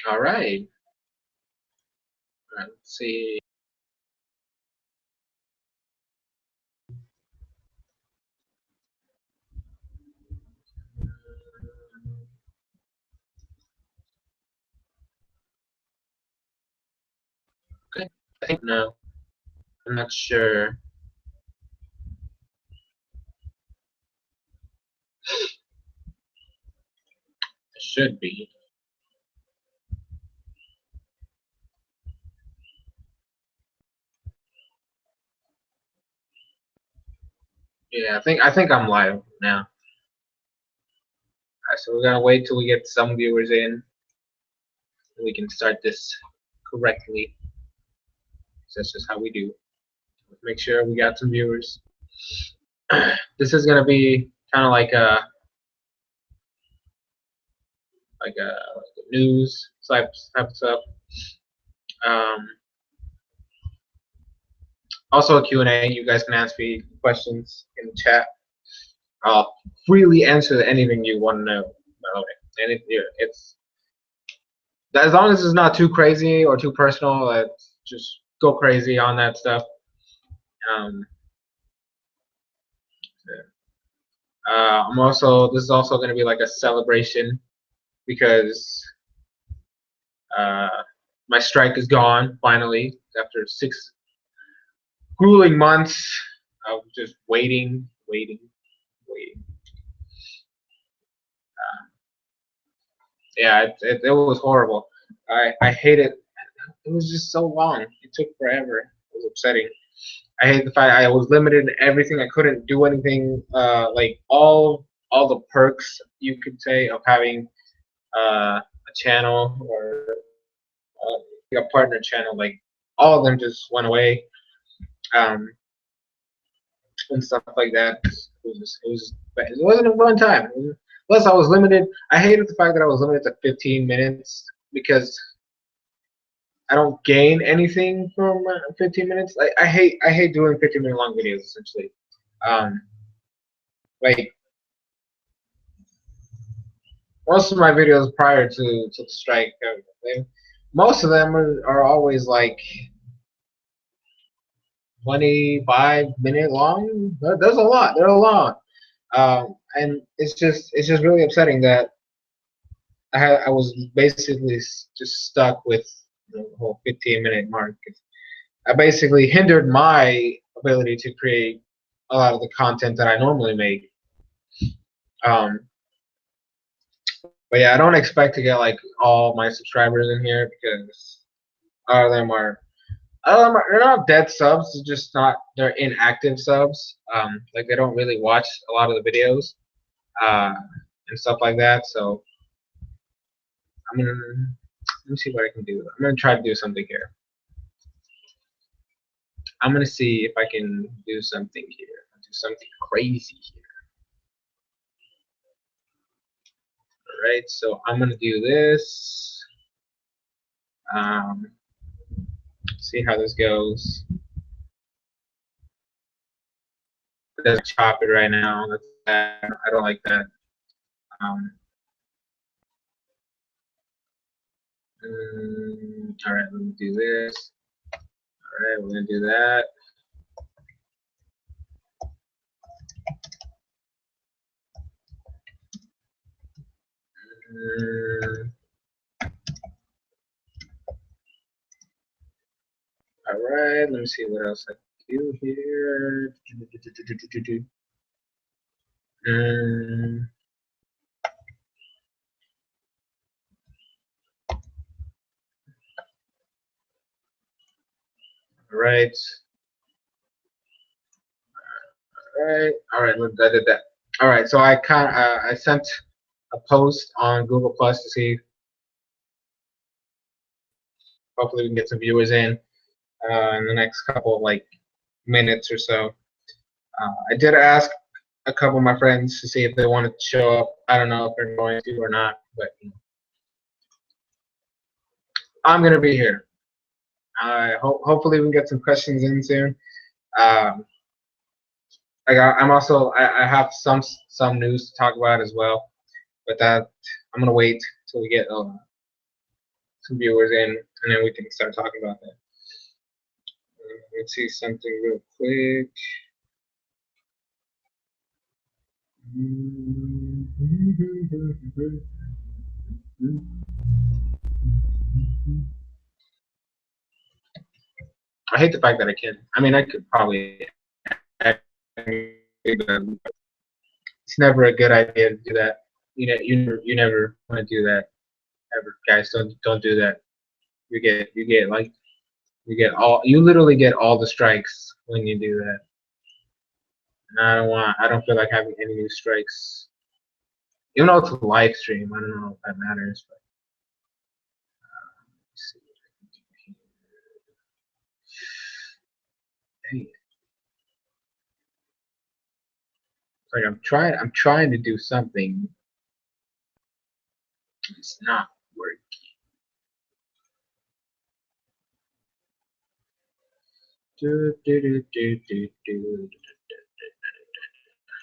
All right. All right. Let's see. Okay. I think no. I'm not sure. It should be. Yeah, I think I'm live now. All right, so we're gonna wait till we get some viewers in, and we can start this correctly. So that's just how we do. Let's make sure we got some viewers. This is gonna be kind of like a news type of stuff. Um, Also a Q&A. You guys can ask me questions in the chat. I'll freely answer anything you want to know about it. And it's as long as it's not too crazy or too personal, just go crazy on that stuff. Um, this is also going to be like a celebration because uh, my strike is gone finally after 6 grueling months of just waiting. Yeah, it was horrible. I hate it. It was just so long. It took forever. It was upsetting. I hate the fact I was limited in everything. I couldn't do anything. Like all the perks you could say of having a channel or a partner channel, like all of them just went away, um, and stuff like that. It wasn't a fun time. Plus, I was limited. I hated the fact that I was limited to 15 minutes because I don't gain anything from 15 minutes. I hate doing 15-minute long videos essentially. Um, like most of my videos prior to the strike, most of them are always like 25-minute long. There's a lot. They're long, and it's just really upsetting that I was basically just stuck with the whole 15-minute mark. I basically hindered my ability to create a lot of the content that I normally make. Um, but yeah, I don't expect to get like all my subscribers in here because a lot of them are, they're not dead subs. They're just not, they're inactive subs. Like they don't really watch a lot of the videos uh, and stuff like that. So let me see what I can do. I'm gonna try to do something here. I'm gonna see if I can do something here. Do something crazy here. All right, so I'm gonna do this. Um, see how this goes. It doesn't chop it right now. That's bad. I don't like that. Um, all right, let me do this. All right, we're gonna do that. All right, let me see what else I can do here. All right. All right. I did that. All right. So I sent a post on Google Plus to see. Hopefully, we can get some viewers in the next couple of like minutes or so. I did ask a couple of my friends to see if they wanted to show up. I don't know if they're going to or not, but I'm gonna be here. Hopefully we can get some questions in soon. Um, I have some news to talk about as well, but that I'm gonna wait till we get some viewers in, and then we can start talking about that. Let's see something real quick. I hate the fact that I can't. I mean, I could probably. It's never a good idea to do that. You never want to do that ever, guys. Don't do that. You literally get all the strikes when you do that. And I don't feel like having any new strikes. Even though it's a live stream, I don't know if that matters. But let's see what I can do here. Dang it. Like I'm trying to do something. It's not working.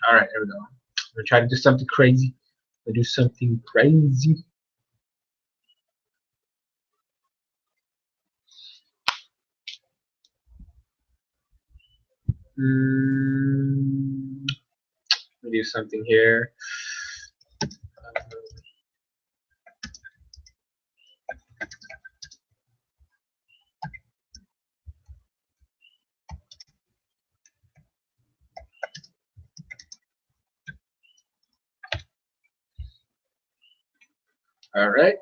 All right, there we go. I'm gonna try to do something crazy. I'm gonna do something crazy. Let me do something here. All right.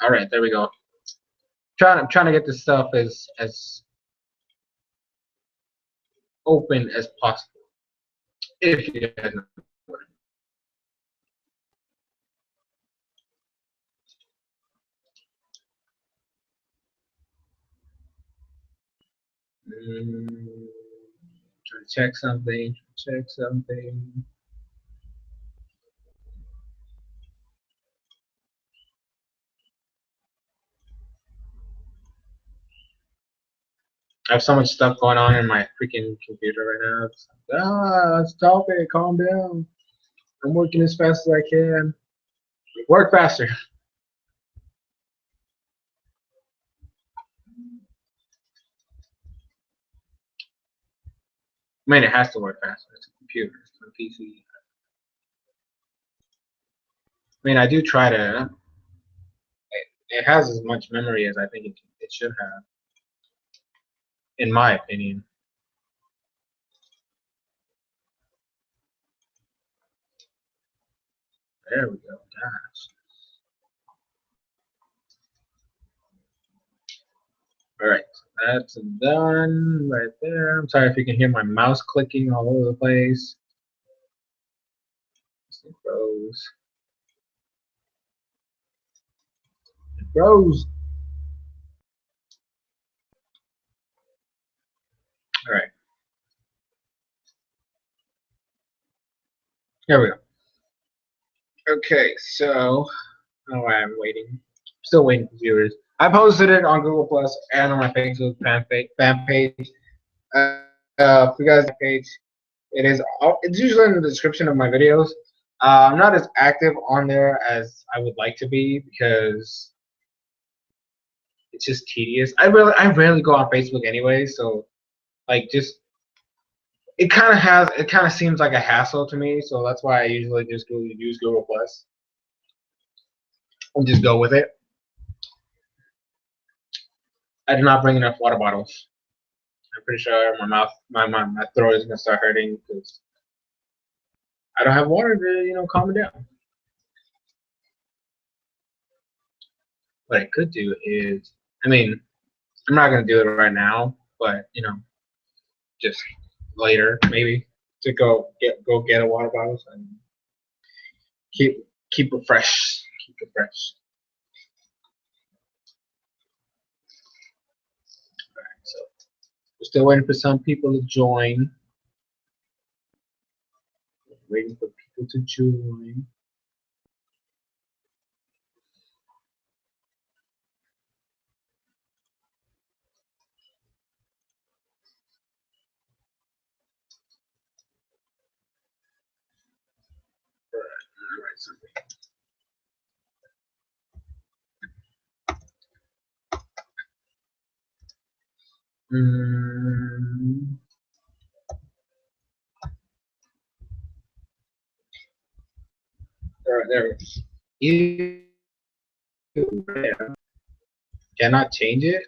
All right, there we go. I'm trying to get this stuff as open as possible. If you guys know. Try to check something. Check something. I have so much stuff going on in my freaking computer right now. It's like, stop it, calm down. I'm working as fast as I can. Work faster. I mean, it has to work faster. It's a computer. It's a PC. I mean, I do try to. It has as much memory as I think it should have, in my opinion. There we go. Gosh. All right, that's done right there. I'm sorry if you can hear my mouse clicking all over the place. It froze. It froze. All right. Here we go. Okay, so I'm waiting. Still waiting for viewers. I posted it on Google Plus and on my Facebook fan page. If you guys page, it's usually in the description of my videos. I'm not as active on there as I would like to be because it's just tedious. I rarely go on Facebook anyway, so like just it kind of seems like a hassle to me, so that's why I usually just use Google Plus and just go with it. I did not bring enough water bottles. I'm pretty sure my throat is gonna start hurting because I don't have water to calm it down. What I could do is, I mean, I'm not gonna do it right now, but just later maybe to go get a water bottle and keep it fresh. Keep it fresh. Alright, so we're still waiting for some people to join. Waiting for people to join. Alright, something. Mm, there. You cannot change it.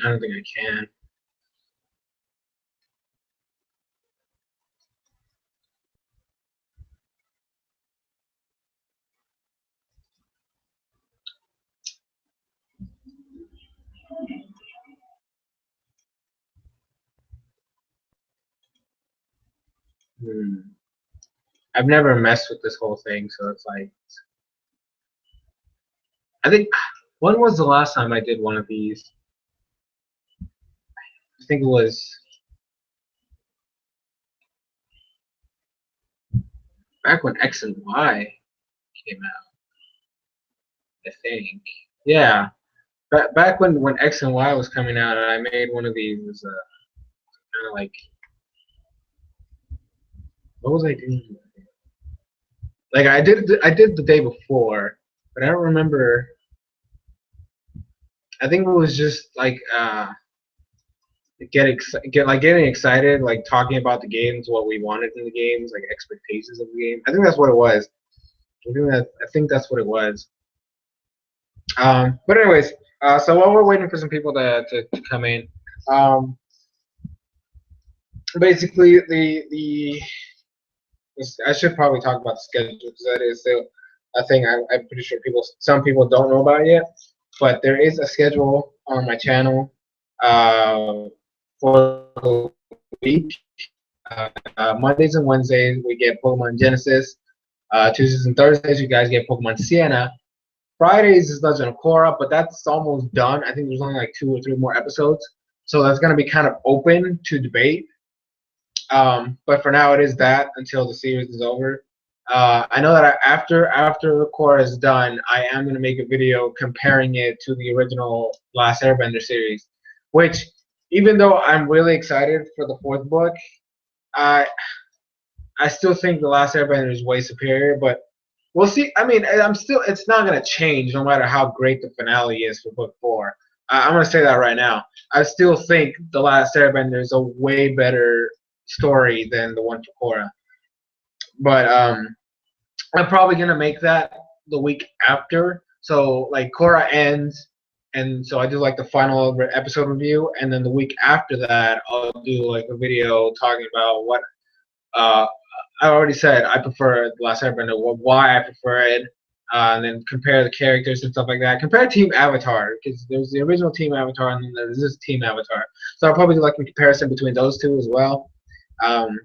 I don't think I can. Hmm. I've never messed with this whole thing, so it's like I think when was the last time I did one of these? I think it was back when X and Y came out. I think. Yeah, back when X and Y was coming out, I made one of these. It was kind of like what was I doing? Like I did the day before, but I don't remember. I think it was just like getting excited, like talking about the games, what we wanted in the games, like expectations of the game. I think that's what it was. I think that's what it was. But anyways, so while we're waiting for some people to come in, um, basically the I should probably talk about the schedule because that is still a thing I'm pretty sure some people don't know about yet. But there is a schedule on my channel for the week. Mondays and Wednesdays we get Pokemon Genesis. Tuesdays and Thursdays you guys get Pokemon Sienna. Fridays is Legend of Korra, but that's almost done. I think there's only like 2 or 3 more episodes, so that's gonna be kind of open to debate. But for now, it is that until the series is over. I know that after Korra is done, I am going to make a video comparing it to the original Last Airbender series, which even though I'm really excited for the fourth book, I I still think the Last Airbender is way superior. But we'll see. I mean, it's not going to change no matter how great the finale is for book 4. I'm going to say that right now. I still think the Last Airbender is a way better story than the one for Korra. But I'm probably gonna make that the week after. So like Korra ends, and so I do like the final episode review, and then the week after that I'll do like a video talking about what uh, I already said I prefer the Last Airbender, why I prefer it, and then compare the characters and stuff like that. Compare Team Avatar because there's the original Team Avatar and then there's this Team Avatar. So I'll probably do like a comparison between those two as well. Um,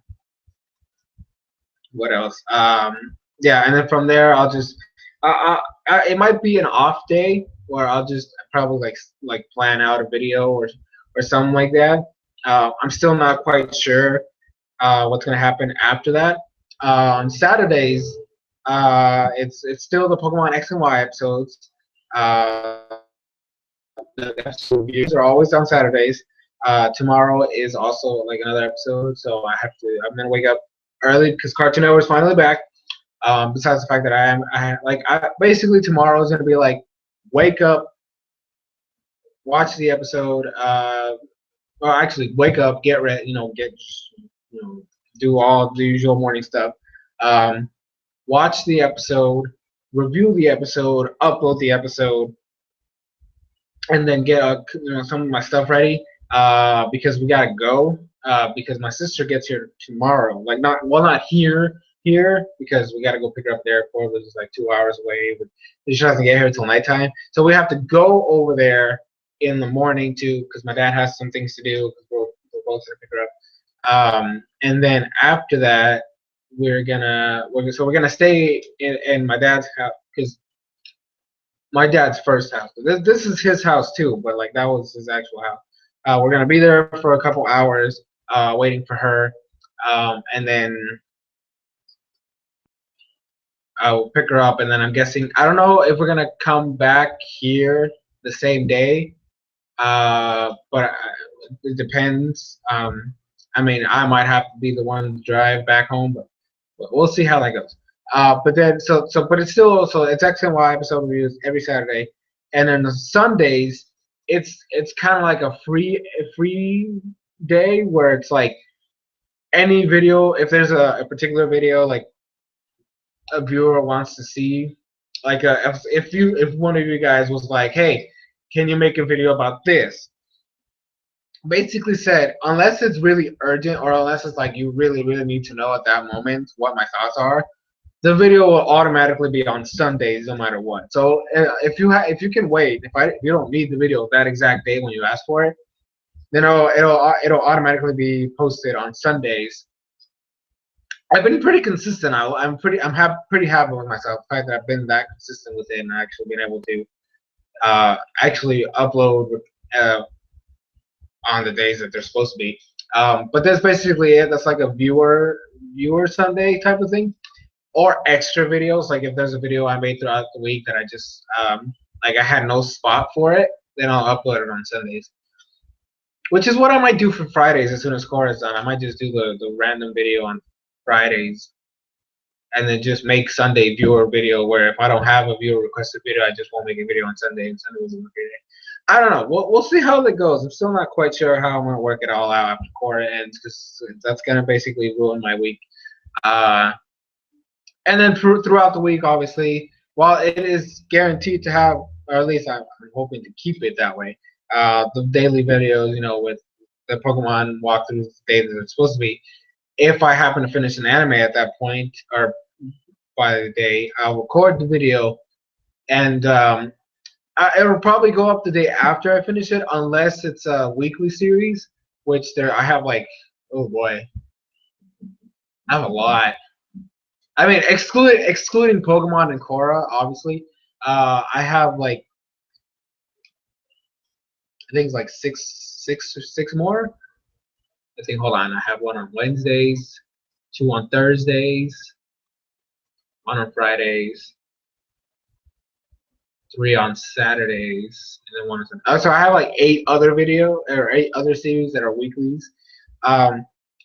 what else? Yeah, and then from there, I'll just it might be an off day where I'll just probably like plan out a video or something like that. I'm still not quite sure what's gonna happen after that. On Saturdays, it's still the Pokemon X and Y episodes. Uh, the episode reviews are always on Saturdays. Tomorrow is also like another episode, so I'm gonna wake up early because Cartoon Network is finally back. Besides the fact that basically tomorrow is gonna be like wake up, watch the episode. Well, actually wake up, get ready, do all the usual morning stuff. Watch the episode, review the episode, upload the episode, and then get some of my stuff ready because we gotta go because my sister gets here tomorrow. Like not here because we gotta go pick her up at the airport, which is like 2 hours away. But she doesn't get here until nighttime, so we have to go over there in the morning too because my dad has some things to do because we're both gonna pick her up. And then after that, we're gonna stay in my dad's house because my dad's first house. This is his house too, but like that was his actual house. We're gonna be there for a couple hours, waiting for her, and then I'll pick her up. And then I'm guessing I don't know if we're gonna come back here the same day, but it depends. I mean, I might have to be the one to drive back home, but we'll see how that goes. But then but it's still it's X and Y episode reviews every Saturday, and then on Sundays it's kind of like a free day where it's like any video, if there's a particular video like a viewer wants to see, like if one of you guys was like, hey, can you make a video about this? Basically said, unless it's really urgent or unless it's like you really need to know at that moment what my thoughts are, the video will automatically be on Sundays no matter what. So if you can wait, if you don't need the video that exact day when you ask for it, then it'll automatically be posted on Sundays. I've been pretty consistent. Pretty happy with myself. The fact that I've been that consistent with it and actually been able to actually upload uh, on the days that they're supposed to be. But that's basically it. That's like a viewer Sunday type of thing, or extra videos. Like if there's a video I made throughout the week that I just like I had no spot for it, then I'll upload it on Sundays. Which is what I might do for Fridays as soon as Cora is done. I might just do the random video on Fridays, and then just make Sunday viewer video. Where if I don't have a viewer requested video, I just won't make a video on Sunday, and Sunday was a video. I don't know. We'll see how that goes. I'm still not quite sure how I'm gonna work it all out after Cora ends, because that's gonna basically ruin my week. And then throughout the week, obviously, while it is guaranteed to have, or at least I'm hoping to keep it that way, the daily videos, with the Pokemon walkthroughs the day that it's supposed to be. If I happen to finish an anime at that point, or by the day, I'll record the video, and it'll probably go up the day after I finish it, unless it's a weekly series, which I have like, oh boy, I have a lot. I mean, excluding Pokemon and Korra, obviously, I have like, I think it's like six more. I think, hold on, I have one on Wednesdays, two on Thursdays, one on Fridays, three on Saturdays, and then one on so I have like eight other series that are weeklies.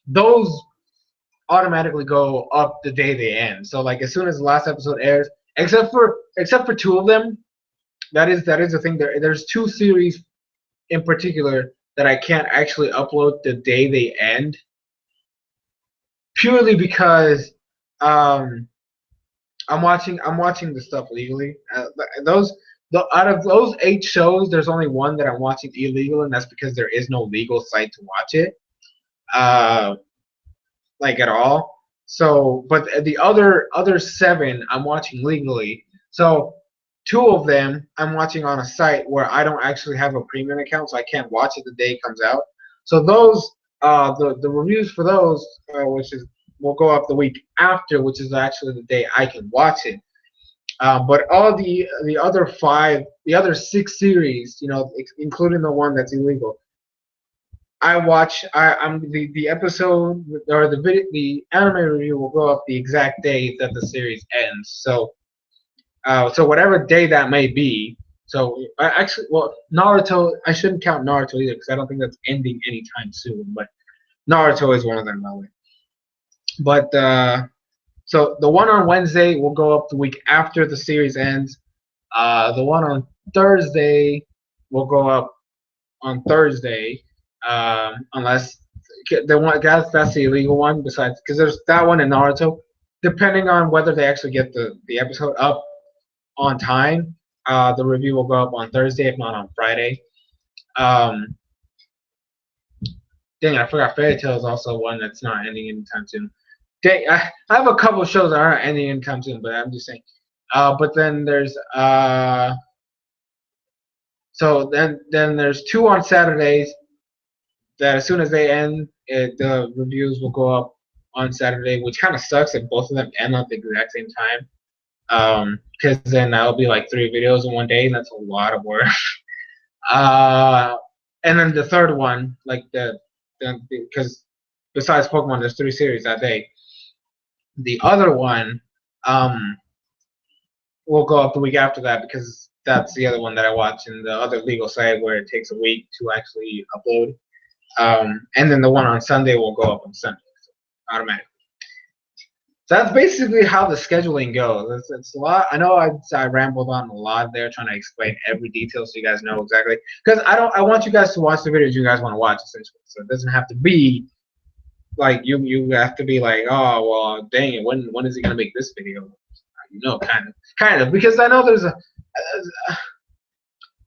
Those automatically go up the day they end. So like as soon as the last episode airs, except for two of them, that is the thing. There's two series in particular that I can't actually upload the day they end, purely because I'm watching the stuff legally. Out of those 8 shows, there's only one that I'm watching illegal, and that's because there is no legal site to watch it. Like at all. So, but the other 7 I'm watching legally. So 2 of them I'm watching on a site where I don't actually have a premium account, so I can't watch it the day it comes out. So those the reviews for those, which will go up the week after, which is actually the day I can watch it. But all the other 6 series, including the one that's illegal, I'm the episode or the anime review will go up the exact day that the series ends. So whatever day that may be. So Naruto, I shouldn't count Naruto either because I don't think that's ending anytime soon. But Naruto is one of them, by the way. But so the one on Wednesday will go up the week after the series ends. The one on Thursday will go up on Thursday. Unless that's the illegal one. Besides, because there's that one in Naruto. Depending on whether they actually get the episode up on time, the review will go up on Thursday, if not on Friday. Dang, I forgot. Fairy Tail is also one that's not ending anytime soon. Dang, I have a couple of shows that aren't ending anytime soon, but I'm just saying. But then there's so then there's 2 on Saturdays. That as soon as they end, the reviews will go up on Saturday, which kind of sucks if both of them end at the exact same time. Because then that'll be like 3 videos in one day, and that's a lot of work. And then the third one, like because besides Pokemon, there's 3 series that day. The other one will go up the week after that because that's the other one that I watch in the other legal site where it takes a week to actually upload. And then the one on Sunday will go up on Sunday, so automatically. So that's basically how the scheduling goes. It's a lot. I know I rambled on a lot there, trying to explain every detail so you guys know exactly. Because I want you guys to watch the videos you guys want to watch essentially. So it doesn't have to be like you have to be like, oh well, dang it, when is he gonna make this video? You know, kind of because I know there's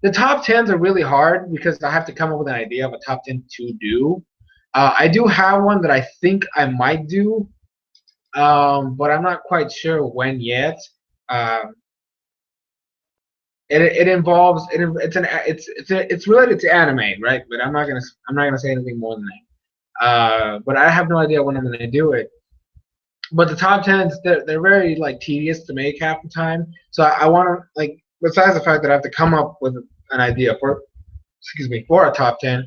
the top tens are really hard because I have to come up with an idea of a top 10 to do. I do have one that I think I might do, but I'm not quite sure when yet. Um, it involves it's related to anime, right? But I'm not gonna say anything more than that. But I have no idea when I'm gonna do it. But the top tens, they're very like tedious to make half the time. So I want to like besides the fact that I have to come up with an idea for for a top 10,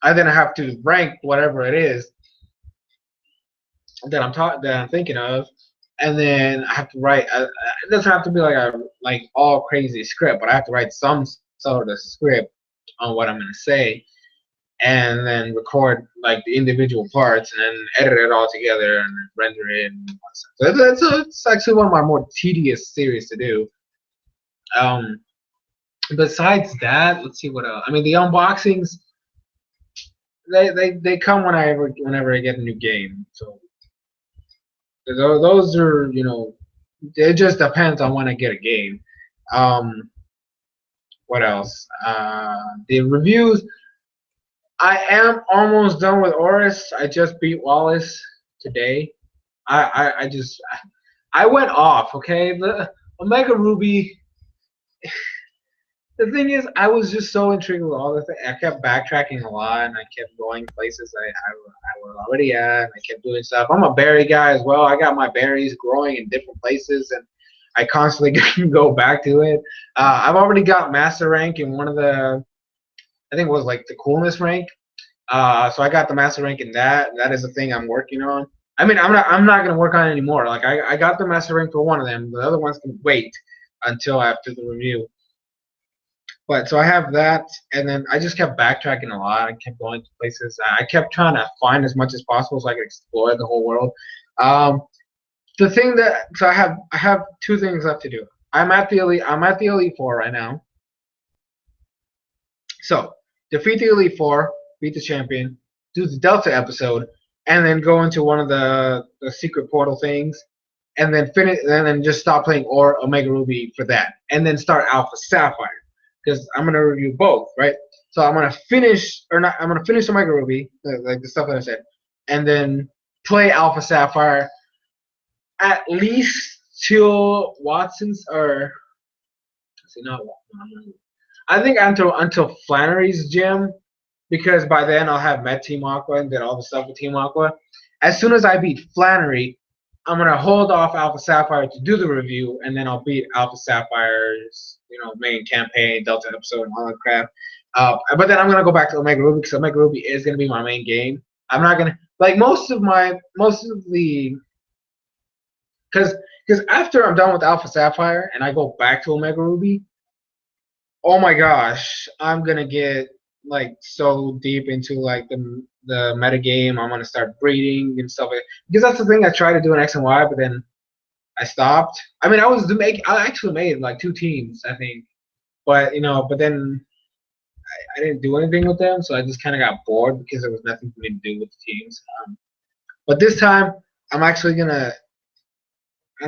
I then have to rank whatever it is that I'm thinking of, and then I have to write. It doesn't have to be like a like all crazy script, but I have to write some sort of script on what I'm gonna say, and then record like the individual parts, and then edit it all together and render it. So it's actually one of my more tedious series to do. Um, Besides that, let's see what else. I mean, the unboxings they come whenever I get a new game. So those are it just depends on when I get a game. Um, what else? The reviews. I am almost done with Oris. I just beat Wallace today. I just I went off. Okay, the Omega Ruby. The thing is, I was just so intrigued with all the things. I kept backtracking a lot, and I kept going places I was already at. And I kept doing stuff. I'm a berry guy as well. I got my berries growing in different places, and I constantly go back to it. I've already got master rank in one of the, I think it was like the coolness rank. So I got the master rank in that. That is the thing I'm working on. I mean, I'm not gonna work on it anymore. Like I got the master rank for one of them. The other ones can wait until after the review. But so I have that, and then I just kept backtracking a lot. I kept going to places. I kept trying to find as much as possible so I could explore the whole world. Um, the thing that so I have two things left to do. I'm at the elite four right now. So defeat the elite four, beat the champion, do the Delta episode, and then go into one of the secret portal things, and then finish, and then just stop playing or Omega Ruby for that, and then start Alpha Sapphire because I'm gonna review both, right? So I'm gonna finish or not. I'm gonna finish Omega Ruby, like the stuff that I said, and then play Alpha Sapphire at least till Watson's or see not. I think until Flannery's gym, because by then I'll have met Team Aqua and did all the stuff with Team Aqua. As soon as I beat Flannery, I'm gonna hold off Alpha Sapphire to do the review, and then I'll beat Alpha Sapphire's main campaign, Delta episode, and all that crap. But then I'm gonna go back to Omega Ruby because Omega Ruby is gonna be my main game. I'm not gonna like most of the because after I'm done with Alpha Sapphire and I go back to Omega Ruby, oh my gosh, I'm gonna get like so deep into like the meta game. I'm gonna start breeding and stuff because that's the thing I tried to do in X and Y, but then I stopped. I mean, I actually made like 2 teams, I think, but but then I didn't do anything with them, so I just kind of got bored because there was nothing for me to do with the teams. But this time, I'm actually I'm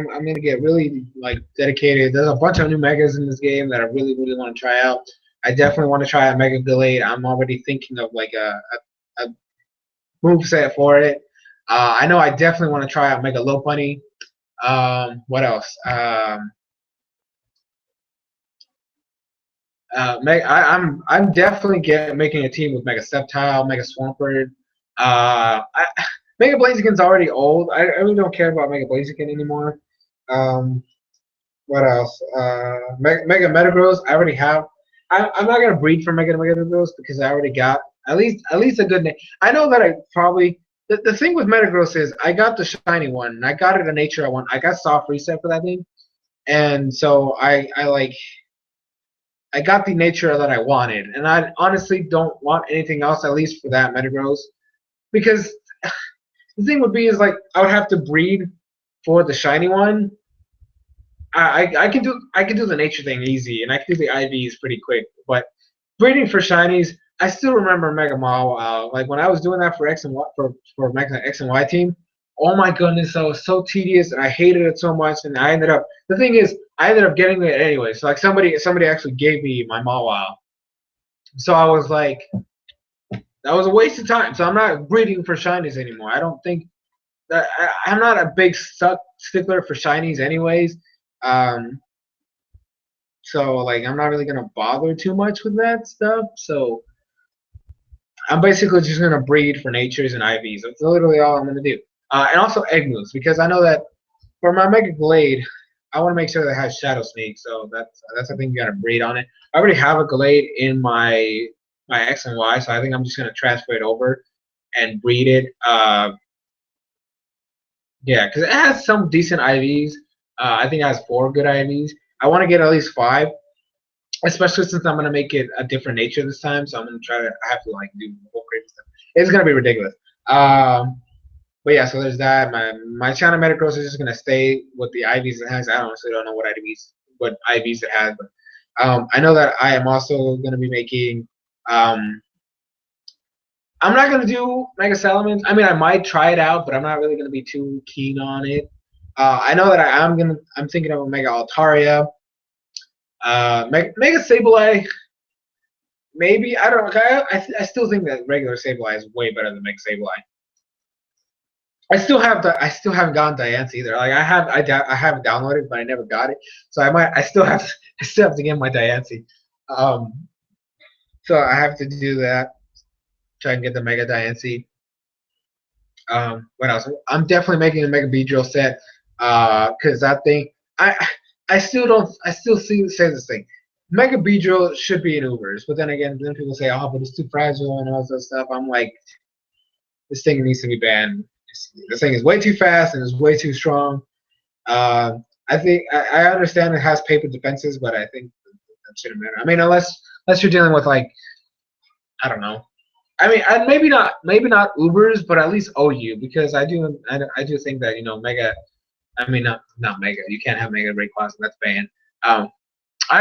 gonna get really like dedicated. There's a bunch of new megas in this game that I really want to try out. I definitely want to try a Mega Gallade. I'm already thinking of like a move set for it. I know I definitely want to try out Mega Lopunny. What else? I'm definitely making a team with Mega Sceptile, Mega Swampert. Mega Blaziken's already old. I really don't care about Mega Blaziken anymore. What else? Mega Metagross. I already have. I'm not gonna breed for Mega Metagross because I already got at least a good name. I know that I probably the thing with Metagross is I got the shiny one and I got it a nature I want. I got soft reset for that thing, and so I got the nature that I wanted, and I honestly don't want anything else at least for that Metagross because the thing would be is like I would have to breed for the shiny one, I can do the nature thing easy, and I can do the IVs pretty quick. But breeding for shinies, I still remember Mega Mall. Like when I was doing that for X and Y for Mega X and Y team. Oh my goodness, that was so tedious, and I hated it so much. And I ended up the thing is, I ended up getting it anyway. So like somebody actually gave me my Mawile. So I was like, that was a waste of time. So I'm not breeding for shinies anymore. I don't think that I'm not a big stickler for shinies anyways. Um, so like I'm not really gonna bother too much with that stuff. So I'm basically just gonna breed for natures and IVs. That's literally all I'm gonna do. And also egg moves because I know that for my Mega Glade, I want to make sure that it has Shadow Sneak. So that's I think you gotta breed on it. I already have a Glade in my X and Y, so I think I'm just gonna transfer it over and breed it. Yeah, because it has some decent IVs. I think it has 4 good IVs. I want to get at least 5, especially since I'm gonna make it a different nature this time. So I'm gonna try to. I have to like do whole crazy stuff. It's gonna be ridiculous. But yeah, so there's that. My China Metagross is just gonna stay with the IVs it has. I honestly don't know what IVs it has, but I know that I am also gonna be making. I'm not gonna do Mega Salamence. I mean, I might try it out, but I'm not really gonna be too keen on it. I know that I'm thinking of a Mega Altaria. Mega Sableye. Maybe I don't know. I still think that regular Sableye is way better than Mega Sableye. I still haven't gotten Diancie either. Like I have it downloaded, but I never got it. So I still have to get my Diancie. So I have to do that. Try and get the Mega Diancie. What else? I'm definitely making a Mega Beedrill set. Because that thing I still say this thing. Mega Beedrill should be in Ubers, but then again, then people say, oh, but it's too fragile and all that stuff. I'm like, this thing needs to be banned. This thing is way too fast and is way too strong. I think I understand it has paper defenses, but I think that shouldn't matter. I mean, unless you're dealing with like, I don't know. I mean, maybe not Ubers, but at least OU, because I do think that Mega. I mean, not Mega. You can't have Mega Break Class, and that's banned. I'm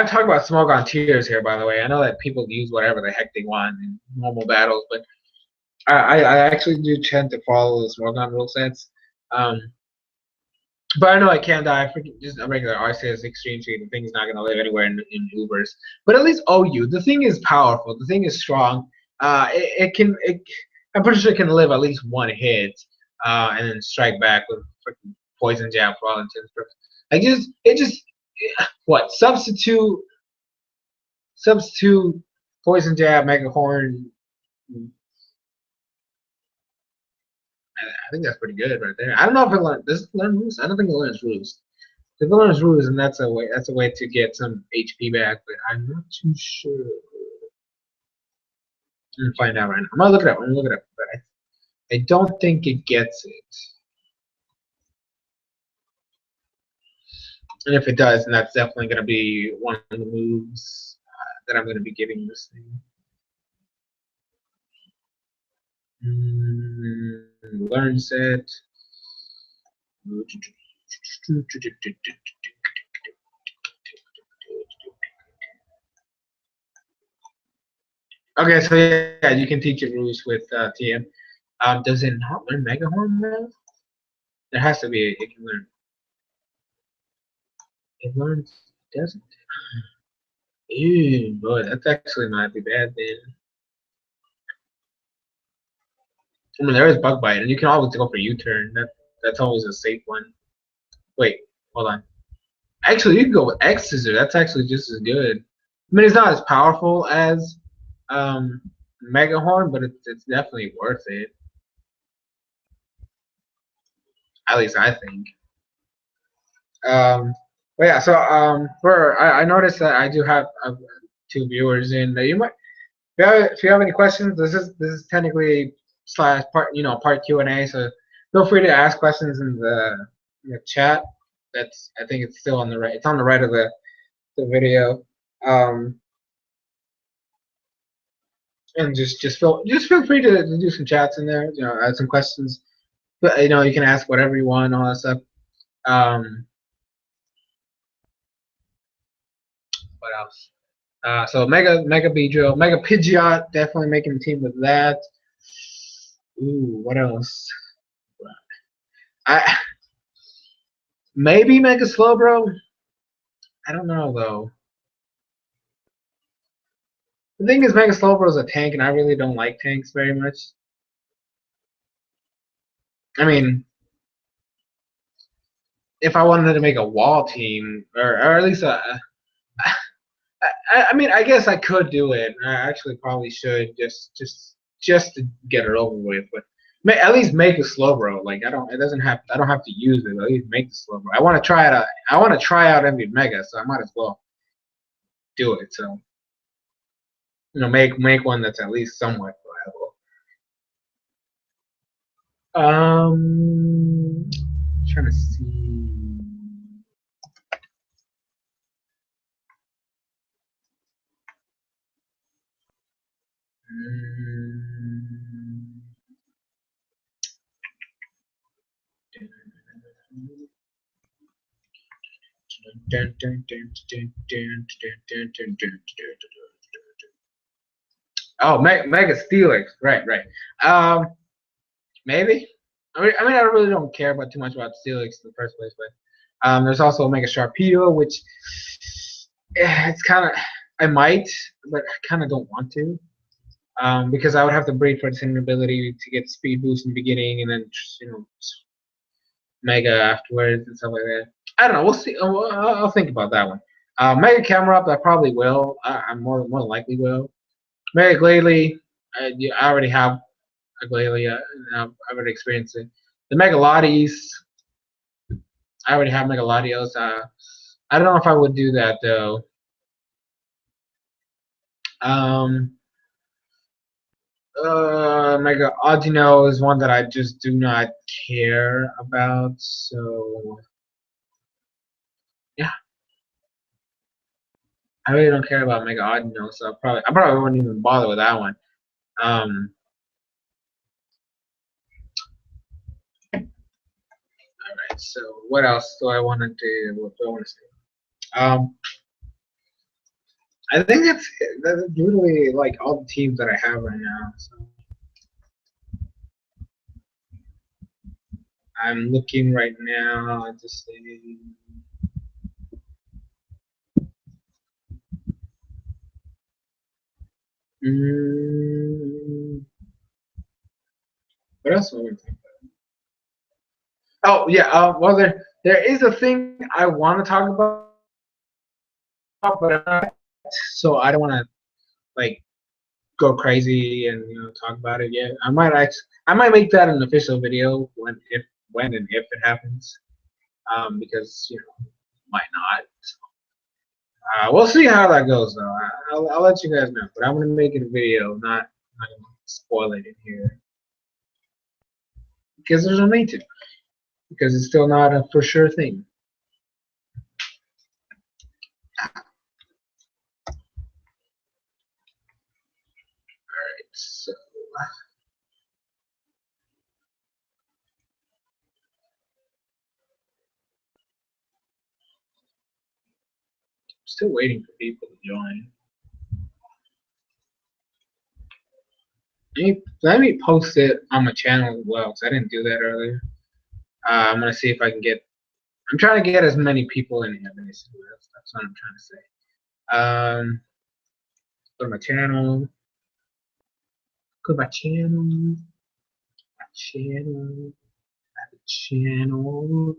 talking about Smogon tiers here, by the way. I know that people use whatever the heck they want in normal battles, but I actually do tend to follow the Smogon rule sets. But I know I can't die. Just a regular RCS Extreme Speed. The thing's not going to live anywhere in Ubers. But at least OU. The thing is powerful. The thing is strong. I'm pretty sure it can live at least 1 hit and then strike back with freaking Poison Jab for all intents and purposes. What? Substitute Poison Jab, Mega Horn. I think that's pretty good right there. I don't know if does it learn Roost? I don't think it learns Roost. If it learns Roost, and that's a way to get some HP back, but I'm not too sure. I'm gonna find out right now. I'm gonna look it up. But I don't think it gets it. And if it does, then that's definitely gonna be one of the moves that I'm gonna be giving this thing. Learn set. Okay, so yeah, you can teach it rules with TM. Does it not learn Mega Horn though? There has to be. It can learn. It learns. It doesn't. Ew, boy, that's actually might be bad then. I mean, there is Bug Bite, and you can always go for U-turn. That's always a safe one. Wait, hold on. Actually, you can go with X Scissor. That's actually just as good. I mean, it's not as powerful as Mega Horn, but it's definitely worth it. At least I think. But yeah, so I noticed that I do have 2 viewers in. You might if you have any questions, this is technically part Q&A. So feel free to ask questions in the chat. I think it's still on the right. It's on the right of the video. And just feel free to do some chats in there. Add some questions. But you can ask whatever you want, all that stuff. Um, what else? So Mega Beedrill, Mega Pidgeot, definitely making the team with that. Ooh, what else? I maybe Mega Slowbro. I don't know though. The thing is, Mega Slowbro is a tank, and I really don't like tanks very much. I mean, if I wanted to make a wall team, or at least I mean, I guess I could do it. I actually probably should just to get it over with. But at least make a Slowbro. Like I don't have to use it. At least make the Slowbro. I want to try it out. I want to try out Envy Mega, so I might as well do it. So make one that's at least somewhat viable. Trying to see. Oh, Mega Steelix, right. Maybe. I really don't care about too much about Steelix in the first place, but there's also Mega Sharpedo, which it's kind of I might, but I kind of don't want to, because I would have to breed for its ability to get speed boost in the beginning, and then Mega afterwards and stuff like that. I don't know. We'll see. I'll think about that one. Mega Camera Up, I probably will. I'm more than likely will. Mega Glalie, I already have a Glalie. I've already experienced it. The Megalodies, I already have Megalodios. I don't know if I would do that though. Mega Audino is one that I just do not care about. So yeah, I really don't care about Mega Audino. So I probably wouldn't even bother with that one. Alright, so what else do I want to do? What do I want to say? I think that's literally like all the teams that I have right now. So I'm looking right now at this thing. What else am I going to think about? Oh yeah, well there is a thing I want to talk about, but I'm not, so I don't want to like go crazy and talk about it yet. I might make that an official video when and if it happens, because might not. We'll see how that goes though. I'll let you guys know, but I'm gonna make it a video, not gonna spoil it in here because there's no need to, because it's still not a for sure thing. Alright, so still waiting for people to join. Let me post it on my channel as well, because I didn't do that earlier. I'm gonna see if I can get. I'm trying to get as many people in here, basically. That's what I'm trying to say. Go to my channel. Go to my channel. My channel. My channel.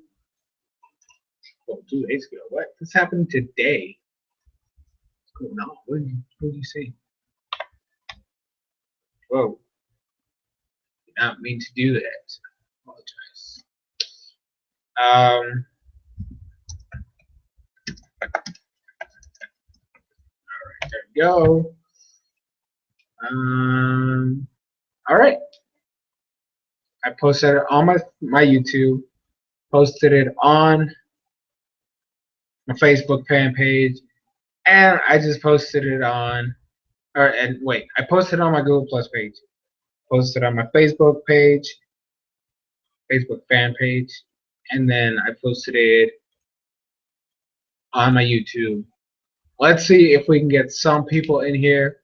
Oh, 2 days ago. What? This happened today. What's going on? What did you say? Whoa. Did not mean to do that. Apologize. Alright, there we go. Alright. I posted it on my YouTube, posted it on my Facebook fan page, and I just posted it on I posted it on my Google Plus page, posted it on my Facebook page, Facebook fan page, and then I posted it on my YouTube. Let's see if we can get some people in here,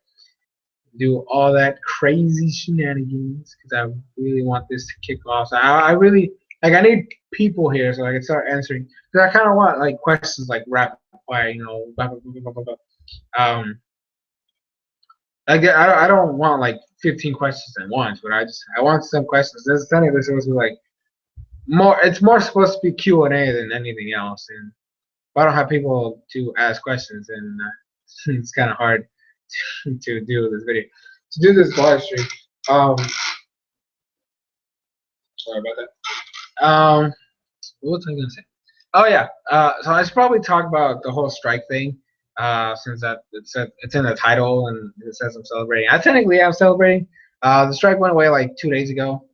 do all that crazy shenanigans, because I really want this to kick off. So I really like. I need people here so I can start answering. Because I kind of want like questions like rapid fire, you know, blah, blah, blah, blah, blah, blah. Like I don't want like 15 questions at once, but I want some questions. This is supposed to be like more. It's more supposed to be Q&A than anything else. And if I don't have people to ask questions, then it's kind of hard to do this video, to do this live stream. Sorry about that. What was I gonna say? Oh yeah. So I should probably talk about the whole strike thing. Since that it's in the title and it says I'm celebrating. I technically am celebrating. The strike went away like 2 days ago.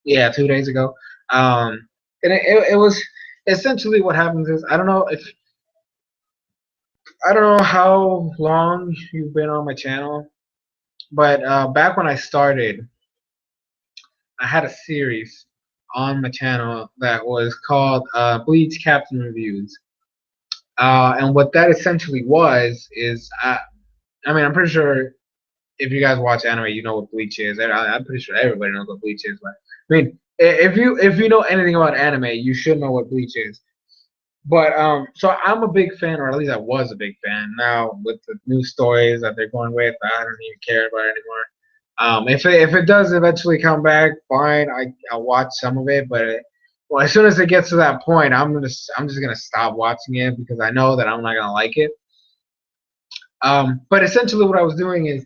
Yeah, 2 days ago. And it was essentially what happens is I don't know how long you've been on my channel, but back when I started, I had a series on my channel that was called Bleach Captain Reviews. And what that essentially was is, I mean, I'm pretty sure if you guys watch anime, you know what Bleach is. I'm pretty sure everybody knows what Bleach is. But I mean, if you know anything about anime, you should know what Bleach is. But so I'm a big fan, or at least I was a big fan. Now with the new stories that they're going with, I don't even care about it anymore. If it does eventually come back, fine. I'll watch some of it, but well, as soon as it gets to that point, I'm just gonna stop watching it because I know that I'm not gonna like it. But essentially, what I was doing is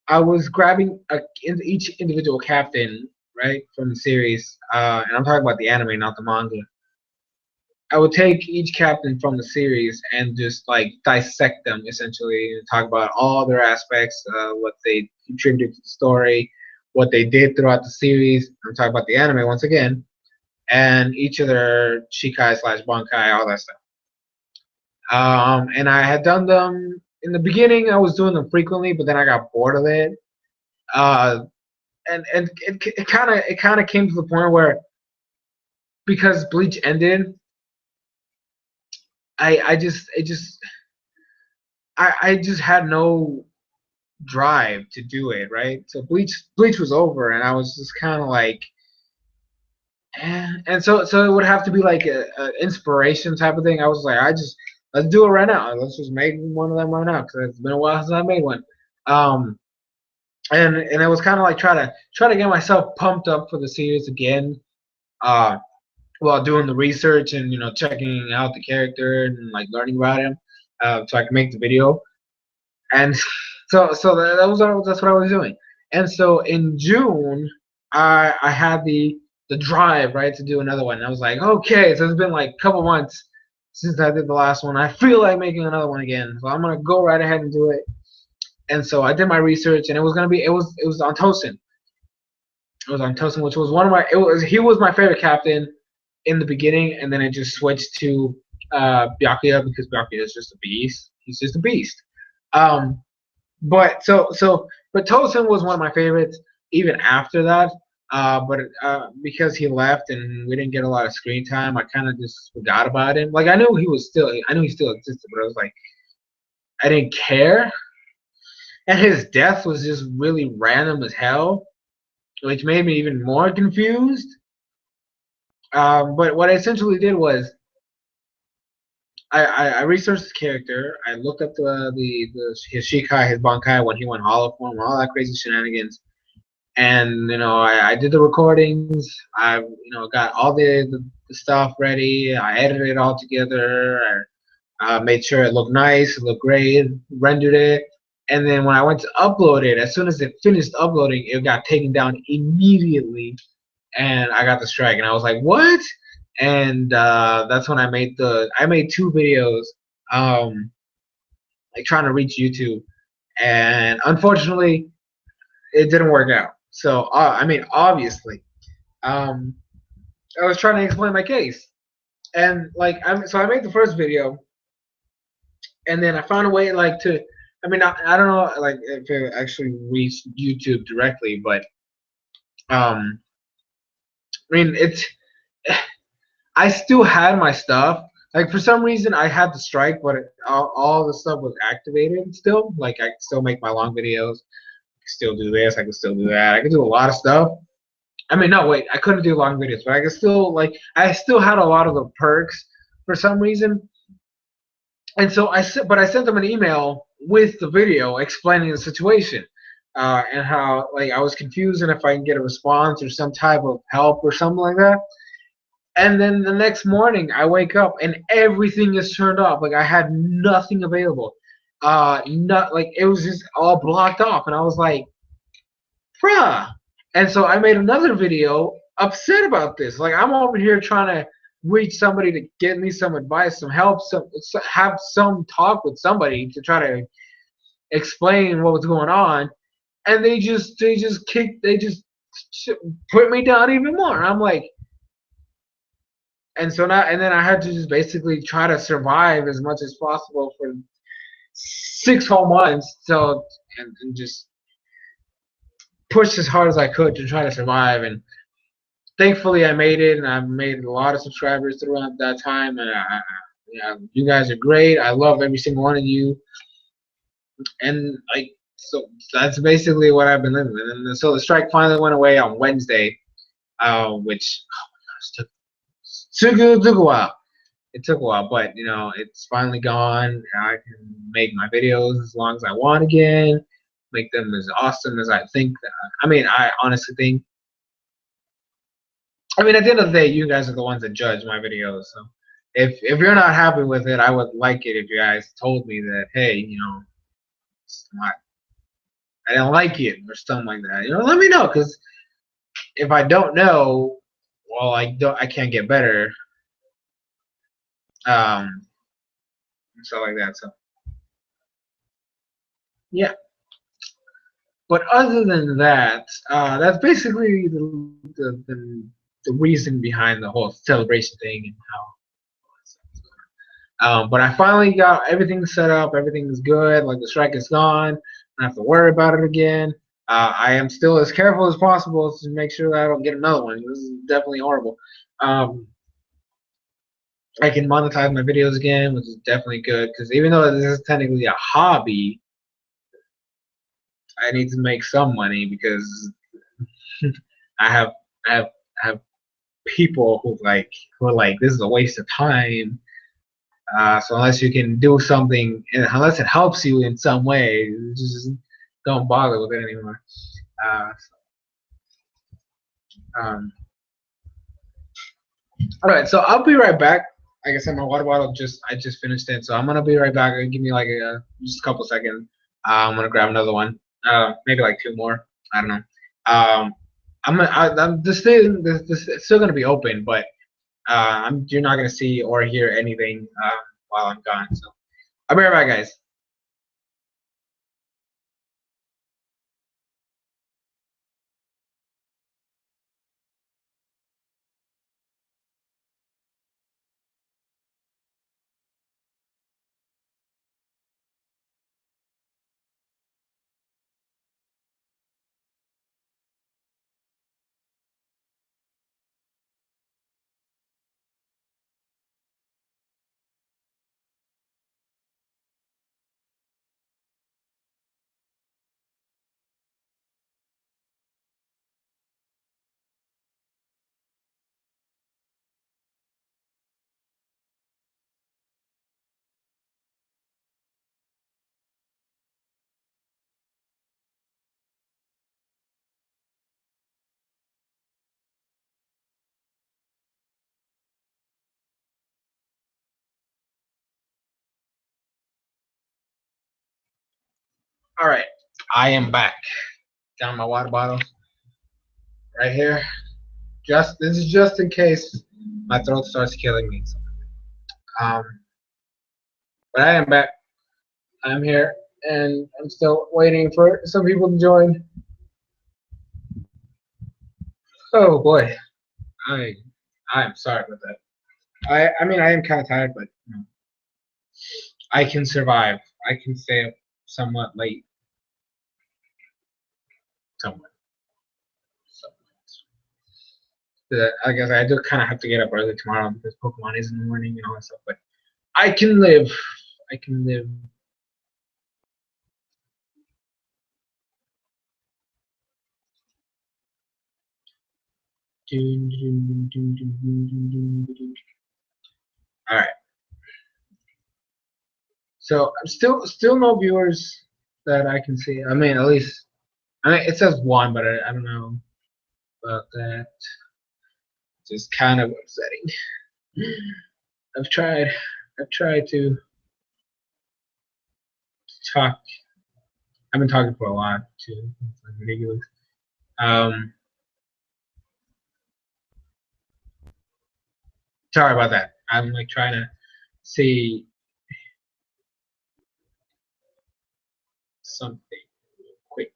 I was grabbing each individual captain, right, from the series, and I'm talking about the anime, not the manga. I would take each captain from the series and just like dissect them essentially and talk about all their aspects, what they contributed to the story, what they did throughout the series. I'm talking about the anime once again, and each of their Shikai slash Bankai, all that stuff. And I had done them in the beginning. I was doing them frequently, but then I got bored of it. And it kind of came to the point where because Bleach ended, I just had no drive to do it, right? So Bleach was over, and I was just kind of like, and so it would have to be like a inspiration type of thing. I was like, let's do it right now. Let's just make one of them right now because it's been a while since I made one. And it was kind of like try to get myself pumped up for the series again. While doing the research and checking out the character and like learning about him, so I can make the video. And that's what I was doing. And so in June, I had the drive, right, to do another one. And I was like, okay, so it's been like a couple months since I did the last one. I feel like making another one again, so I'm gonna go right ahead and do it. And so I did my research, and it was on Tosin. It was on Tosin, which was he was my favorite captain in the beginning, and then it just switched to Byakuya because Byakuya is just a beast. He's just a beast. But Tosin was one of my favorites even after that. But because he left and we didn't get a lot of screen time, I kind of just forgot about him. Like I knew he still existed, but I was like, I didn't care. And his death was just really random as hell, which made me even more confused. But what I essentially did was I researched the character. I looked up his Shikai, his Bankai when he went hollow form, all that crazy shenanigans. And I did the recordings. I got all the stuff ready. I edited it all together. I made sure it looked nice, it looked great, rendered it. And then when I went to upload it, as soon as it finished uploading, it got taken down immediately, and I got the strike. And I was like, what? And that's when I made 2 videos, like trying to reach YouTube, and unfortunately, it didn't work out. So I mean, obviously, I was trying to explain my case, and like so I made the first video, and then I found a way like to. I mean, I don't know like if it actually reached YouTube directly, but I mean I still had my stuff. Like for some reason, I had the strike, but all the stuff was activated still. Like I could still make my long videos. I could still do this. I could still do that. I could do a lot of stuff. I mean, no, wait, I couldn't do long videos, but I could still I still had a lot of the perks for some reason. And so I sent them an email with the video explaining the situation and how like I was confused and if I can get a response or some type of help or something like that. And then the next morning, I wake up and everything is turned off. Like I had nothing available. Not like it was just all blocked off, and I was like, "Bruh." And so I made another video upset about this. Like I'm over here trying to reach somebody to get me some advice, some help, have some talk with somebody to try to explain what was going on, and they just put me down even more. I'm like, and so now and then I had to just basically try to survive as much as possible for 6 whole months. So and just pushed as hard as I could to try to survive. And thankfully, I made it, and I've made a lot of subscribers throughout that time. And yeah, you guys are great. I love every single one of you. And like so, that's basically what I've been living. And so the strike finally went away on Wednesday, which oh my gosh, took a while. It took a while, but you know, it's finally gone. I can make my videos as long as I want again, make them as awesome as I think. I mean, I honestly think. I mean, at the end of the day, you guys are the ones that judge my videos. So, if you're not happy with it, I would like it if you guys told me that, hey, you know, it's not, I don't like it or something like that. You know, let me know because if I don't know, well, I can't get better. And stuff like that. So, yeah. But other than that, that's basically the reason behind the whole celebration thing and how. But I finally got everything set up. Everything is good. Like the strike is gone. I don't have to worry about it again. I am still as careful as possible to make sure that I don't get another one. This is definitely horrible. Um, I can monetize my videos again, which is definitely good because even though this is technically a hobby, I need to make some money because I have I have I have people who are like this is a waste of time. So unless you can do something, unless it helps you in some way, just don't bother with it anymore. Uh, all right, so I'll be right back. Like I said, my water bottle I just finished it, so I'm gonna be right back. Give me like just a couple seconds. I'm gonna grab another one, maybe like two more. I don't know. Um, I'm this thing this it's still gonna be open, but you're not gonna see or hear anything while I'm gone. So I'll be right back, guys. All right, I am back. Down my water bottle right here. Just this is just in case my throat starts killing me. So, um, but I am back. I'm here, and I'm still waiting for some people to join. Oh boy, I I'm sorry about that. I mean I am kind of tired, but you know, I can survive. I can stay up somewhat late, somewhat. I guess I do kind of have to get up early tomorrow because Pokemon is in the morning and all that stuff. But I can live. I can live. All right. So still no viewers that I can see. I mean, at least it says one, but I don't know about that. It's just kind of upsetting. I've tried. I've tried to talk. I've been talking for a while too. It's like ridiculous. Um, Sorry about that. I'm like trying to see something real quick.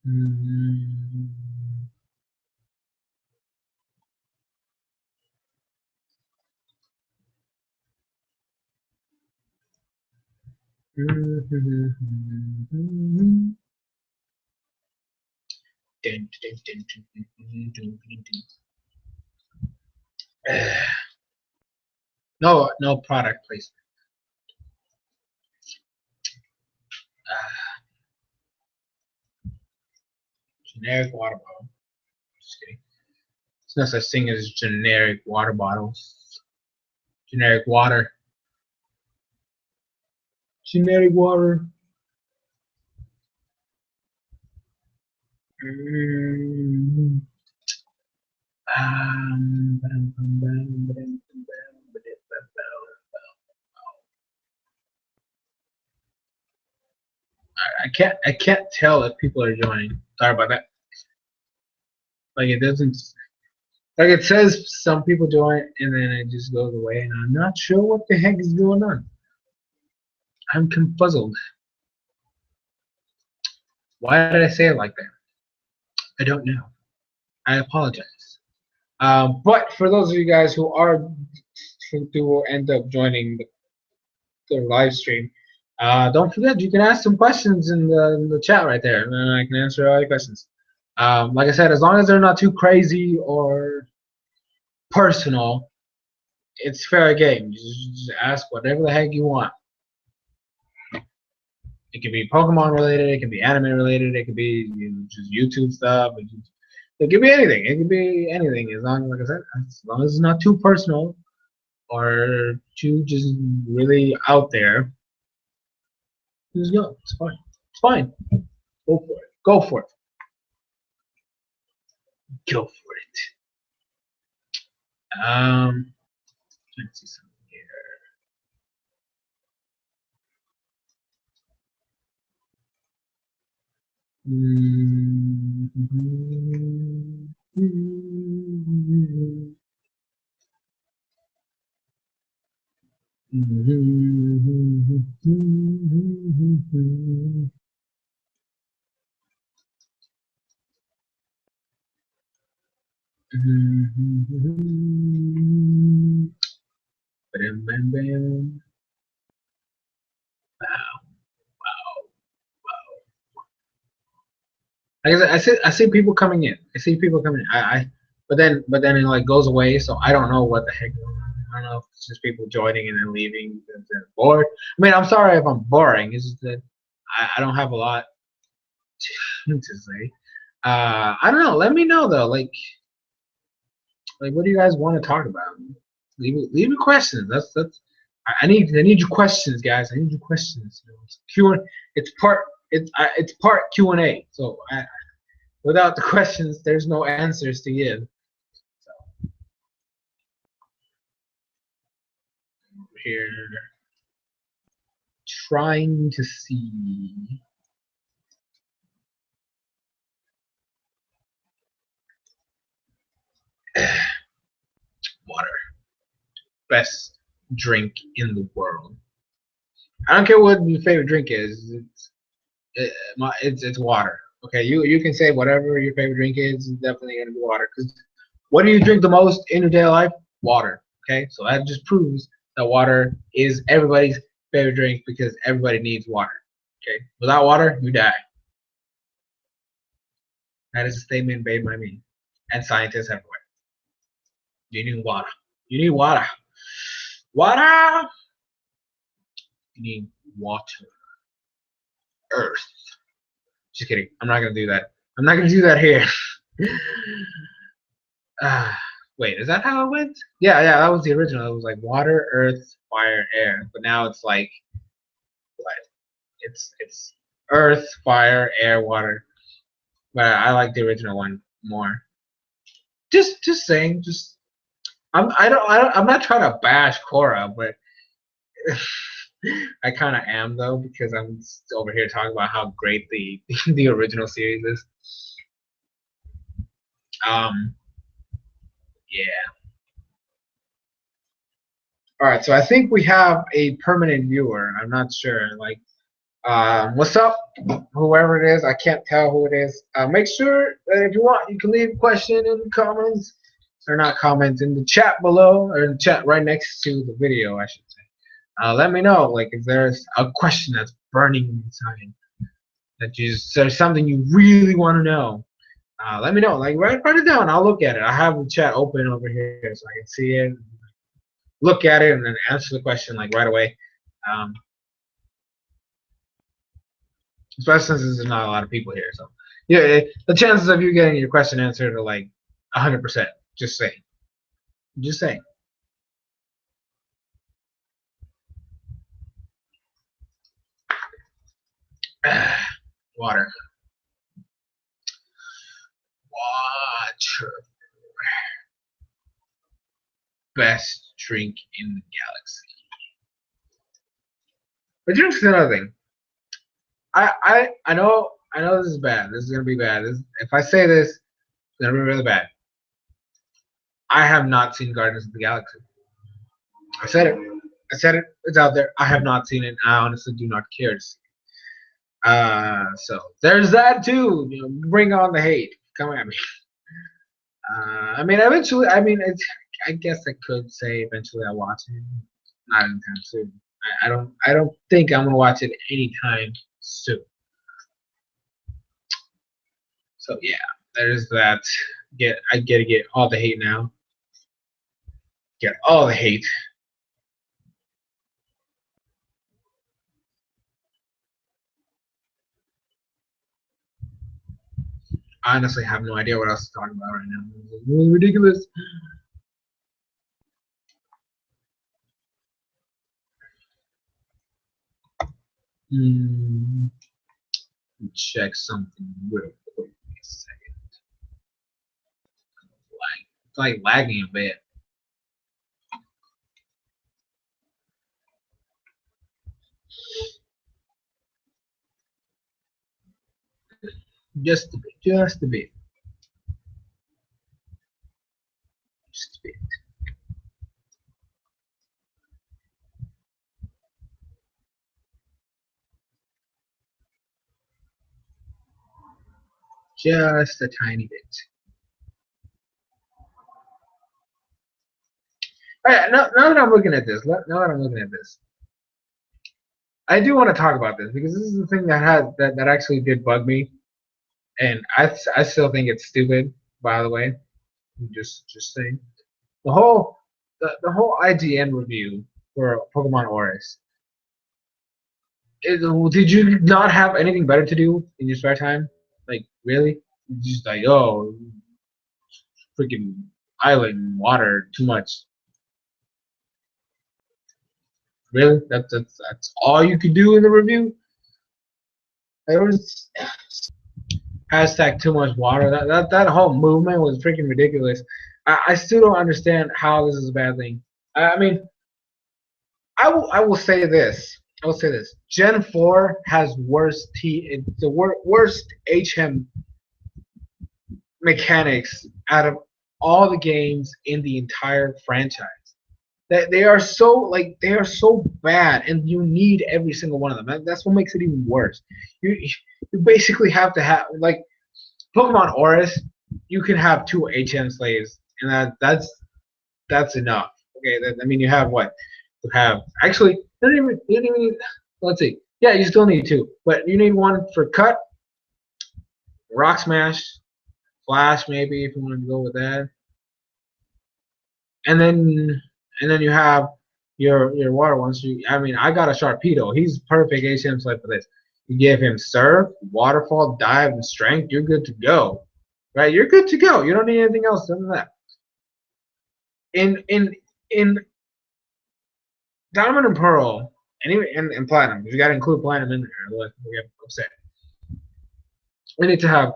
Mm. No, no product placement. Generic water bottle. Just kidding. There's no such thing as generic water bottles. Generic water. Generic water. Mm. I can't tell if people are joining. Sorry about that. Like it doesn't like it says some people join and then it just goes away and I'm not sure what the heck is going on. I'm confuzzled. Why did I say it like that? I don't know. I apologize. But for those of you guys who will end up joining the live stream, don't forget you can ask some questions in the chat right there, and I can answer all your questions. Like I said, as long as they're not too crazy or personal, it's fair game. Just ask whatever the heck you want. It can be Pokemon related, it can be anime related, it can be just YouTube stuff. It could be anything. It could be anything as long, like I said, as long as it's not too personal or too just really out there. Just go. It's fine. It's fine. Go for it. Go for it. Go for it. Let's see something here. I see people coming in. I see people coming in. But then it like goes away. So I don't know what the heck. I don't know if it's just people joining and then leaving because they're bored. I mean, I'm sorry if I'm boring. It's just that I don't have a lot to say. I don't know. Let me know though. Like what do you guys want to talk about? Leave me questions. That's. I need your questions, guys. I need your questions. It's Q. It's part Q and A. So without the questions, there's no answers to give. So here, trying to see. Water, best drink in the world. I don't care what your favorite drink is. It's water. Okay, you can say whatever your favorite drink is. It's definitely gonna be water. Because what do you drink the most in your daily life? Water. Okay, so that just proves that water is everybody's favorite drink because everybody needs water. Okay, without water, you die. That is a statement made by me and scientists everywhere. You need water. You need water. Water. You need water. Earth. Just kidding. I'm not gonna do that. I'm not gonna do that here. Wait, is that how it went? Yeah, that was the original. It was like water, earth, fire, air. But now it's like what? It's earth, fire, air, water. But I like the original one more. Just saying. I'm not trying to bash Korra, but I kind of am though because I'm over here talking about how great the the original series is. Yeah. All right, so I think we have a permanent viewer. I'm not sure. Like, what's up, whoever it is? I can't tell who it is. Make sure that if you want, you can leave a question in the comments, or not comments, in the chat below, or in the chat right next to the video, I should say. Let me know, like, if there's a question that's burning inside, that there's something you really want to know. Let me know. Like, write it down. I'll look at it. I have the chat open over here so I can see it, look at it, and then answer the question like right away. Especially since there's not a lot of people here, so yeah, the chances of you getting your question answered are like 100%. Just saying. Just saying. Water. Water. Best drink in the galaxy. But drink's another thing. I know this is bad. This is gonna be bad. If I say this, it's gonna be really bad. I have not seen Guardians of the Galaxy. I said it. It's out there. I have not seen it. I honestly do not care to see it. So there's that too. You know, bring on the hate. Come at me. I mean, eventually. I mean, I guess I could say eventually I'll watch it. Not anytime soon. I don't think I'm gonna watch it anytime soon. So yeah, there's that. I get to get all the hate now. Get all the hate. I honestly have no idea what else to talk about right now. It's really ridiculous. Check something real quick. A second. It's like lagging a bit. Just a bit. Just a bit. Just a bit. Just a tiny bit. All right, now that I'm looking at this, I do want to talk about this because this is the thing that actually did bug me, and I still think it's stupid. By the way, just saying, the whole IGN review for Pokemon Oris. Did you not have anything better to do in your spare time? Like really? Just like freaking island water too much. Really? That's all you could do in the review? It was hashtag too much water. That whole movement was freaking ridiculous. I still don't understand how this is a bad thing. I mean, I will say this. I will say this. Gen 4 has worst worst HM mechanics out of all the games in the entire franchise. They are so bad, and you need every single one of them. That's what makes it even worse. You basically have to have like Pokemon Oris. You can have 2 HM slaves, and that's enough. Okay, I mean you have what? You have actually you don't even let's see. Yeah, you still need two, but you need one for cut, rock smash, flash maybe if you want to go with that, and then you have your water ones. I mean, I got a Sharpedo. He's perfect HM sled for this. You give him surf, waterfall, dive, and strength. You're good to go, right? You're good to go. You don't need anything else other than that. In Diamond and Pearl, anyway, and Platinum. You got to include Platinum in there, otherwise we get upset. We need to have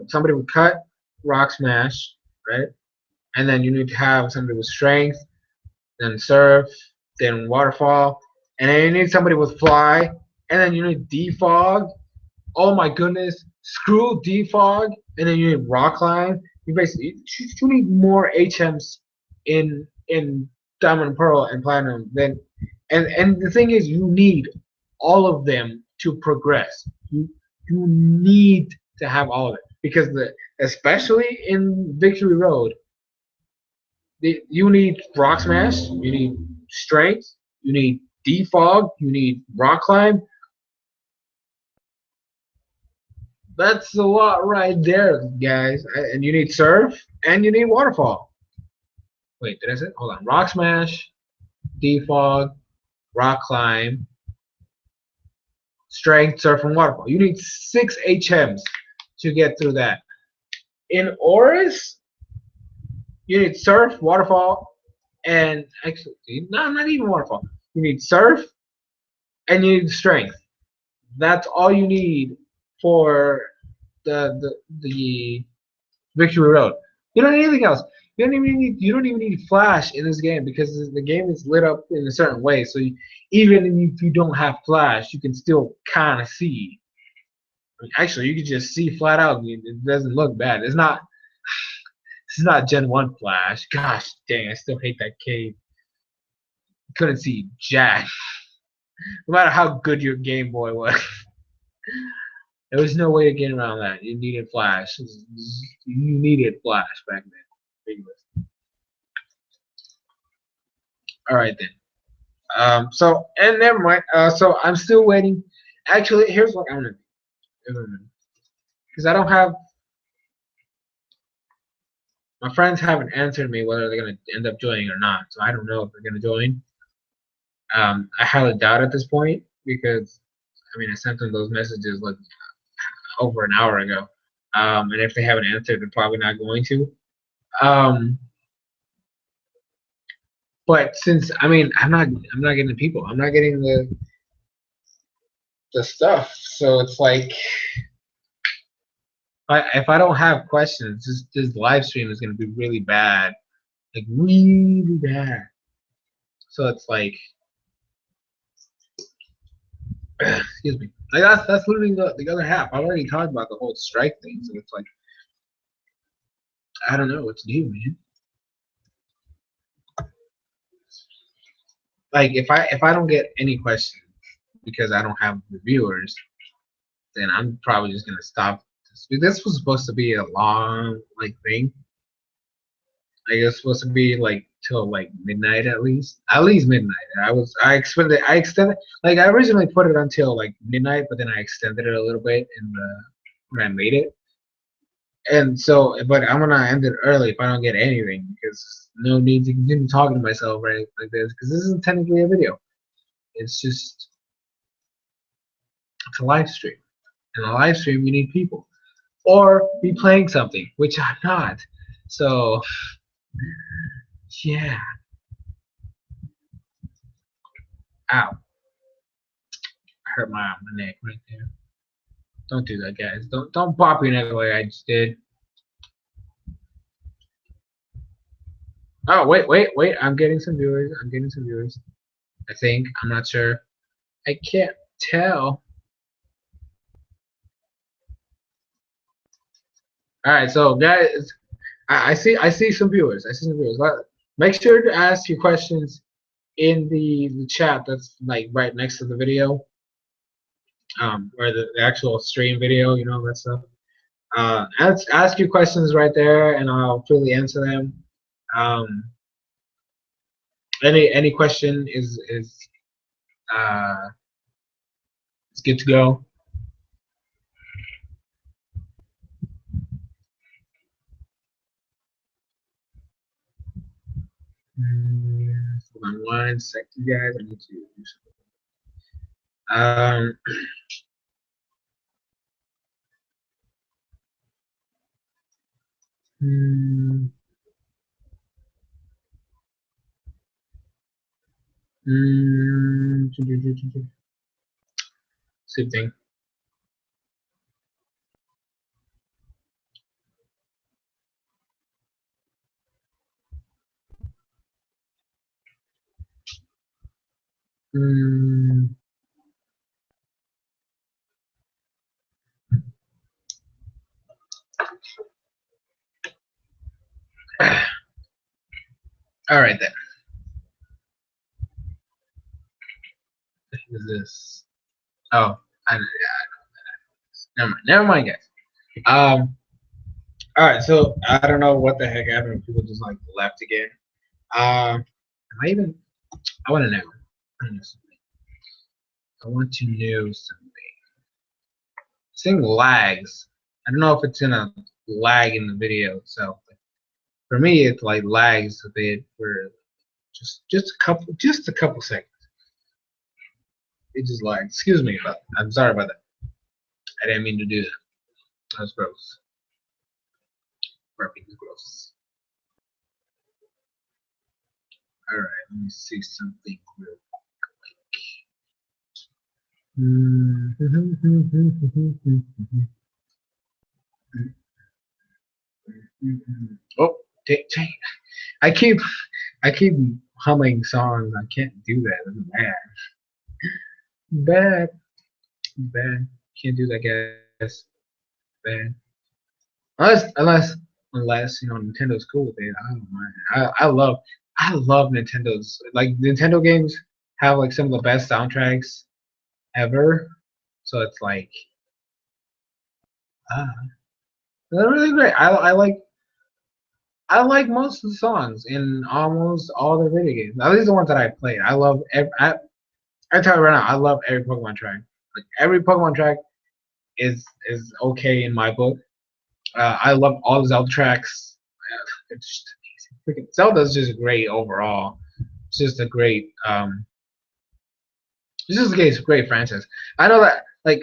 somebody with cut, rock smash, right? And then you need to have somebody with strength, then surf, then waterfall, and then you need somebody with fly, and then you need defog. Oh my goodness, screw defog, and then you need rock climb. You need more HMs in Diamond and Pearl and Platinum than and the thing is you need all of them to progress. You need to have all of it because especially in Victory Road, you need rock smash, you need strength, you need defog, you need rock climb. That's a lot right there, guys. And you need surf and you need waterfall. Wait, did I say? Hold on. Rock smash, defog, rock climb, strength, surf, and waterfall. You need 6 HMs to get through that. In Oris, you need surf, waterfall, and actually, no, not even waterfall. You need surf and you need strength. That's all you need for the Victory Road. You don't need anything else. You don't even need flash in this game because the game is lit up in a certain way. So even if you don't have flash, you can still kind of see. I mean, actually, you can just see flat out. It doesn't look bad. It's not Gen 1 flash. Gosh dang, I still hate that cave. Couldn't see jack. No matter how good your Game Boy was. There was no way to get around that. You needed flash. You needed flash back then. All right then. So and never mind. So I'm still waiting. Actually, here's what I'm gonna do. Because I don't have my friends haven't answered me whether they're gonna end up joining or not. So I don't know if they're gonna join. I highly doubt at this point because I mean I sent them those messages like over an hour ago. And if they haven't answered, they're probably not going to. But since I mean I'm not getting the people. I'm not getting the stuff. So it's like if I don't have questions, this live stream is gonna be really bad. Like really bad. So it's like excuse me. Like that's literally the other half. I already talked about the whole strike thing, so it's like I don't know what to do, man. Like if I don't get any questions because I don't have the viewers, then I'm probably just gonna stop. This was supposed to be a long like thing. Like it was supposed to be like till like midnight at least midnight. I extended like I originally put it until like midnight, but then I extended it a little bit when I made it. And so, but I'm gonna end it early if I don't get anything because no need to continue talking to myself right like this because this isn't technically a video. It's just it's a live stream. In a live stream, you need people or be playing something, which I'm not. So yeah. Ow. I hurt my neck right there. Don't do that, guys. Don't pop your neck the way I just did. Oh wait. I'm getting some viewers. I think. I'm not sure. I can't tell. All right, so guys, I see some viewers. Make sure to ask your questions in the chat that's like right next to the video, or the actual stream video. You know that stuff. Ask your questions right there, and I'll freely answer them. Any question is It's good to go. Hold on 1 second, guys. I need to do something. Mm, Same thing. Mm. All right then. What is this? Oh, I never mind. Never mind, guys. All right. So I don't know what the heck happened. People just like left again. Am I even? I want to know. I want to know something. This thing lags. I don't know if it's gonna lag in the video itself. For me, it like lags a bit for just a couple seconds. It just lags. Excuse me about that. I'm sorry about that. I didn't mean to do that. That was gross. Burping is gross. All right, let me see something real quick. Oh, dang. I keep humming songs. I can't do that. That's bad. Bad. Can't do that, guys. Bad. Unless you know Nintendo's cool with it. I don't mind. I love Nintendo's like Nintendo games have like some of the best soundtracks ever. So it's like uh, they're really great. I like most of the songs in almost all the video games. At least the ones that I played. I tell you right now, I love every Pokemon track. Like every Pokemon track is okay in my book. I love all the Zelda tracks. It's just amazing. Freaking Zelda's just great overall. It's just a great it's just a great franchise. I know that like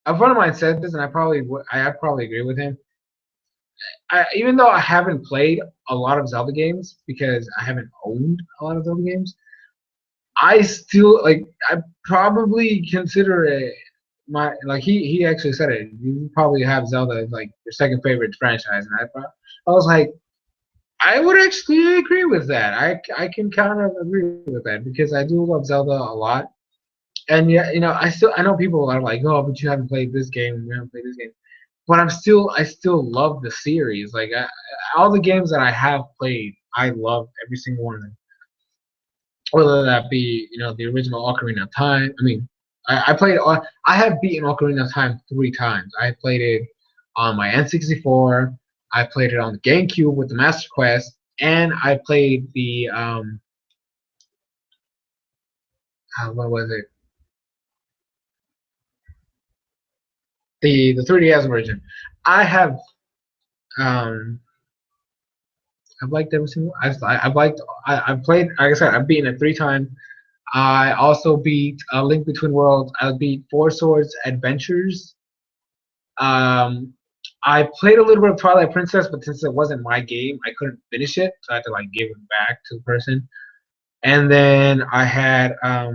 a friend of mine said this, and I probably agree with him. Even though I haven't played a lot of Zelda games because I haven't owned a lot of Zelda games, I still like. I probably consider it my like. He actually said it. You probably have Zelda as like your second favorite franchise, and I was like, I would actually agree with that. I can kind of agree with that because I do love Zelda a lot. And yeah, you know, I know people are like, oh, but you haven't played this game, you haven't played this game. But I still love the series. Like all the games that I have played, I love every single one of them. Whether that be, you know, the original Ocarina of Time. I mean, I played. I have beaten Ocarina of Time 3 times. I played it on my N64. I played it on the GameCube with the Master Quest, and I played the what was it? The 3DS version. I have um I've liked every single. I've liked. I've played. Like I said, I've beaten it 3 times. I also beat Link Between Worlds. I beat Four Swords Adventures. Um, I played a little bit of Twilight Princess, but since it wasn't my game, I couldn't finish it, so I had to like give it back to the person. And then I had a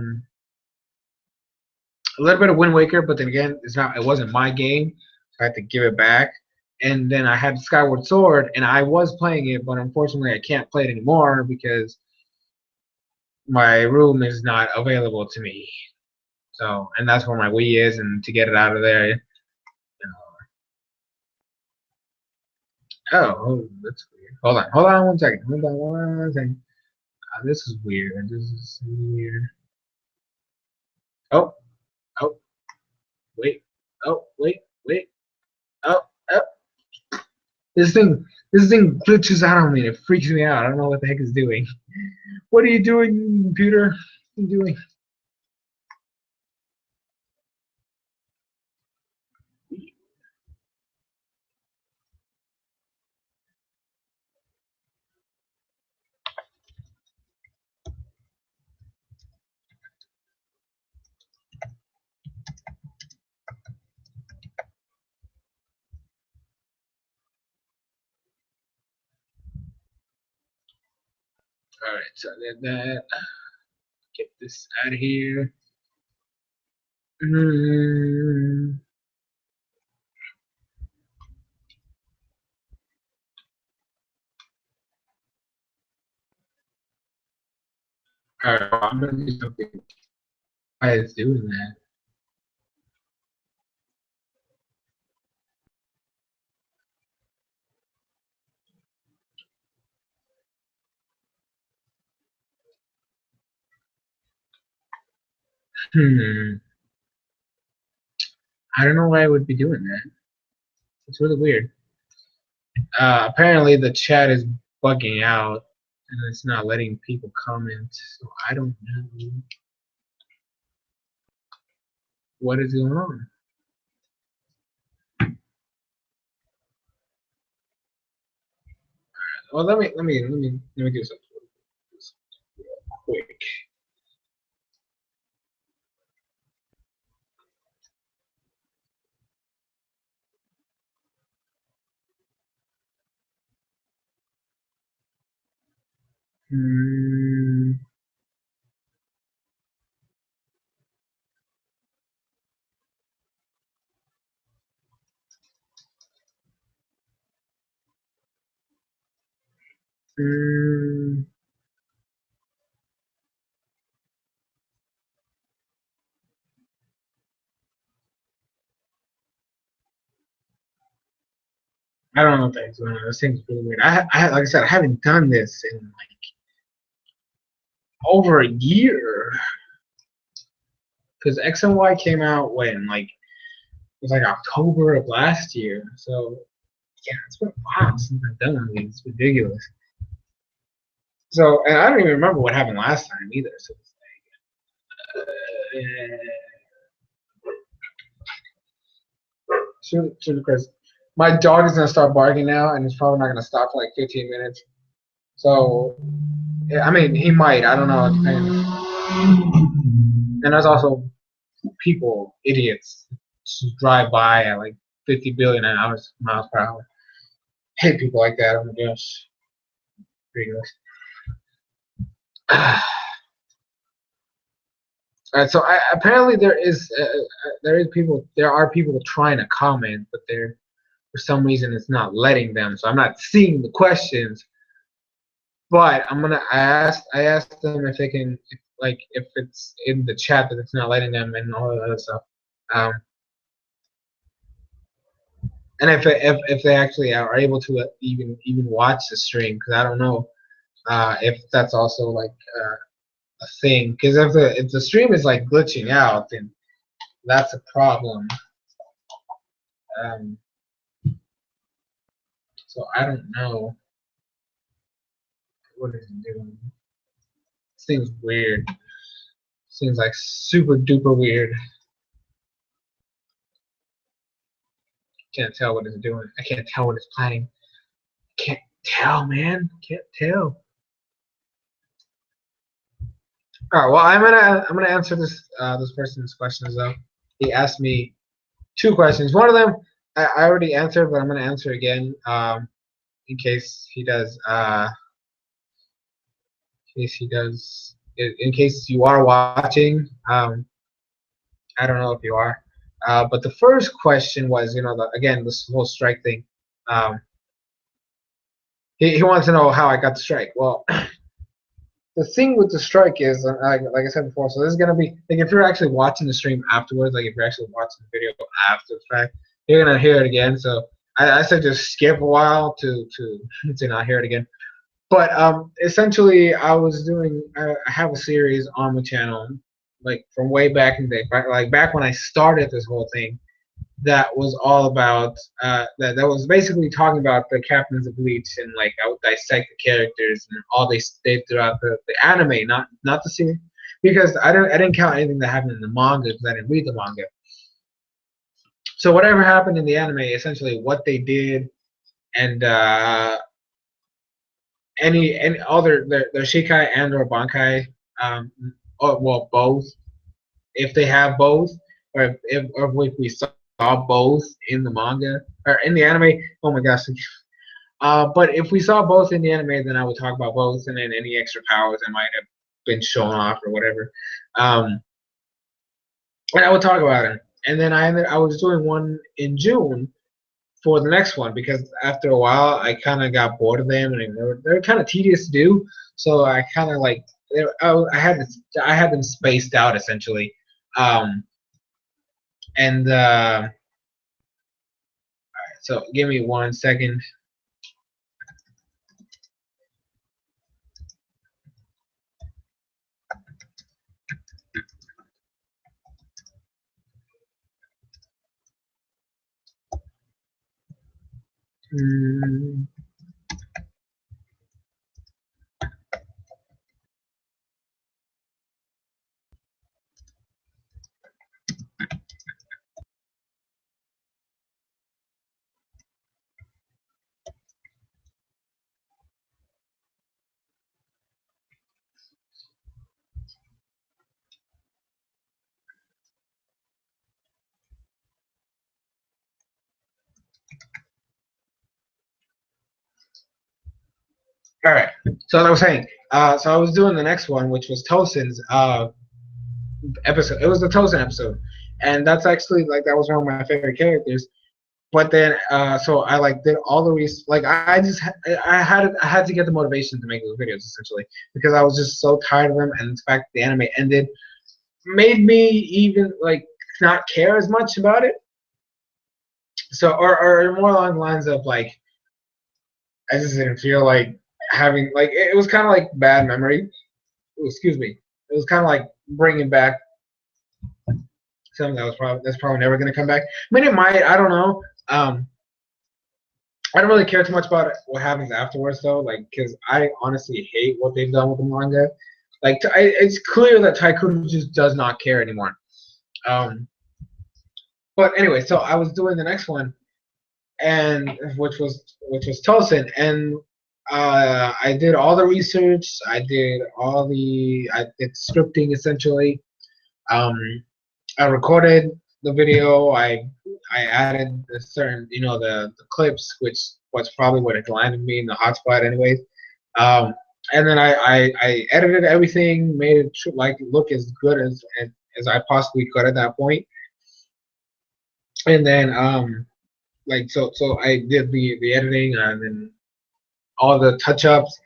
little bit of Wind Waker, but then again, it wasn't my game, so I had to give it back. And then I had Skyward Sword, and I was playing it, but unfortunately, I can't play it anymore because my room is not available to me. So, and that's where my Wii is, and to get it out of there, you know. Oh, that's weird. Hold on 1 second. Hold on 1 second. This is weird. This is weird. Oh, oh, wait. Oh, wait. Oh, oh. This thing, this thing glitches out on me. It freaks me out. I don't know what the heck it's doing. What are you doing, computer? What are you doing? All right, so that get this out of here. Mm. All right, well, I'm gonna do something. Why it's doing that? Hmm. I don't know why it would be doing that. It's really weird. Apparently the chat is bugging out and it's not letting people comment. So I don't know what is going on. Well, let me do something real quick. Hmm. Hmm. I don't know what that's going on. This thing's really weird. Like I said, I haven't done this in like over a year because X and Y came out when like it was like October of last year. So yeah, it's been a while since I've done anything. It's ridiculous. So and I don't even remember what happened last time either. So it's like, because my dog is gonna start barking now, and it's probably not gonna stop for like 15 minutes. So yeah, I mean, he might. I don't know. It depends. And there's also people, idiots, just drive by at like 50 billion miles per hour. Hate people like that. Oh my gosh, ridiculous. All right, so apparently there are people trying to comment, but they're for some reason it's not letting them. So I'm not seeing the questions, but I asked them if they can like if it's in the chat that it's not letting them and all that other stuff. Um, and if they actually are able to even watch the stream, because I don't know if that's also like a thing. Because if the stream is like glitching out, then that's a problem. Um, so I don't know what is it doing. Seems weird. Seems like super duper weird. Can't tell what it's doing. I can't tell what it's planning. Can't tell, man. Can't tell. All right. Well, I'm gonna answer this person's questions though. He asked me two questions. One of them I already answered, but I'm gonna answer again in case he does. In case he does. In case you are watching, I don't know if you are. But the first question was, again, this whole strike thing. Um, he wants to know how I got the strike. Well, the thing with the strike is, like I said before, so this is gonna be like if you're actually watching the stream afterwards, like if you're actually watching the video after the fact, you're gonna hear it again. So I said just skip a while to not hear it again. But essentially, I have a series on the channel, like from way back in the day, like back when I started this whole thing, that was all about that was basically talking about the captains of Bleach, and like I would dissect the characters and all they did throughout the anime, not the series, because I didn't count anything that happened in the manga because I didn't read the manga. So whatever happened in the anime, essentially what they did, and any other their Shikai and or Bankai, or well both, if they have both, or if we saw both in the manga or in the anime. Oh my gosh, But if we saw both in the anime, then I would talk about both, and then any extra powers that might have been shown off or whatever. Um, and I would talk about it. And then I was doing one in June for the next one because after a while I kind of got bored of them and they were kind of tedious to do. So I kind of like I had them spaced out essentially. Um, and so give me 1 second. Mm. All right. So as I was saying, so I was doing the next one, which was Tosin's episode. It was the Tosin episode, and that's actually like that was one of my favorite characters. But then, so I like did all the like I just I had to get the motivation to make those videos essentially because I was just so tired of them, and the fact the anime ended made me even like not care as much about it. So or more along the lines of like I just didn't feel like having like it was kind of like bad memory. Ooh, excuse me. It was kind of like bringing back something that's probably never gonna come back. I mean, it might. I don't know. I don't really care too much about what happens afterwards, though. Like, because I honestly hate what they've done with the manga. Like, it's clear that Tycoon just does not care anymore. Um, but anyway, so I was doing the next one, and which was Tosin, and I did all the research. I did scripting essentially. Um, I recorded the video. I added the certain the clips, which was probably what it landed me in the hotspot anyways. Um, and then I edited everything, made it like look as good as I possibly could at that point. And then like so I did the editing and then all the touch ups,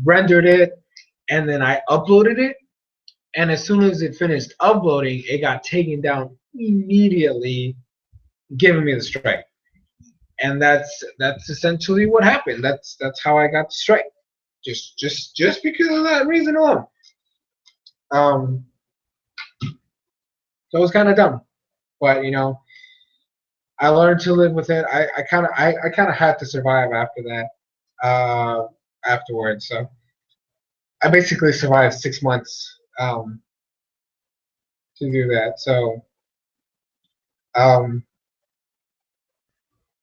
rendered it, and then I uploaded it. And as soon as it finished uploading, it got taken down immediately, giving me the strike. And that's essentially what happened. That's how I got the strike. Just because of that reason alone. Um, so it was kind of dumb, but I learned to live with it. I kind of had to survive after that. Afterwards, so I basically survived 6 months to do that. Um,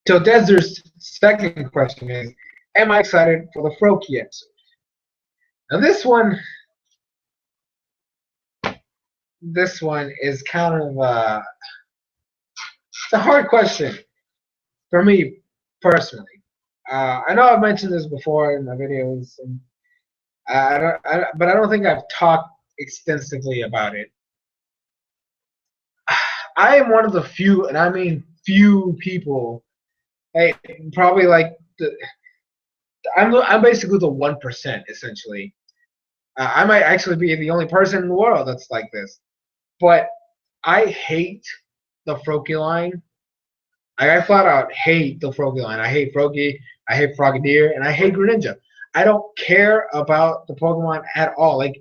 so Desert's second question is, am I excited for the Froki episode? Now this one is kind of it's a hard question for me personally. I know I've mentioned this before in my videos, and but I don't think I've talked extensively about it. I am one of the few, and I mean few people. Hey, probably like I'm basically the 1% essentially. I might actually be the only person in the world that's like this. But I hate the Froakie line. I flat out hate the Froakie line. I hate Froakie, I hate Frogadier, and I hate Greninja. I don't care about the Pokemon at all. Like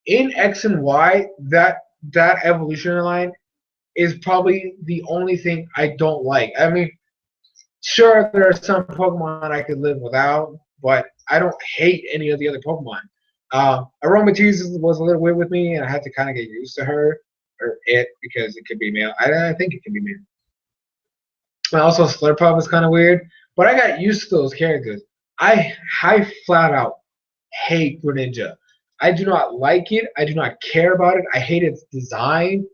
in X and Y, that evolutionary line is probably the only thing I don't like. I mean, sure, there are some Pokemon I could live without, but I don't hate any of the other Pokemon. Aromatisse was a little weird with me, and I had to kind of get used to her or it because it could be male. I think it can be male. And also, Slurpuff is kind of weird, but I got used to those characters. I flat out hate Greninja. I do not like it. I do not care about it. I hate its design.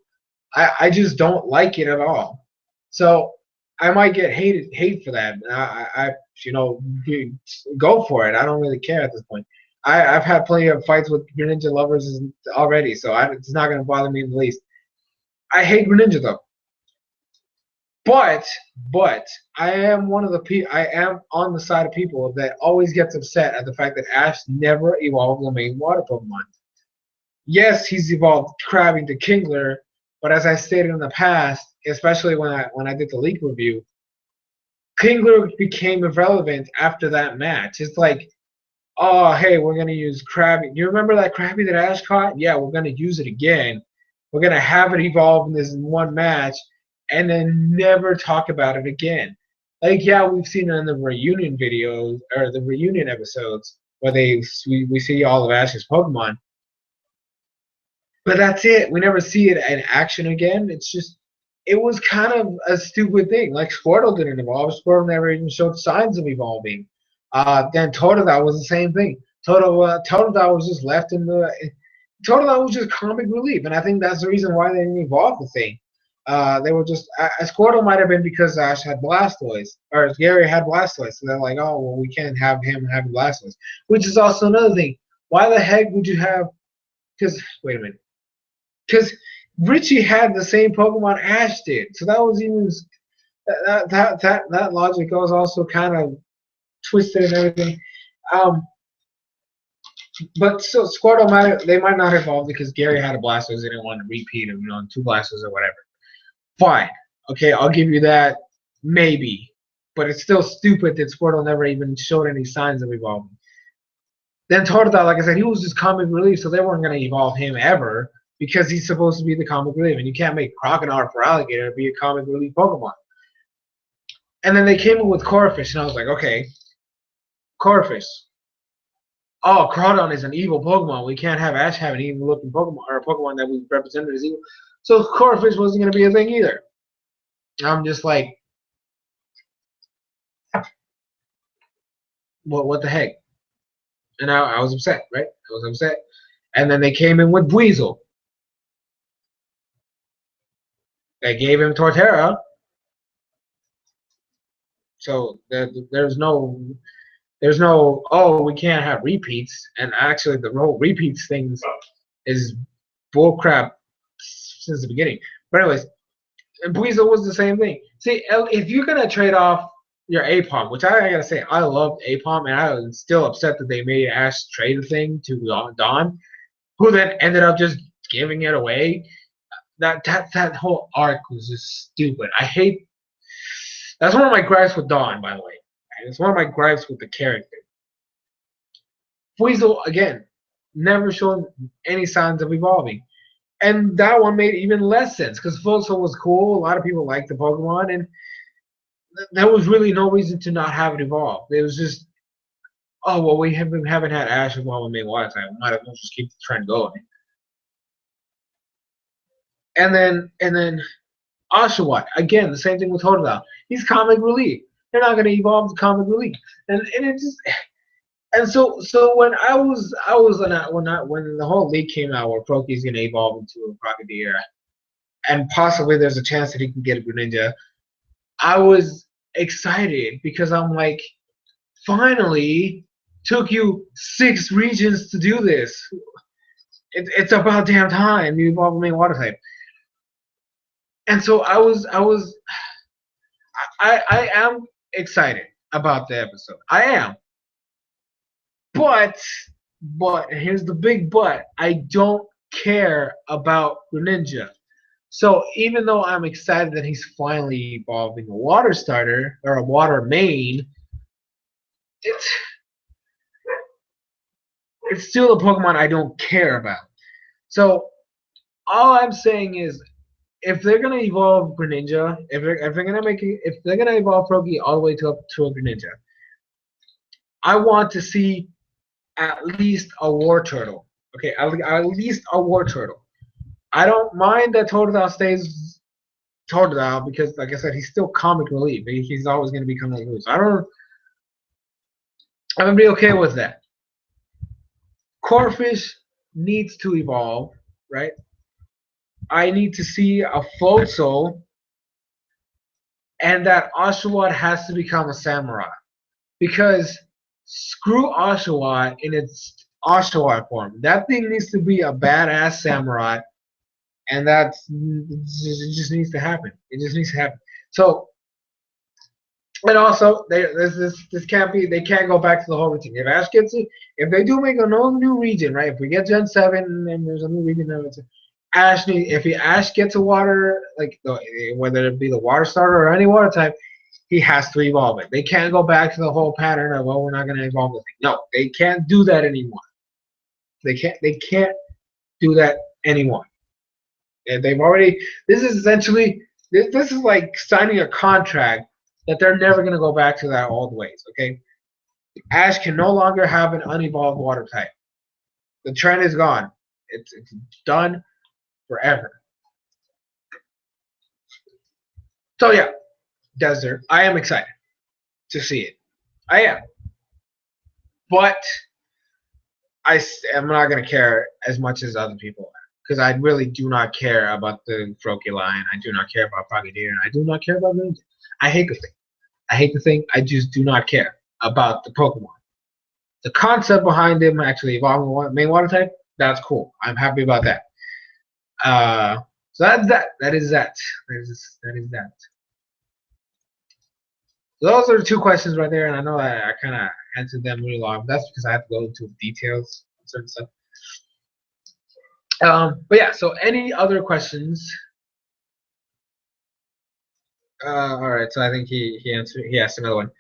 I just don't like it at all. So I might get hate for that. I you know, go for it. I don't really care at this point. I've had plenty of fights with Greninja lovers already, so it's not gonna bother me in the least. I hate Greninja though, but but I am one of the I am on the side of people that always gets upset at the fact that Ash never evolved the main water Pokemon. Yes, he's evolved Krabby to Kingler, but as I stated in the past, especially when I did the leak review, Kingler became irrelevant after that match. It's like, oh, hey, we're gonna use Krabby. You remember that Krabby that Ash caught? Yeah, we're gonna use it again. We're gonna have it evolve in this one match, and then never talk about it again. Like, yeah, we've seen it in the reunion videos or the reunion episodes where we see all of Ash's Pokemon, but that's it. We never see it in action again. It's just, it was kind of a stupid thing. Like Squirtle didn't evolve. Squirtle never even showed signs of evolving. Then Totodile was the same thing. Totodile was just left in the. Totodile was just comic relief, and I think that's the reason why they didn't evolve the thing. They were just Squirtle might have been because Ash had Blastoise or Gary had Blastoise, so they're like, oh well, we can't have him having Blastoise, which is also another thing. Why the heck would you have? Because wait a minute. Because Richie had the same Pokemon Ash did, so that was even that logic was also kind of twisted and everything. Um, but so Squirtle they might not evolve because Gary had a Blastoise, they didn't want to repeat him, two Blasters or whatever. Fine, okay, I'll give you that, maybe, but it's still stupid that Squirtle never even showed any signs of evolving. Then Totodile, like I said, he was just comic relief, so they weren't going to evolve him ever because he's supposed to be the comic relief, and you can't make Crocodile for Alligator be a comic relief Pokemon. And then they came in with Corphish, and I was like, okay, Corphish. Oh, Crawdon is an evil Pokemon. We can't have Ash have an evil-looking Pokemon, or a Pokemon that we represented as evil. So Corphish wasn't going to be a thing either. I'm just like, what the heck? And I was upset, right? I was upset. And then they came in with Weasel. They gave him Torterra. So there's no, oh, we can't have repeats. And actually, the whole repeats thing is bullcrap since the beginning. But anyways, and Weasel was the same thing. See, if you're going to trade off your Apom, which I got to say, I loved Apom, and I was still upset that they made Ash trade the thing to Dawn, who then ended up just giving it away. That whole arc was just stupid. I hate. That's one of my gripes with Dawn, by the way. It's one of my gripes with the character. Weasel again never showed any signs of evolving, and that one made even less sense because Fuso was cool. A lot of people liked the Pokemon, and there was really no reason to not have it evolve. It was just, oh well, we haven't had Ash evolve in main water type. We might as well just keep the trend going. And then Oshawott, again, the same thing with Totodile. He's comic relief. They're not going to evolve the comic relief, and it just, and so when when the whole leak came out where Proki's going to evolve into a Crocodile, and possibly there's a chance that he can get a Greninja, I was excited because I'm like, finally, took you 6 regions to do this. It's about damn time you evolve the main water type. And so I am excited about the episode. I am. But here's the big but. I don't care about Greninja. So even though I'm excited that he's finally evolving a water starter or a water main, it's still a Pokemon I don't care about. So all I'm saying is, if they're gonna evolve Greninja, if they're gonna evolve Froakie all the way up to a Greninja, I want to see at least a War Turtle. Okay, at least a War Turtle. I don't mind that Totodile stays Totodile because, like I said, he's still comic relief. He's always gonna be comic relief. I'm gonna be okay with that. Corphish needs to evolve, right? I need to see a Floatzel and that Oshawott has to become a samurai because screw Oshawott in its Oshawott form. That thing needs to be a badass samurai, and it just needs to happen. It just needs to happen. So, and also, this can't be. They can't go back to the whole routine. If Ash gets it, if they do make a new region, right? If we get Gen 7 and there's a new region, Ash need if he Ash gets a water whether it be the water starter or any water type, he has to evolve it. They can't go back to the whole pattern of we're not going to evolve the thing. No, they can't do that anymore. They can't do that anymore. And they've already. This is essentially this is like signing a contract that they're never going to go back to that old ways. Okay, Ash can no longer have an unevolved water type. The trend is gone. It's done forever. So yeah, Desert. I am excited to see it. I am, but I am not gonna care as much as other people because I really do not care about the Froakie line. I do not care about Frogadier, and I do not care about Ranger. I hate the thing. I hate the thing. I just do not care about the Pokemon. The concept behind them actually evolving main water type, that's cool. I'm happy about that. So that's that. That is that. That is that. So those are the two questions right there, and I know I kind of answered them really long. But that's because I have to go into details on certain stuff. But yeah, so any other questions? All right, so I think he asked another one.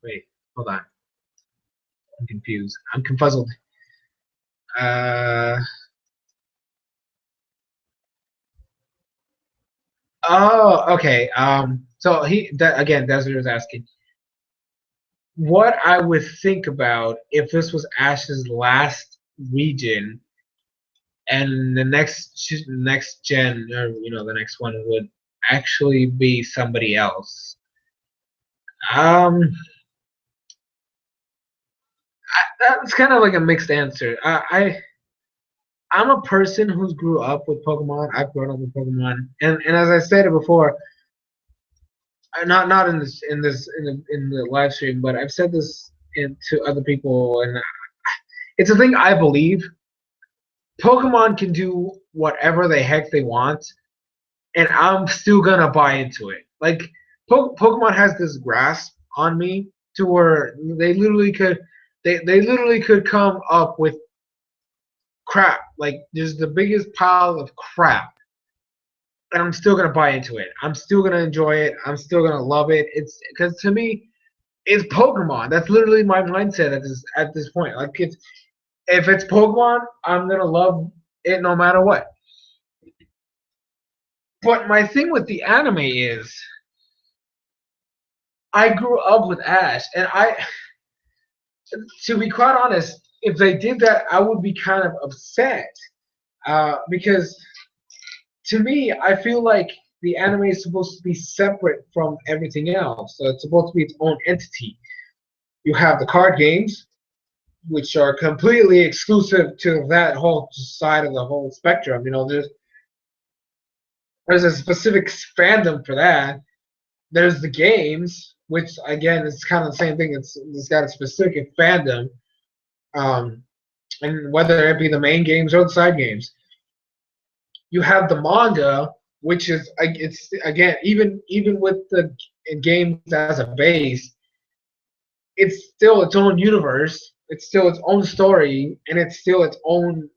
Wait, hold on. I'm confused. I'm confuzzled. Oh, okay. So again, Desert is asking what I would think about if this was Ash's last region, and the next gen, or the next one would actually be somebody else. That's kind of like a mixed answer. I'm a person who's grew up with Pokemon. I've grown up with Pokemon, and as I said it before, not in the live stream, but I've said this to other people, and it's a thing I believe. Pokemon can do whatever the heck they want, and I'm still gonna buy into it. Like Pokemon has this grasp on me to where they literally could come up with crap, like just the biggest pile of crap, and I'm still gonna buy into it. I'm still gonna enjoy it. I'm still gonna love it. It's because to me, it's Pokemon. That's literally my mindset at this point. Like if it's Pokemon, I'm gonna love it no matter what. But my thing with the anime is, I grew up with Ash, and to be quite honest, if they did that, I would be kind of upset because to me, I feel like the anime is supposed to be separate from everything else. So it's supposed to be its own entity. You have the card games, which are completely exclusive to that whole side of the whole spectrum. There's a specific fandom for that. There's the games, which again is kind of the same thing. It's got a specific fandom, and whether it be the main games or the side games. You have the manga, which is it's again even with the games as a base, it's still its own universe. It's still its own story, and it's still its own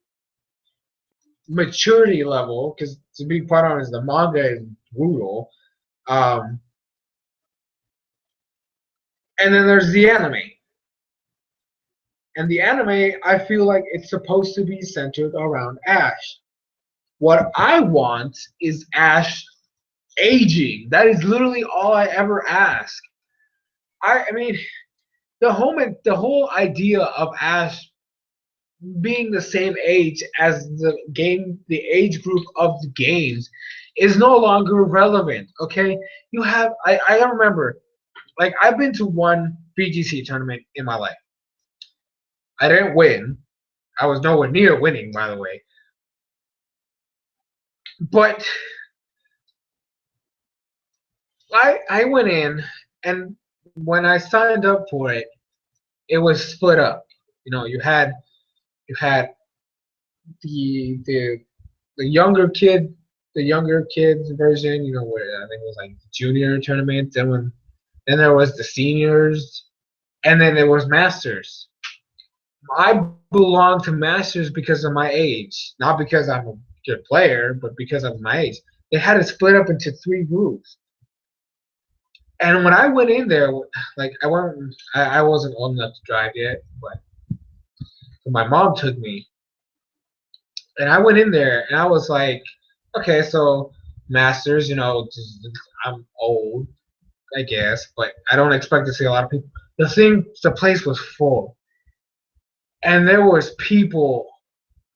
maturity level. Because to be quite honest, the manga is brutal. Um, and then there's the anime. And the anime, I feel like it's supposed to be centered around Ash. What I want is Ash aging. That is literally all I ever ask. I mean, the whole idea of Ash being the same age as the age group of the games is no longer relevant. Okay, I remember, like I've been to one BGC tournament in my life. I didn't win. I was nowhere near winning, by the way. But I went in, and when I signed up for it, it was split up. You had the the the younger kid, the younger kids version. Where I think it was like junior tournament. Then there was the seniors, and then there was masters. I belong to masters because of my age, not because I'm a good player, but because of my age. They had it split up into three groups. And when I went in there, like I wasn't old enough to drive yet, but my mom took me, and I went in there, and I was like, okay, so masters, I'm old, I guess, but I don't expect to see a lot of people. The place was full, and there was people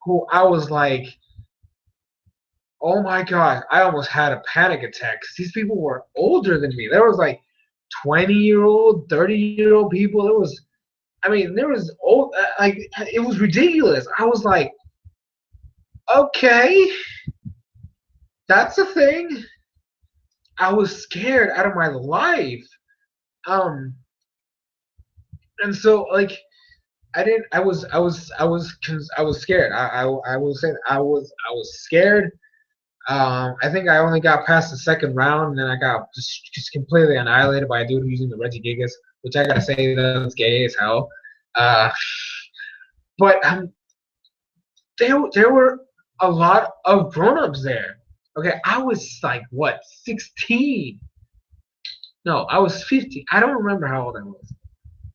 who I was like, oh my god, I almost had a panic attack because these people were older than me. There was like 20-year-old, 30-year-old people. There was old, like it was ridiculous. I was like, okay, that's a thing. I was scared out of my life. Um, and so like I didn't. I was scared. I was saying I was scared. I think I only got past the second round, and then I got just completely annihilated by a dude using the Reggie Gigas, which I gotta say that was gay as hell. Uh, but there were a lot of grown-ups there. Okay, I was like what 16? No, I was 15. I don't remember how old I was.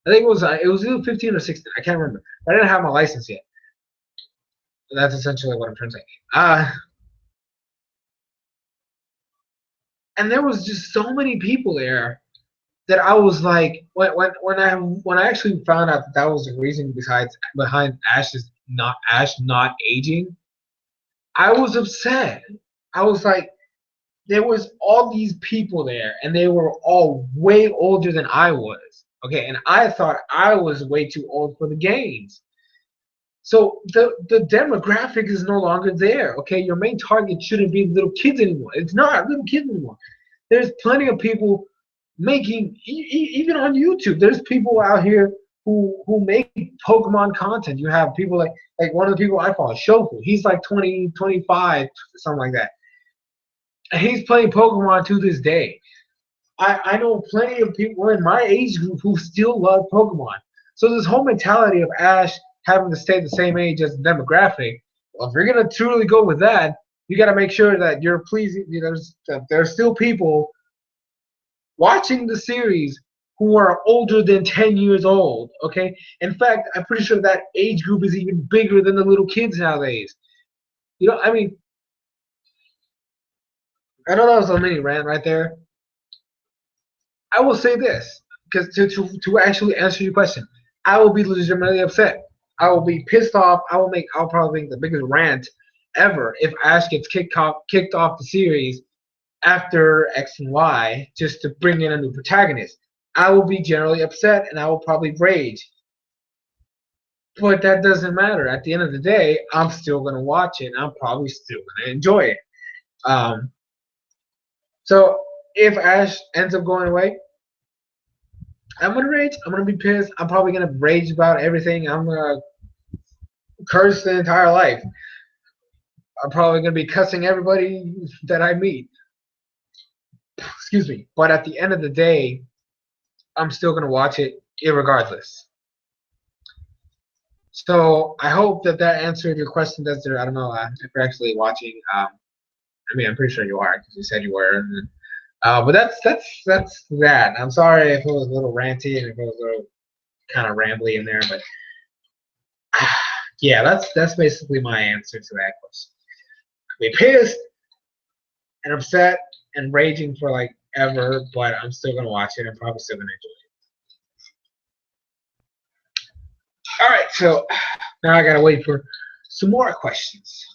I think it was either 15 or 16. I can't remember. I didn't have my license yet. That's essentially what I'm trying to say. And there was just so many people there that I was like, when I actually found out that was the reason behind Ash not aging, I was upset. I was like, there was all these people there, and they were all way older than I was. Okay, and I thought I was way too old for the games. So the demographic is no longer there. Okay, your main target shouldn't be little kids anymore. It's not little kids anymore. There's plenty of people making even on YouTube. There's people out here who make Pokemon content. You have people like one of the people I follow, Shofu. He's like 20, 25, something like that. And he's playing Pokemon to this day. I know plenty of people in my age group who still love Pokemon. So this whole mentality of Ash having to stay the same age as the demographic, well, if you're gonna truly go with that, you got to make sure that you're pleasing. That there's still people watching the series who are older than 10 years old. Okay, in fact, I'm pretty sure that age group is even bigger than the little kids nowadays. I know that was a mini rant right there. I will say this, because to actually answer your question, I will be legitimately upset. I will be pissed off. I'll probably make the biggest rant ever if Ash gets kicked off the series after X and Y just to bring in a new protagonist. I will be generally upset and I will probably rage. But that doesn't matter. At the end of the day, I'm still gonna watch it and I'm probably still gonna enjoy it. Um, so if Ash ends up going away, I'm gonna rage. I'm gonna be pissed. I'm probably gonna rage about everything. I'm gonna curse the entire life. I'm probably gonna be cussing everybody that I meet. Excuse me. But at the end of the day, I'm still gonna watch it irregardless. So I hope that answered your question, Desert. I don't know if you're actually watching. I'm pretty sure you are because you said you were. But that's that. I'm sorry if it was a little ranty and if it was a little kind of rambly in there, but yeah, that's basically my answer to that question. I'll be pissed and upset and raging for like ever, but I'm still gonna watch it and probably still gonna enjoy it. All right, so now I gotta wait for some more questions.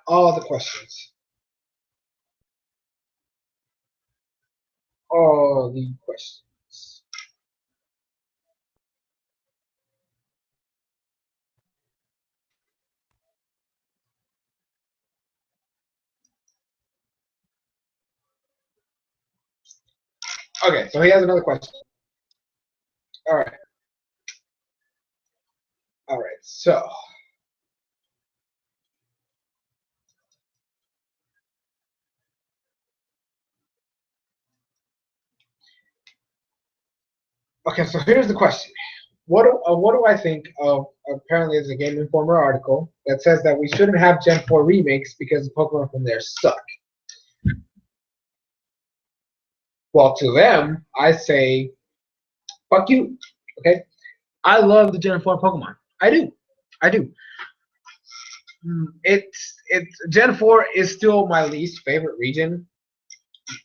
All the questions. all the questions. Okay, so he has another question. All right. All right. So, okay, so here's the question. What do I think of, apparently there's a Game Informer article that says that we shouldn't have Gen 4 remakes because the Pokemon from there suck. Well, to them, I say, fuck you. Okay? I love the Gen 4 Pokemon. I do. I do. It's Gen 4 is still my least favorite region.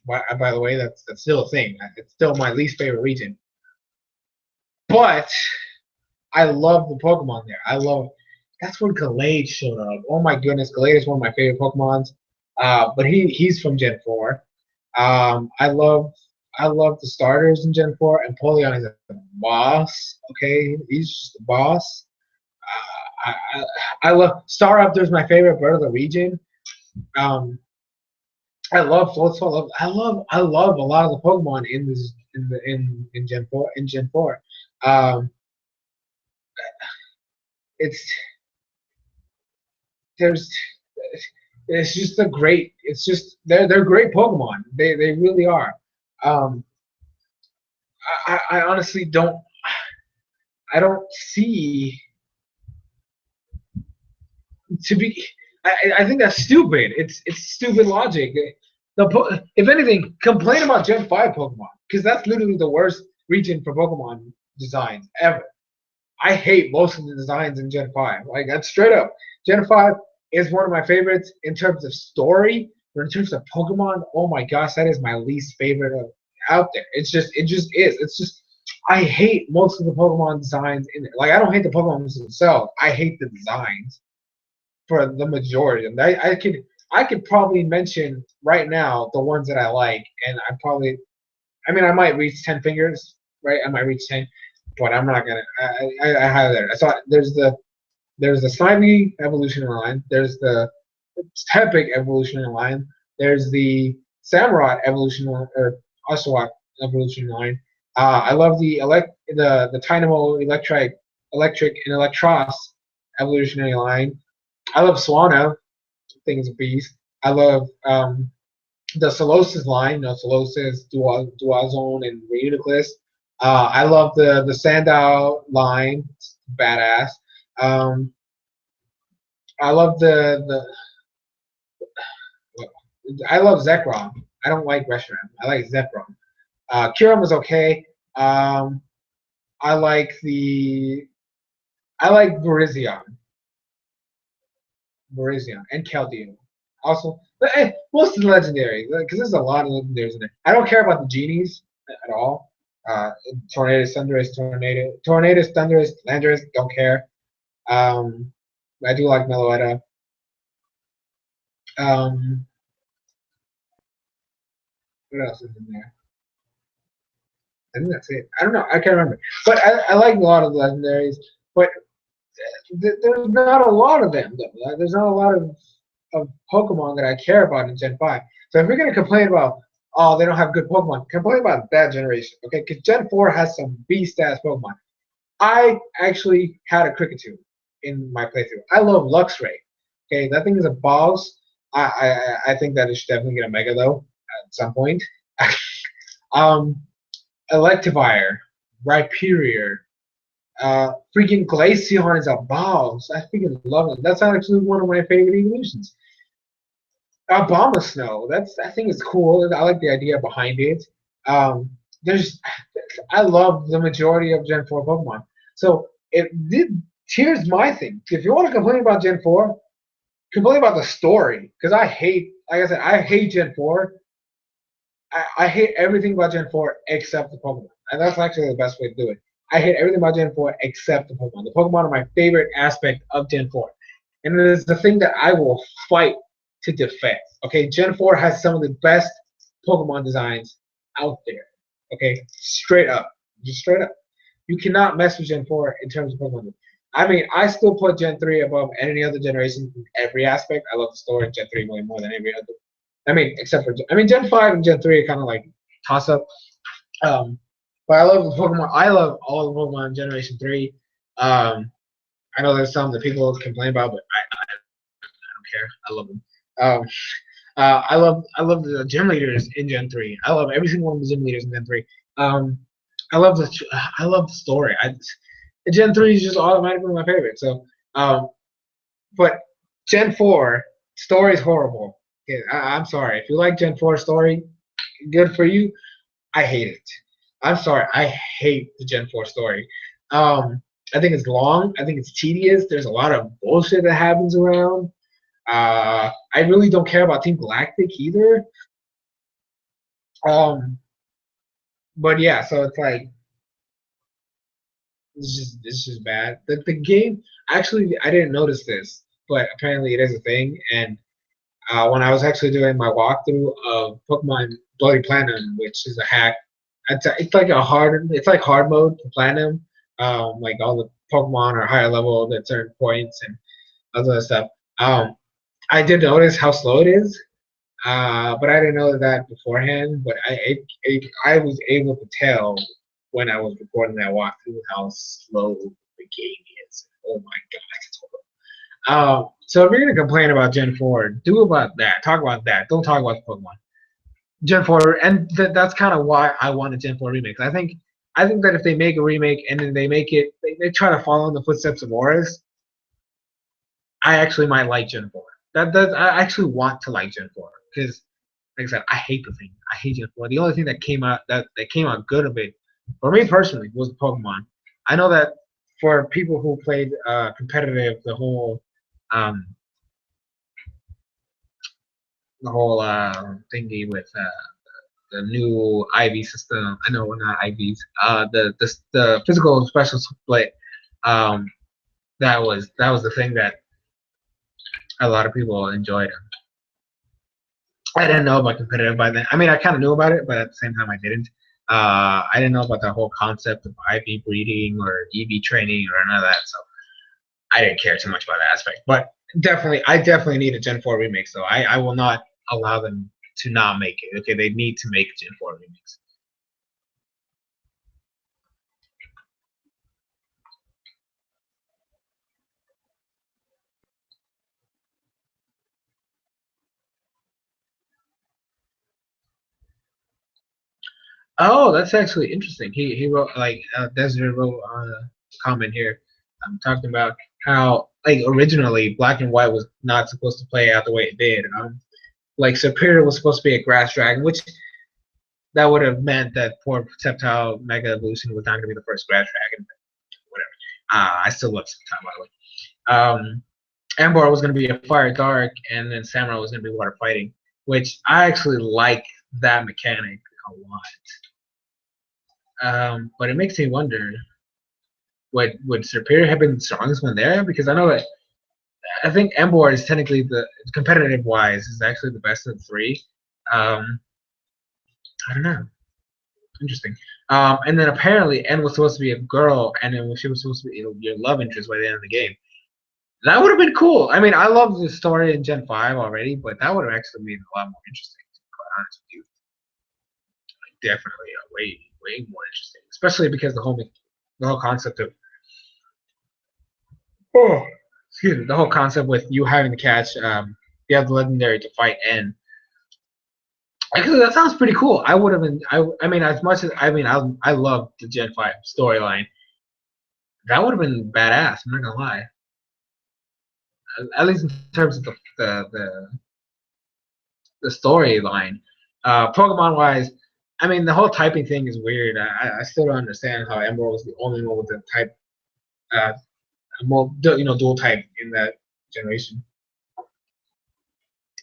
By the way, that's still a thing. It's still my least favorite region. But I love the Pokemon there. I love. That's when Gallade showed up. Oh my goodness, Gallade is one of my favorite Pokemons. But he's from Gen 4. I love the starters in Gen 4, and Polion is a boss. Okay, he's just a boss. I love Staraptor's my favorite bird of the region. Um, I love Floatzel. I love a lot of the Pokemon in this in Gen 4 in Gen 4. Um, it's there's it's just a great. It's just they're great Pokemon. They really are. Um, I honestly don't. I don't see to be. I think that's stupid. It's stupid logic. If anything, complain about Gen 5 Pokemon because that's literally the worst region for Pokemon designs ever. I hate most of the designs in Gen 5. Like that's straight up. Gen 5 is one of my favorites in terms of story, but in terms of Pokemon, oh my gosh, that is my least favorite out there. It just is. It's just I hate most of the Pokemon designs in it. Like I don't hate the Pokemon themselves. I hate the designs for the majority of them. I could probably mention right now the ones that I like, and I mean I might reach 10 fingers, right? I might reach 10, but I'm not gonna. I have there. I saw there's the Slimy evolutionary line. There's the Tepic evolutionary line. There's the Samurott evolutionary or Oshawott evolutionary line. I love the Dynamo electric and Electros evolutionary line. I love Swanna. Thing is a beast. I love the Solosis line. Solosis, Duazone, and Reuniclus. I love the Sandow line. It's badass. Um, I love I love Zekrom. I don't like Reshiram. I like Zekrom. Kyurem was okay. I like Virizion. Virizion and Keldeo. Also, but most of the legendaries, because there's a lot of legendaries in there. I don't care about the genies at all. Tornadus, Thundurus, Tornadus, Thundurus, Landorus, don't care. I do like Meloetta. Um, what else is in there? I think that's it. I don't know. I can't remember. But I like a lot of the legendaries. But there's not a lot of them, though. There's not a lot of Pokemon that I care about in Gen 5. So if you're going to complain about, oh, they don't have good Pokemon, complain about that generation, okay? Because Gen 4 has some beast-ass Pokemon. I actually had a Kricketune in my playthrough. I love Luxray. Okay, that thing is a boss. I think that it should definitely get a Mega, though, at some point. um, Electivire, Rhyperior, freaking Glaceon is a boss. I freaking love it. That's actually one of my favorite evolutions. Obama Snow. I think it's cool. I like the idea behind it. Um, there's I love the majority of Gen 4 Pokemon. So here's my thing. If you want to complain about Gen 4, complain about the story. Because like I said, I hate Gen 4. I hate everything about Gen 4 except the Pokemon. And that's actually the best way to do it. I hate everything about Gen 4 except the Pokemon. The Pokemon are my favorite aspect of Gen 4. And it is the thing that I will fight to defend. Okay, Gen 4 has some of the best Pokemon designs out there. Okay, straight up, just straight up. You cannot mess with Gen 4 in terms of Pokemon. I mean, I still put Gen 3 above any other generation in every aspect. I love the story in Gen 3 way more than every other. I mean, except for Gen 5 and Gen 3 are kind of like toss up. Um, but I love the Pokemon. I love all the Pokemon in Generation 3. I know there's some that people complain about, but I don't care. I love them. Um, I love the gym leaders in Gen 3. I love every single one of the gym leaders in Gen 3. Um, I love the story. Gen 3 is just automatically my favorite. So, but Gen 4 story is horrible. Yeah, I'm sorry. If you like Gen 4 story, good for you. I hate it. I'm sorry. I hate the Gen 4 story. I think it's long. I think it's tedious. There's a lot of bullshit that happens around. I really don't care about Team Galactic either. Um, but yeah, so it's like it's just bad. The game actually I didn't notice this, but apparently it is a thing. And when I was actually doing my walkthrough of Pokemon Bloody Platinum, which is a hack, it's like hard mode for Platinum. Like all the Pokemon are higher level at certain points and other stuff. Um, I did notice how slow it is, but I didn't know that beforehand. But I was able to tell when I was recording that walkthrough how slow the game is. Oh my god, it's horrible. So if you're gonna complain about Gen 4, do about that. Talk about that. Don't talk about the Pokemon. Gen 4, and that's kind of why I want a Gen 4 remake. I think that if they make a remake and then they make it, they try to follow in the footsteps of Oris, I actually might like Gen 4. I actually want to like Gen 4 because, like I said, I hate the thing. I hate Gen 4. The only thing that came out good of it, for me personally, was Pokemon. I know that for people who played competitive, um, the whole thingy with the new IV system. I know we're not IVs. The physical special split. Um, that was the thing that a lot of people enjoyed. I didn't know about competitive by then. I mean, I kind of knew about it, but at the same time, I didn't. I didn't know about the whole concept of IV breeding or EV training or none of that, so I didn't care too much about that aspect. But I definitely need a Gen 4 remake, so I will not allow them to not make it. Okay, they need to make Gen 4 remakes. Oh, that's actually interesting. He wrote like Desiree wrote on a comment here. I'm talking about how like originally Black and White was not supposed to play out the way it did. Like Superior was supposed to be a grass dragon, which that would have meant that poor Sceptile Mega Evolution was not going to be the first grass dragon. But whatever. I still love Sceptile by the way. Ember was going to be a fire dark, and then Samurai was going to be water fighting, which I actually like that mechanic a lot. But it makes me wonder, would Superior have been the strongest one there? Because I know that I think Embor is technically the competitive wise is actually the best of the three. Um, I don't know. Interesting. And then apparently N was supposed to be a girl, and then she was supposed to be your love interest by the end of the game. That would have been cool. I mean, I love the story in Gen 5 already, but that would have actually been a lot more interesting, to be quite honest with you. Like, definitely way more interesting, especially because the whole concept of oh, excuse me, the whole concept with you having to catch the other legendary to fight N. Actually, that sounds pretty cool. I would have been. I mean, as much as I love the Gen 5 storyline. That would have been badass. I'm not gonna lie. At least in terms of the storyline. Pokemon wise, I mean, the whole typing thing is weird. I still don't understand how Emerald was the only one with the type, dual type in that generation.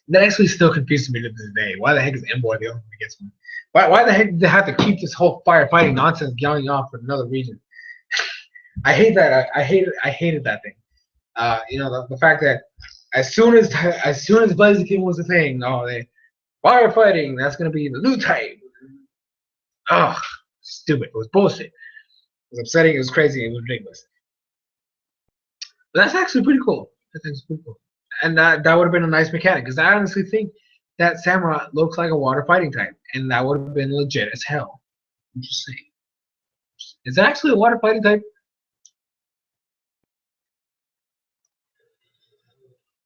That actually still confuses me to this day. Why the heck is Emboy the only one that gets one? Why the heck did they have to keep this whole firefighting nonsense going off with another region? I hate that. I hated that thing. The fact that as soon as Blaziken was a thing, oh, they firefighting. That's gonna be the new type. Ugh, stupid. It was bullshit. It was upsetting. It was crazy. It was ridiculous. But that's actually pretty cool. That's actually pretty cool. And that would have been a nice mechanic because I honestly think that Samurai looks like a water fighting type, and that would have been legit as hell. I'm just saying. Is it actually a water fighting type?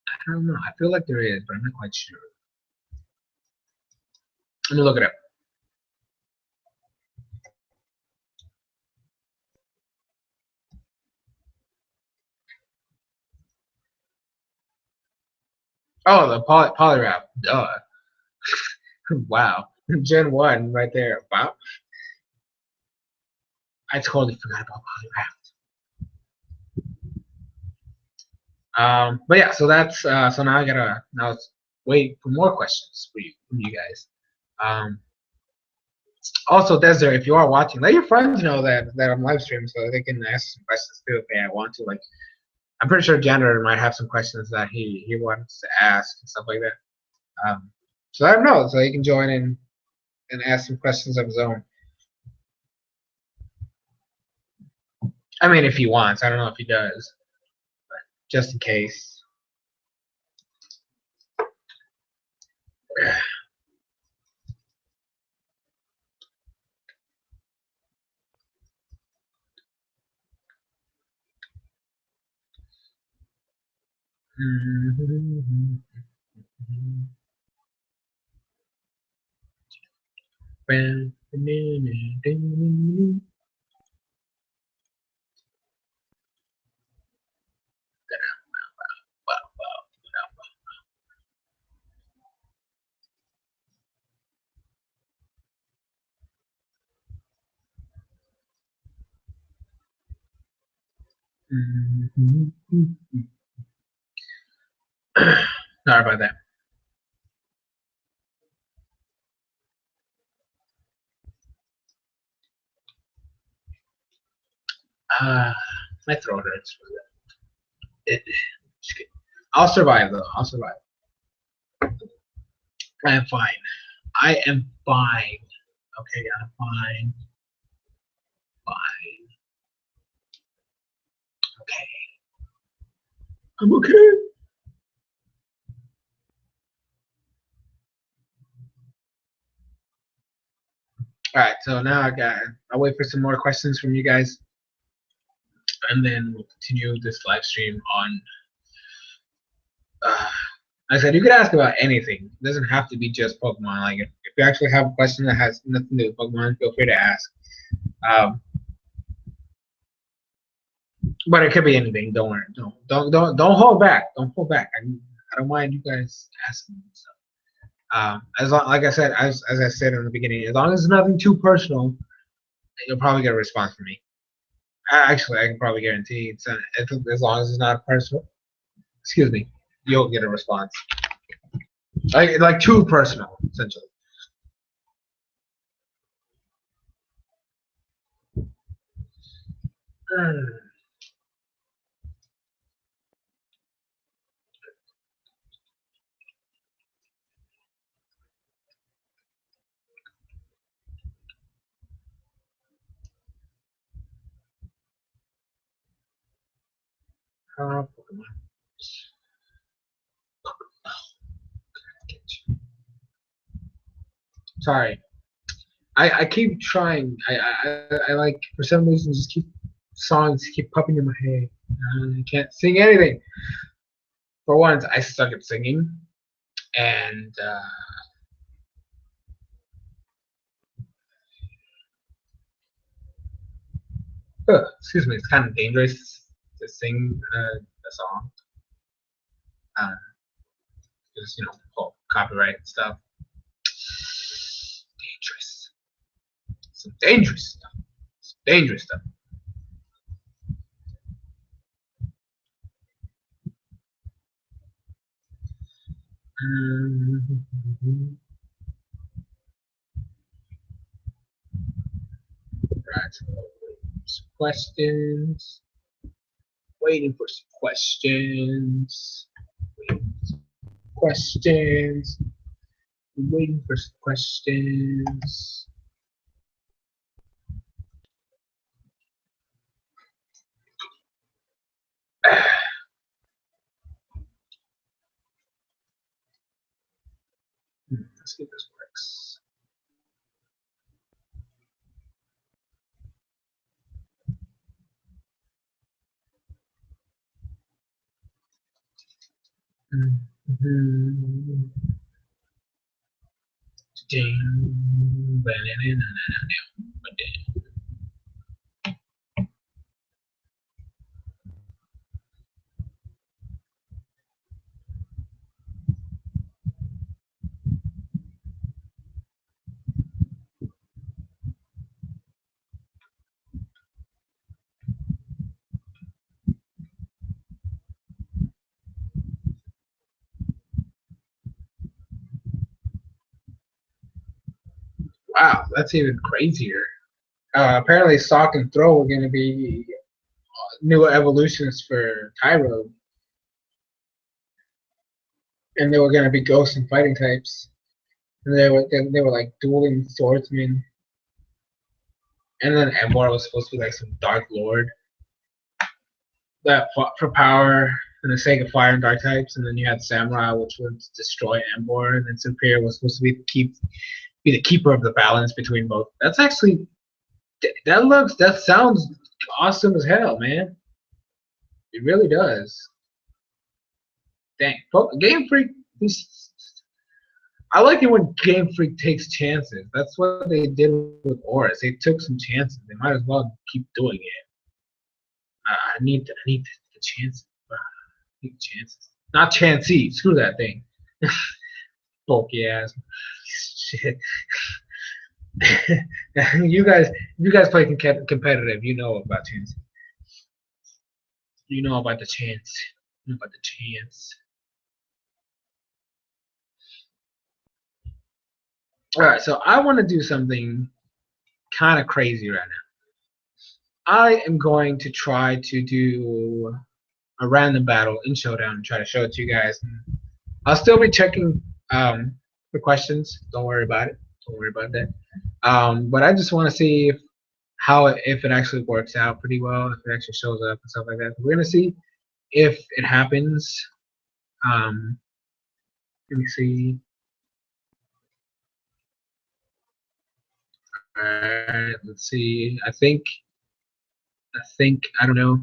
I don't know. I feel like there is, but I'm not quite sure. Let me look it up. Oh, the polyrap. Duh. Wow. Gen 1 right there. Wow. I totally forgot about polyrap. But yeah, so that's so now I gotta now wait for more questions from you guys. Also, Desert, if you are watching, let your friends know that I'm live streaming so they can ask some questions too if they want to. Like, I'm pretty sure Janitor might have some questions that he wants to ask and stuff like that. So I don't know, so he can join in and ask some questions of his own. I mean, if he wants, I don't know if he does, but just in case. Sorry about that. My throat hurts. I'll survive though. I'll survive. I am fine. I am fine. Okay, I'm fine. Fine. Okay. I'm okay. All right, so now I'll wait for some more questions from you guys, and then we'll continue this live stream on. Like I said, you could ask about anything. It doesn't have to be just Pokemon. Like if you actually have a question that has nothing to do with Pokemon, feel free to ask. But it could be anything. Don't worry. Don't hold back. Don't hold back. I don't mind you guys asking stuff. As long, like I said, as I said in the beginning, as long as it's nothing too personal, you'll probably get a response from me. Actually, I can probably guarantee it's as long as it's not personal. Excuse me, you'll get a response. Like too personal, essentially. Pokemon. Sorry, I keep trying. I like for some reason just keep songs keep popping in my head. I can't sing anything. For once, I suck at singing, and excuse me, it's kind of dangerous to sing a song. Because copyright stuff. Dangerous. Some dangerous stuff. Some dangerous stuff. Right. Some questions. Waiting for some questions. Questions. Waiting for some questions. Let's see if this works. Wow, that's even crazier. Apparently, Sock and Throw were going to be new evolutions for Tyro, and they were going to be ghost and fighting types. And they were like dueling swordsmen. And then Embor was supposed to be like some Dark Lord that fought for power for the sake of fire and dark types. And then you had Samurai, which would destroy Embor, and then Superior was supposed to be the keeper of the balance between both. That's actually that sounds awesome as hell, man. It really does. Dang, Game Freak. I like it when Game Freak takes chances. That's what they did with Oris. They took some chances. They might as well keep doing it. I need the chances. I need chances. Not Chansey. Screw that thing. Bulky ass. Shit. you guys play competitive. You know about Chansey. You know about the chance. You know about the chance. All right, so I want to do something kind of crazy right now. I am going to try to do a random battle in Showdown and try to show it to you guys. I'll still be checking the questions. Don't worry about it. Don't worry about that. But I just want to see if it actually works out pretty well, if it actually shows up and stuff like that. We're gonna see if it happens. Let me see. Alright, let's see. I think I don't know.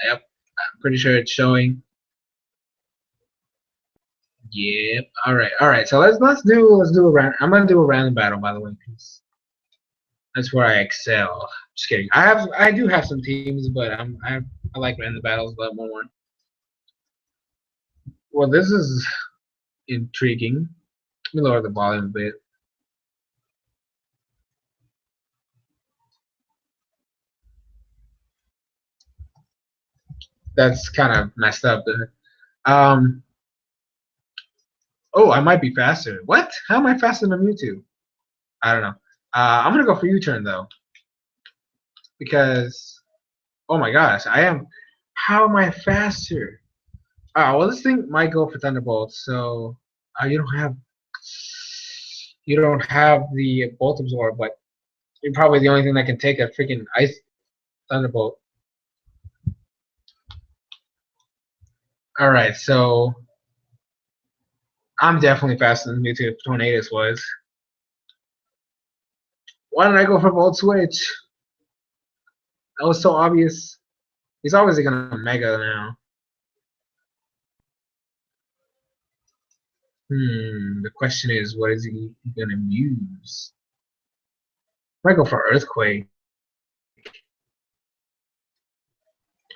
Yep, I'm pretty sure it's showing. Yep. All right. So let's do a round. I'm gonna do a random battle, by the way, because that's where I excel. Just kidding. I do have some teams, but I like random battles a lot more. Well, this is intriguing. Let me lower the volume a bit. That's kind of messed up. Oh, I might be faster. What? How am I faster than Mewtwo? I don't know. I'm gonna go for U-turn though, because oh my gosh, I am. How am I faster? Well, this thing might go for Thunderbolt. So you don't have the Bolt Absorb, but you're probably the only thing that can take a freaking Ice Thunderbolt. All right, so I'm definitely faster than Mewtwo Tornadus was. Why did I go for Volt Switch? That was so obvious. He's obviously gonna Mega now. The question is, what is he gonna use? I might go for Earthquake.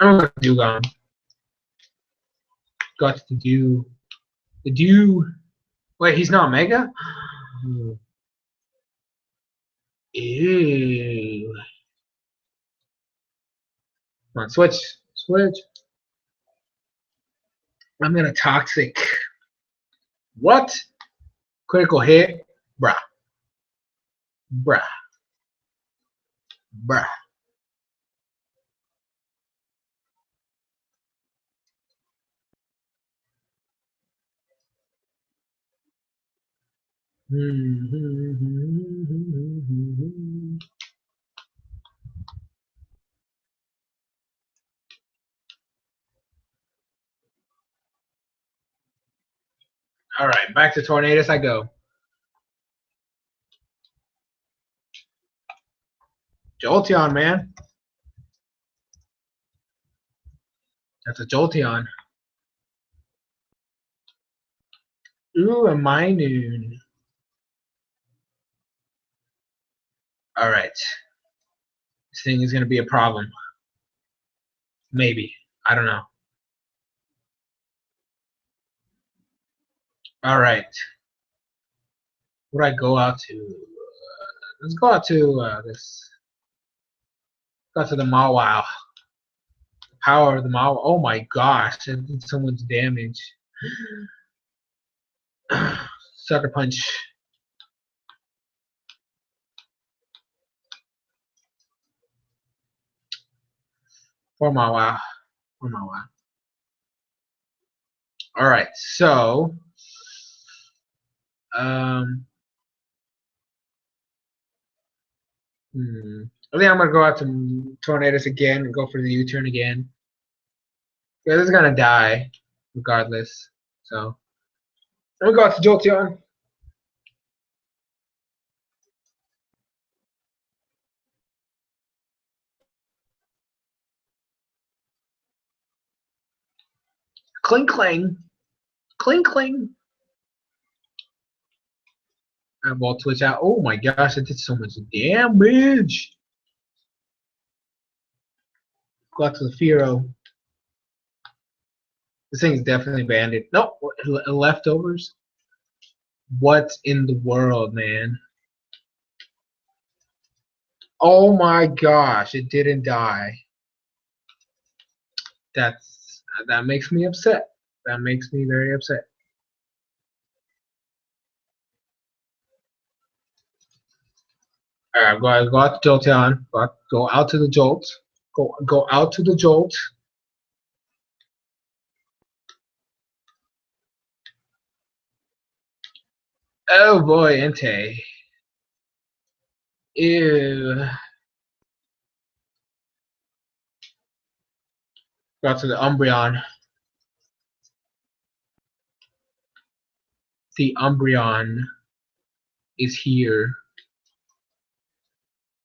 I'm gonna do got to do the do. Wait, he's not Mega? Ew. Come on, switch. Switch. I'm gonna Toxic. What? Critical hit? Bruh. Bruh. Bruh. All right, back to Tornadus I go. Jolteon, man. That's a Jolteon. Ooh, a Minoon. Alright. This thing is going to be a problem. Maybe. I don't know. Alright. What do I go out to? Let's go out to this. Go out to the Mawile. Power of the Mawile. Oh my gosh. That did so much damage. Sucker Punch. For Mawile. For Mawile. Alright, so I think I'm gonna go out to Tornadus again and go for the U-turn again. Yeah, this is gonna die regardless. So I'm gonna go out to Jolteon. Cling cling. Cling cling. Eyeball twitch out. Oh my gosh, that did so much damage. Go out to the Firo. This thing is definitely banded. Nope, leftovers. What in the world, man? Oh my gosh, it didn't die. That makes me upset. That makes me very upset. Alright, go out to Jolteon. Go out to the Jolt. Go out to the Jolt. Oh boy, Entei. Ew. Go out to the Umbreon. The Umbreon is here.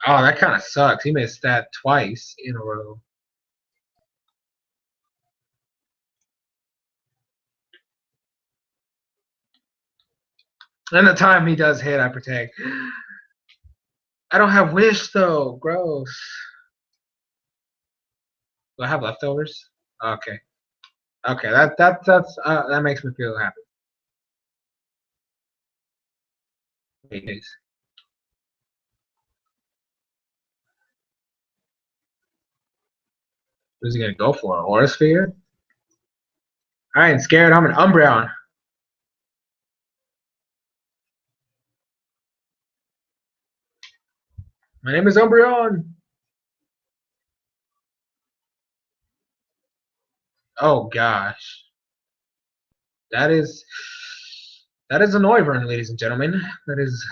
Oh, that kind of sucks. He missed that twice in a row. And the time he does hit, I protect. I don't have Wish though. Gross. Do I have leftovers? Okay. Okay, that makes me feel happy. Wait, who's he gonna go for? A Aura Sphere? I ain't scared. I'm an Umbreon. My name is Umbreon. Oh gosh, that is a Noivern, ladies and gentlemen. That is.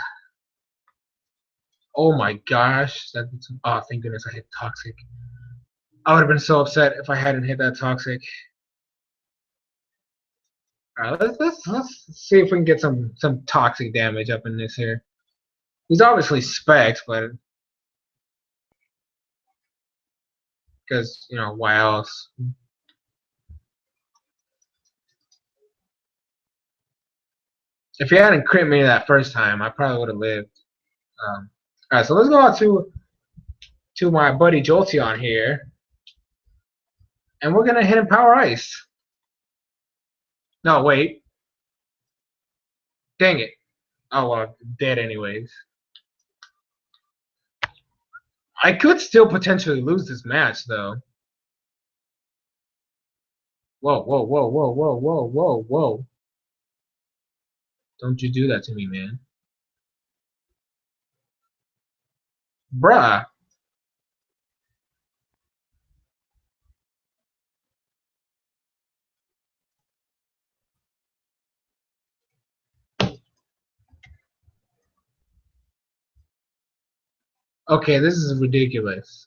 Oh my gosh, oh thank goodness I hit Toxic. I would have been so upset if I hadn't hit that Toxic. All right, let's see if we can get some Toxic damage up in this here. He's obviously Specs, but because you know why else? If he hadn't crit me that first time, I probably would have lived. All right, so let's go out to my buddy Jolteon here, and we're gonna hit him Power Ice. No, wait. Dang it. Oh well, dead anyways. I could still potentially lose this match though. Whoa, whoa, whoa, whoa, whoa, whoa, whoa, whoa. Don't you do that to me, man. Bruh. Okay, this is ridiculous.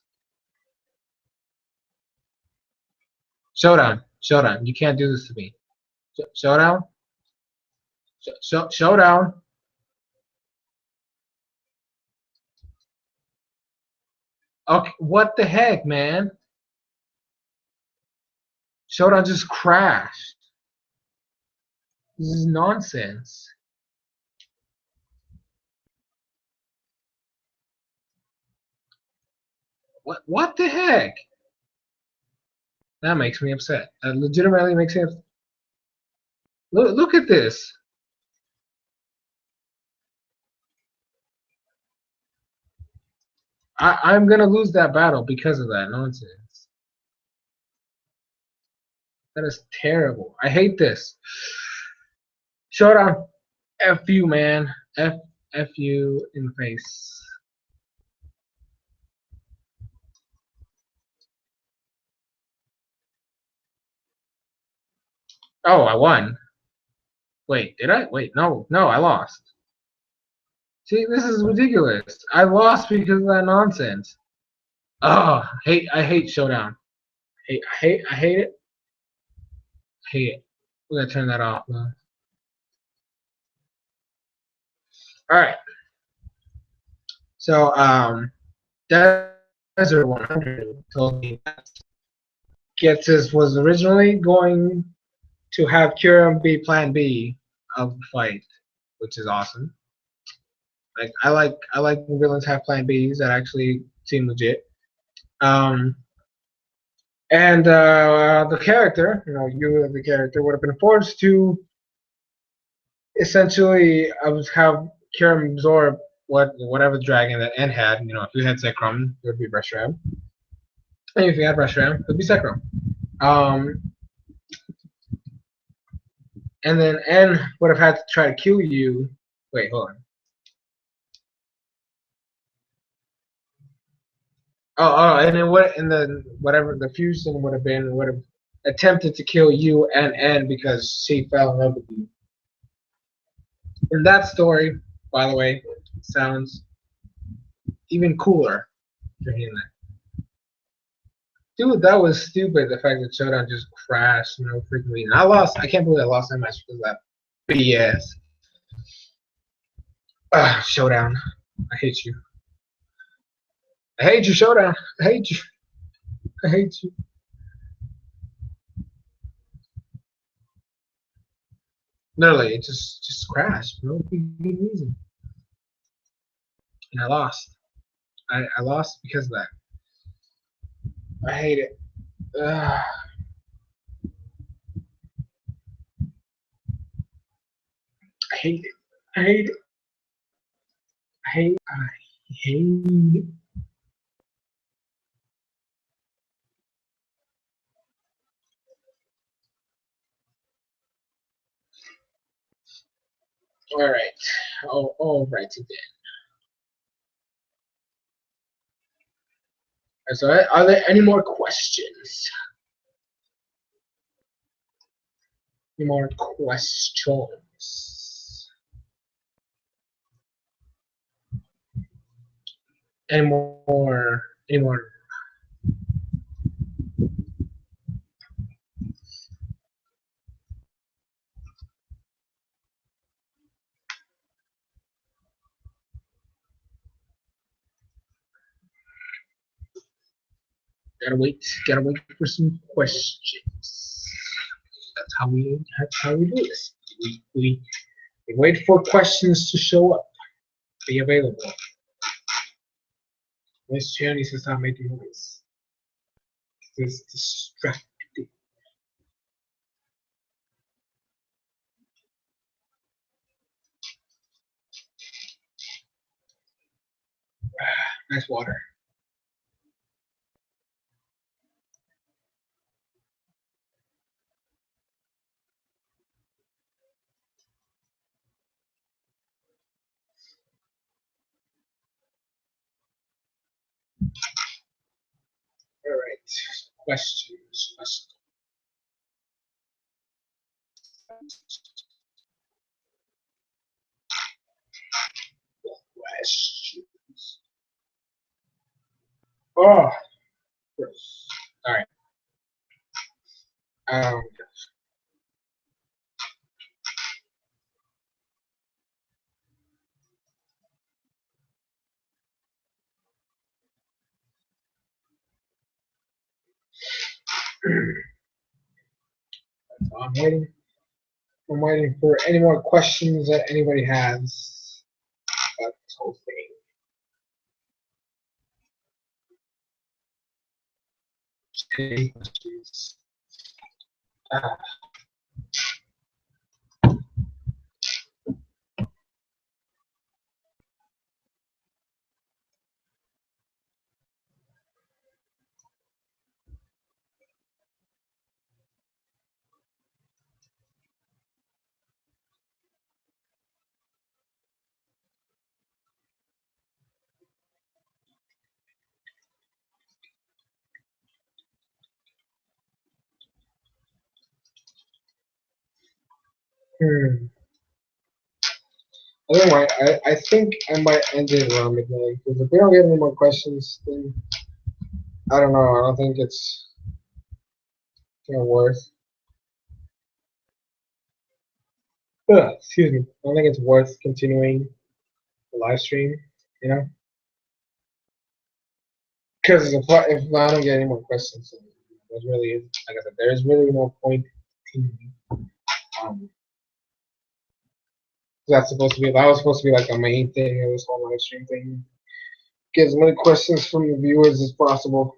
Showdown. Showdown. You can't do this to me. Showdown? Showdown. Okay, what the heck, man? Showdown just crashed. This is nonsense. What the heck? That makes me upset. That legitimately makes me upset. Look at this. I'm gonna lose that battle because of that nonsense. That is terrible. I hate this. Showdown. F you, man. F you in the face. Oh, I won. Wait, did I? Wait, no, I lost. See, this is ridiculous. I lost because of that nonsense. Oh, I hate Showdown. I hate it. I hate it. We're gonna turn that off, man. All right. So, Desert 100 told me that Getzis was originally going to have Kira be Plan B of the fight, which is awesome. Like I like when villains have Plan Bs that actually seem legit. Um, and the character, you the character would have been forced to essentially have Kira absorb whatever dragon that N had. If you had Zekrom, it would be Reshiram. And if you had Reshiram, it would be Zekrom. Um, and then N would have had to try to kill you. Wait, hold on. And then what? And then whatever the fusion would have attempted to kill you and N because she fell in love with you. And that story, by the way, sounds even cooler for hearing that. Dude, that was stupid. The fact that Showdown just crashed, freaking reason. I lost. I can't believe I lost that match because of that BS. Showdown. I hate you. I hate you, Showdown. I hate you. I hate you. Literally, it just crashed. No good reason. And I lost. I lost because of that. I hate it. Ugh. I hate it. I hate it. I hate it. All right. Oh, all right then. So, are there any more questions? Any more questions? Any more? Any more? Gotta wait for some questions. That's how we do this. We wait for questions to show up, be available. Miss Chen needs to stop making noise. It's distracting. Nice water. All right. Questions. Questions. Oh, gross. All right. Um, So I'm waiting. I'm waiting for any more questions that anybody has about this whole thing. Any questions? Ah. I think I might end it around midnight because if we don't get any more questions, then I don't know. I don't think it's worth. Excuse me. I don't think it's worth continuing the live stream. You know, because if I don't get any more questions, then there's really, like I said, there's really no point continuing. That's supposed to be. That was supposed to be like the main thing of this whole live stream thing. Get as many questions from the viewers as possible.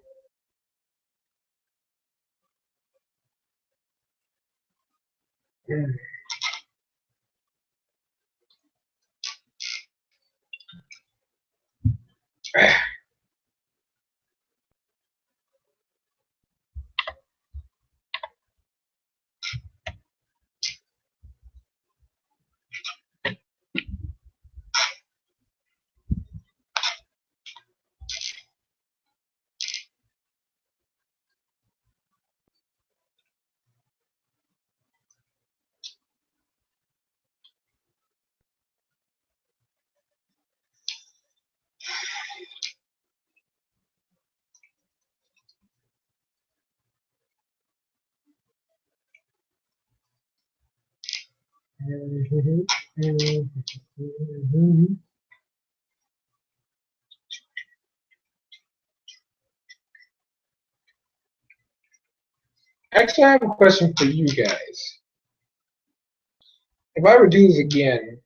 Actually, I have a question for you guys. If I were to do this again,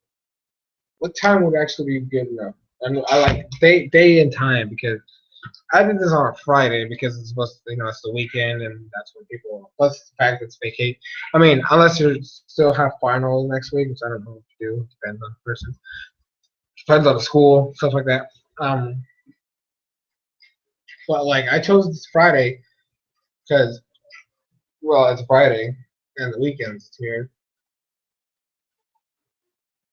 what time would actually be good enough? I like day and time because I did this on a Friday because it's supposed to, it's the weekend and that's when people. Plus the fact that it's vacation. I mean, unless you still have finals next week, which I don't know what to do. Depends on the person. Depends on the school, stuff like that. But like I chose this Friday because it's Friday and the weekend's here.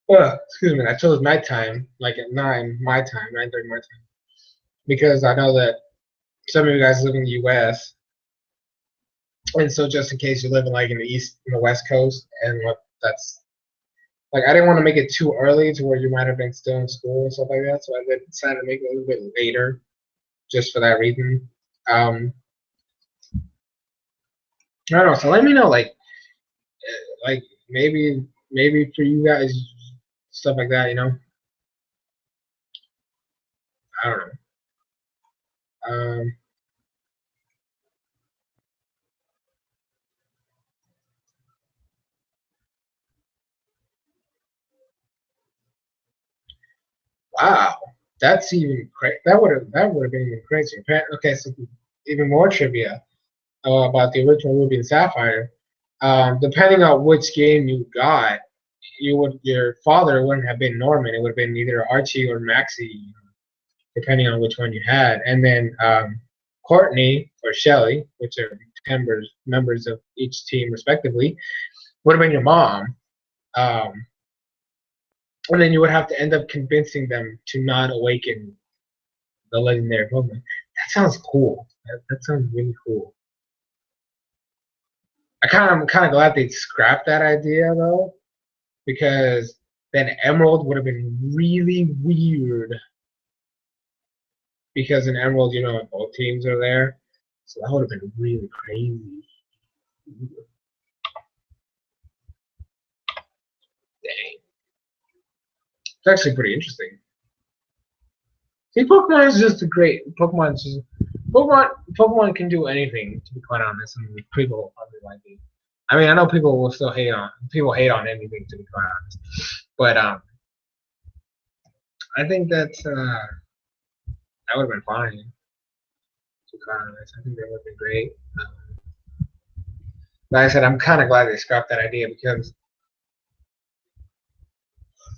Excuse me. I chose nighttime, like at 9 my time, 9:30 my time, because I know that some of you guys live in the U.S. and so just in case you live in like in the West Coast, and what that's like, I didn't want to make it too early to where you might have been still in school and stuff like that. So I decided to make it a little bit later, just for that reason. I don't know. So let me know, like maybe for you guys, stuff like that. I don't know. Um, wow, that's even crazy. That would have been even crazier. Okay, so even more trivia about the original Ruby and Sapphire. Depending on which game you got, your father wouldn't have been Norman. It would have been either Archie or Maxie, depending on which one you had. And then Courtney or Shelly, which are members of each team respectively, would have been your mom. And then you would have to end up convincing them to not awaken the legendary Pokemon. That sounds cool. That sounds really cool. I'm kind of glad they scrapped that idea though, because then Emerald would have been really weird. Because in Emerald, both teams are there, so that would have been really crazy. Dang, it's actually pretty interesting. See, Pokemon is just a great. Pokemon is just Pokemon can do anything, to be quite honest, and people will probably like it. I mean, I know people will still hate on anything, to be quite honest, but I think that would have been fine. To be quite honest, I think that would have been great. Like I said, I'm kind of glad they scrapped that idea because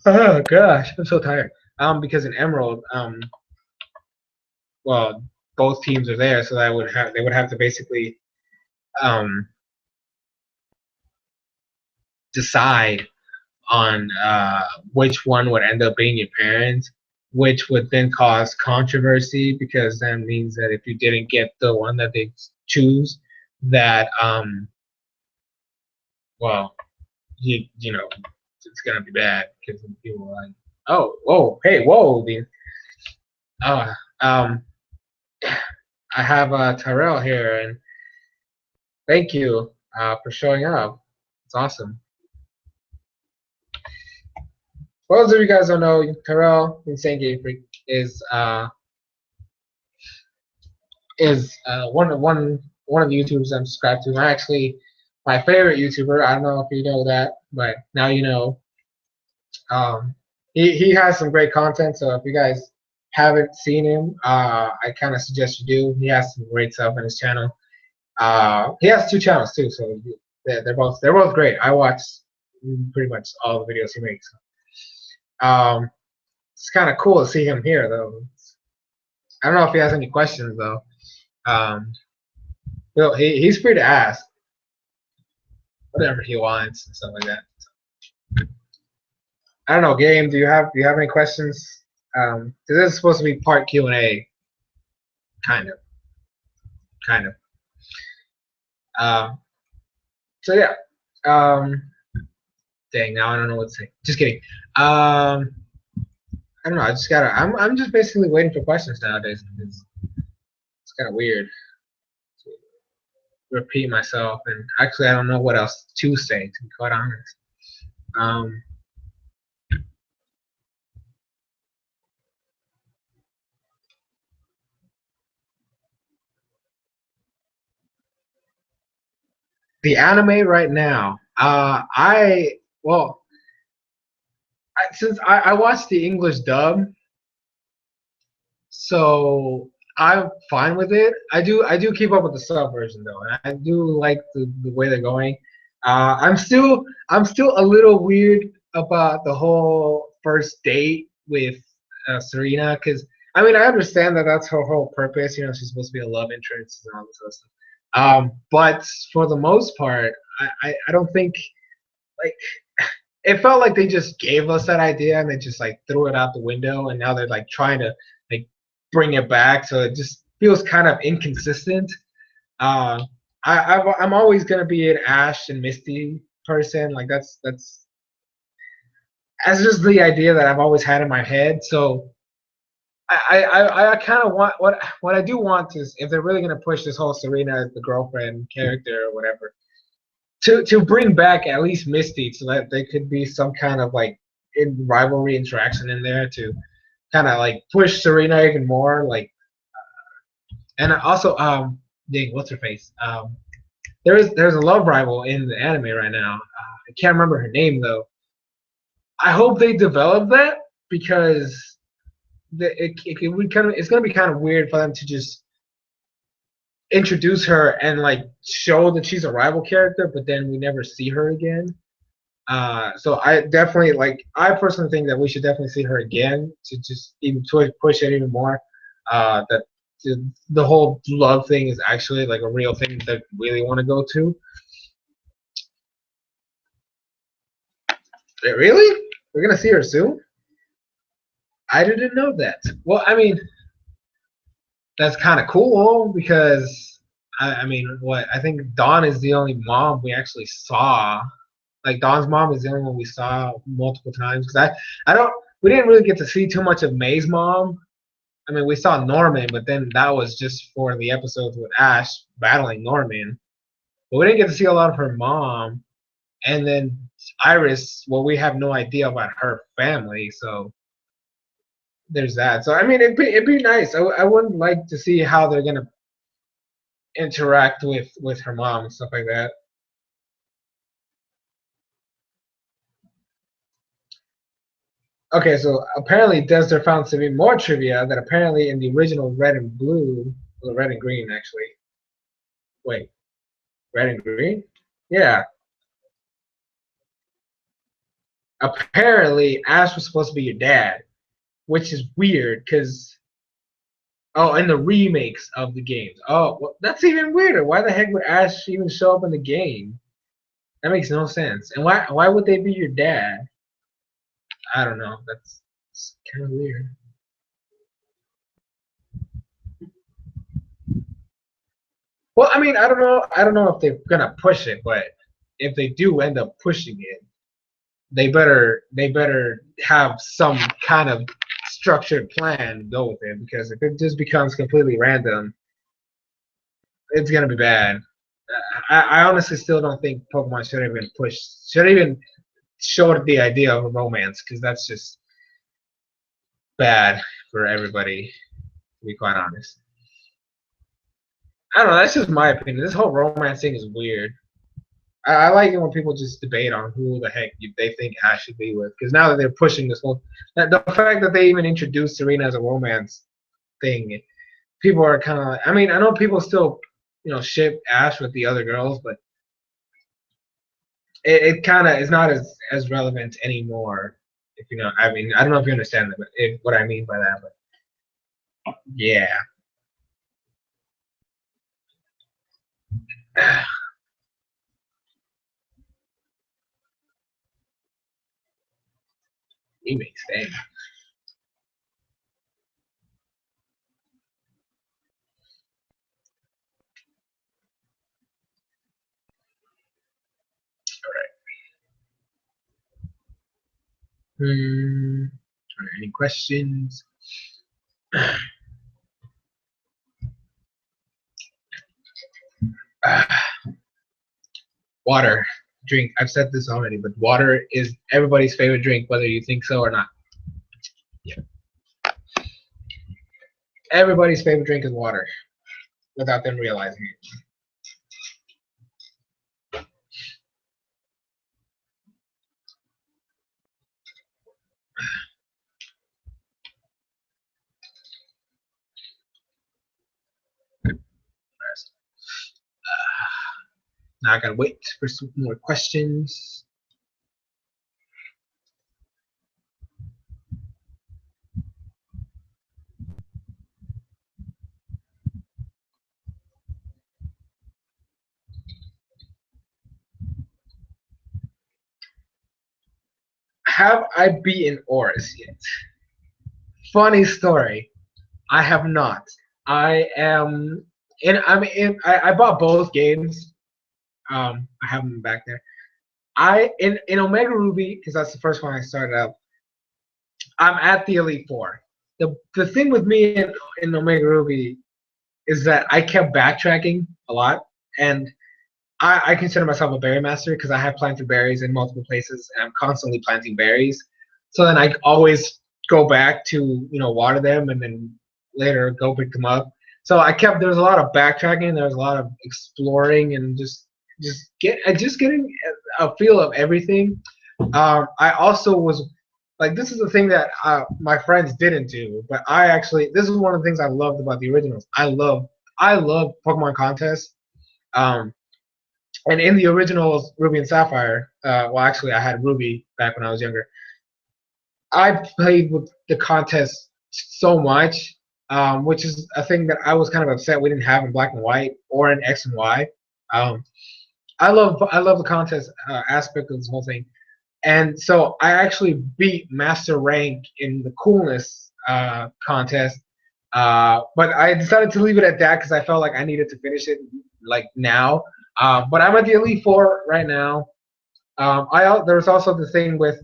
oh gosh, I'm so tired. Because in Emerald, well, both teams are there, so they would have to basically um decide on which one would end up being your parents, which would then cause controversy because that means that if you didn't get the one that they choose, that well, you know, it's gonna be bad because people are like, oh, whoa, hey, whoa, dude. Oh, I have Tyrell here, and thank you for showing up. It's awesome. For those of you guys don't know, Tyrell Insane Game Freak is one of the YouTubers I'm subscribed to. Actually, my favorite YouTuber. I don't know if you know that, but now you know. Um, he has some great content. So if you guys haven't seen him, I kind of suggest you do. He has some great stuff on his channel. He has two channels too, so they're both great. I watch pretty much all the videos he makes. It's kind of cool to see him here though. I don't know if he has any questions though. He's free to ask whatever he wants and stuff like that. I don't know, Game. Do you have any questions? This is supposed to be part Q&A, kind of. So yeah. Dang, now I don't know what to say. Just kidding. I don't know. I'm just basically waiting for questions nowadays. It's kind of weird to repeat myself, and actually I don't know what else to say, to be quite honest. The anime right now. Since I watched the English dub, so I'm fine with it. I do keep up with the sub version though, and I do like the way they're going. I'm still a little weird about the whole first date with Serena because I mean I understand that that's her whole purpose. You know, she's supposed to be a love interest and all this other stuff. But for the most part, I don't think like it felt like they just gave us that idea and they just like threw it out the window and now they're like trying to like bring it back, so it just feels kind of inconsistent. Uh, I'm always gonna be an Ash and Misty person. Like that's just the idea that I've always had in my head. So I kind of want what I do want is if they're really gonna push this whole Serena as the girlfriend character or whatever, to bring back at least Misty so that there could be some kind of like rivalry interaction in there to kind of like push Serena even more. Like, and also dang, what's her face? There's a love rival in the anime right now. I can't remember her name though. I hope they develop that because it would kind of it's gonna be kind of weird for them to just introduce her and like show that she's a rival character, but then we never see her again. So I personally think that we should definitely see her again to just even push it even more. That the whole love thing is actually like a real thing that we really want to go to. Really? We're gonna see her soon? I didn't know that. Well, I mean, that's kind of cool because I mean, what I think Dawn is the only mom we actually saw. Like Dawn's mom is the only one we saw multiple times because I don't we didn't really get to see too much of May's mom. I mean, we saw Norman, but then that was just for the episodes with Ash battling Norman. But we didn't get to see a lot of her mom. And then Iris, well, we have no idea about her family, so there's that. So I mean, it'd be nice. I would like to see how they're gonna interact with her mom and stuff like that. Okay, so apparently Desert found to be more trivia that apparently in the original Red and Blue, well, Red and Green actually. Wait, Red and Green? Yeah. Apparently Ash was supposed to be your dad, which is weird because in the remakes of the games. Oh, well, that's even weirder. Why the heck would Ash even show up in the game? That makes no sense. And why would they be your dad? I don't know. That's kind of weird. Well, I mean, I don't know. I don't know if they're gonna push it, but if they do end up pushing it, they better have some kind of structured plan to go with it, because if it just becomes completely random, it's gonna be bad. I honestly still don't think Pokemon should have been pushed. Should have even showed the idea of a romance, because that's just bad for everybody. To be quite honest, I don't know. That's just my opinion. This whole romance thing is weird. I like it when people just debate on who the heck they think Ash should be with, because now that they're pushing this whole, the fact that they even introduced Serena as a romance thing, people are kind of. I mean, I know people still, ship Ash with the other girls, but it kind of is not as relevant anymore. If you know, I mean, I don't know if you understand that, but what I mean by that, but yeah. Remakes, dang. Hmm. Any questions? Water. Drink. I've said this already, but water is everybody's favorite drink, whether you think so or not. Yeah. Everybody's favorite drink is water, without them realizing it. Now I gotta wait for some more questions. Have I beaten Oris yet? Funny story. I have not. I am, and I'm in. I bought both games. I have them back there. In Omega Ruby, because that's the first one I started out. I'm at the Elite Four. The thing with me in Omega Ruby is that I kept backtracking a lot, and I consider myself a berry master because I have planted berries in multiple places, and I'm constantly planting berries. So then I always go back to water them, and then later go pick them up. So there was a lot of backtracking, there was a lot of exploring, and just getting a feel of everything. I also was like, this is the thing that my friends didn't do, but this is one of the things I loved about the originals. I love Pokemon contests. And in the originals, Ruby and Sapphire, well, actually, I had Ruby back when I was younger. I played with the contest so much, which is a thing that I was kind of upset we didn't have in Black and White or in X and Y. Um, I love the contest aspect of this whole thing, and so I actually beat Master Rank in the coolness contest. But I decided to leave it at that because I felt like I needed to finish it like now. But I'm at the Elite Four right now. There was also the thing with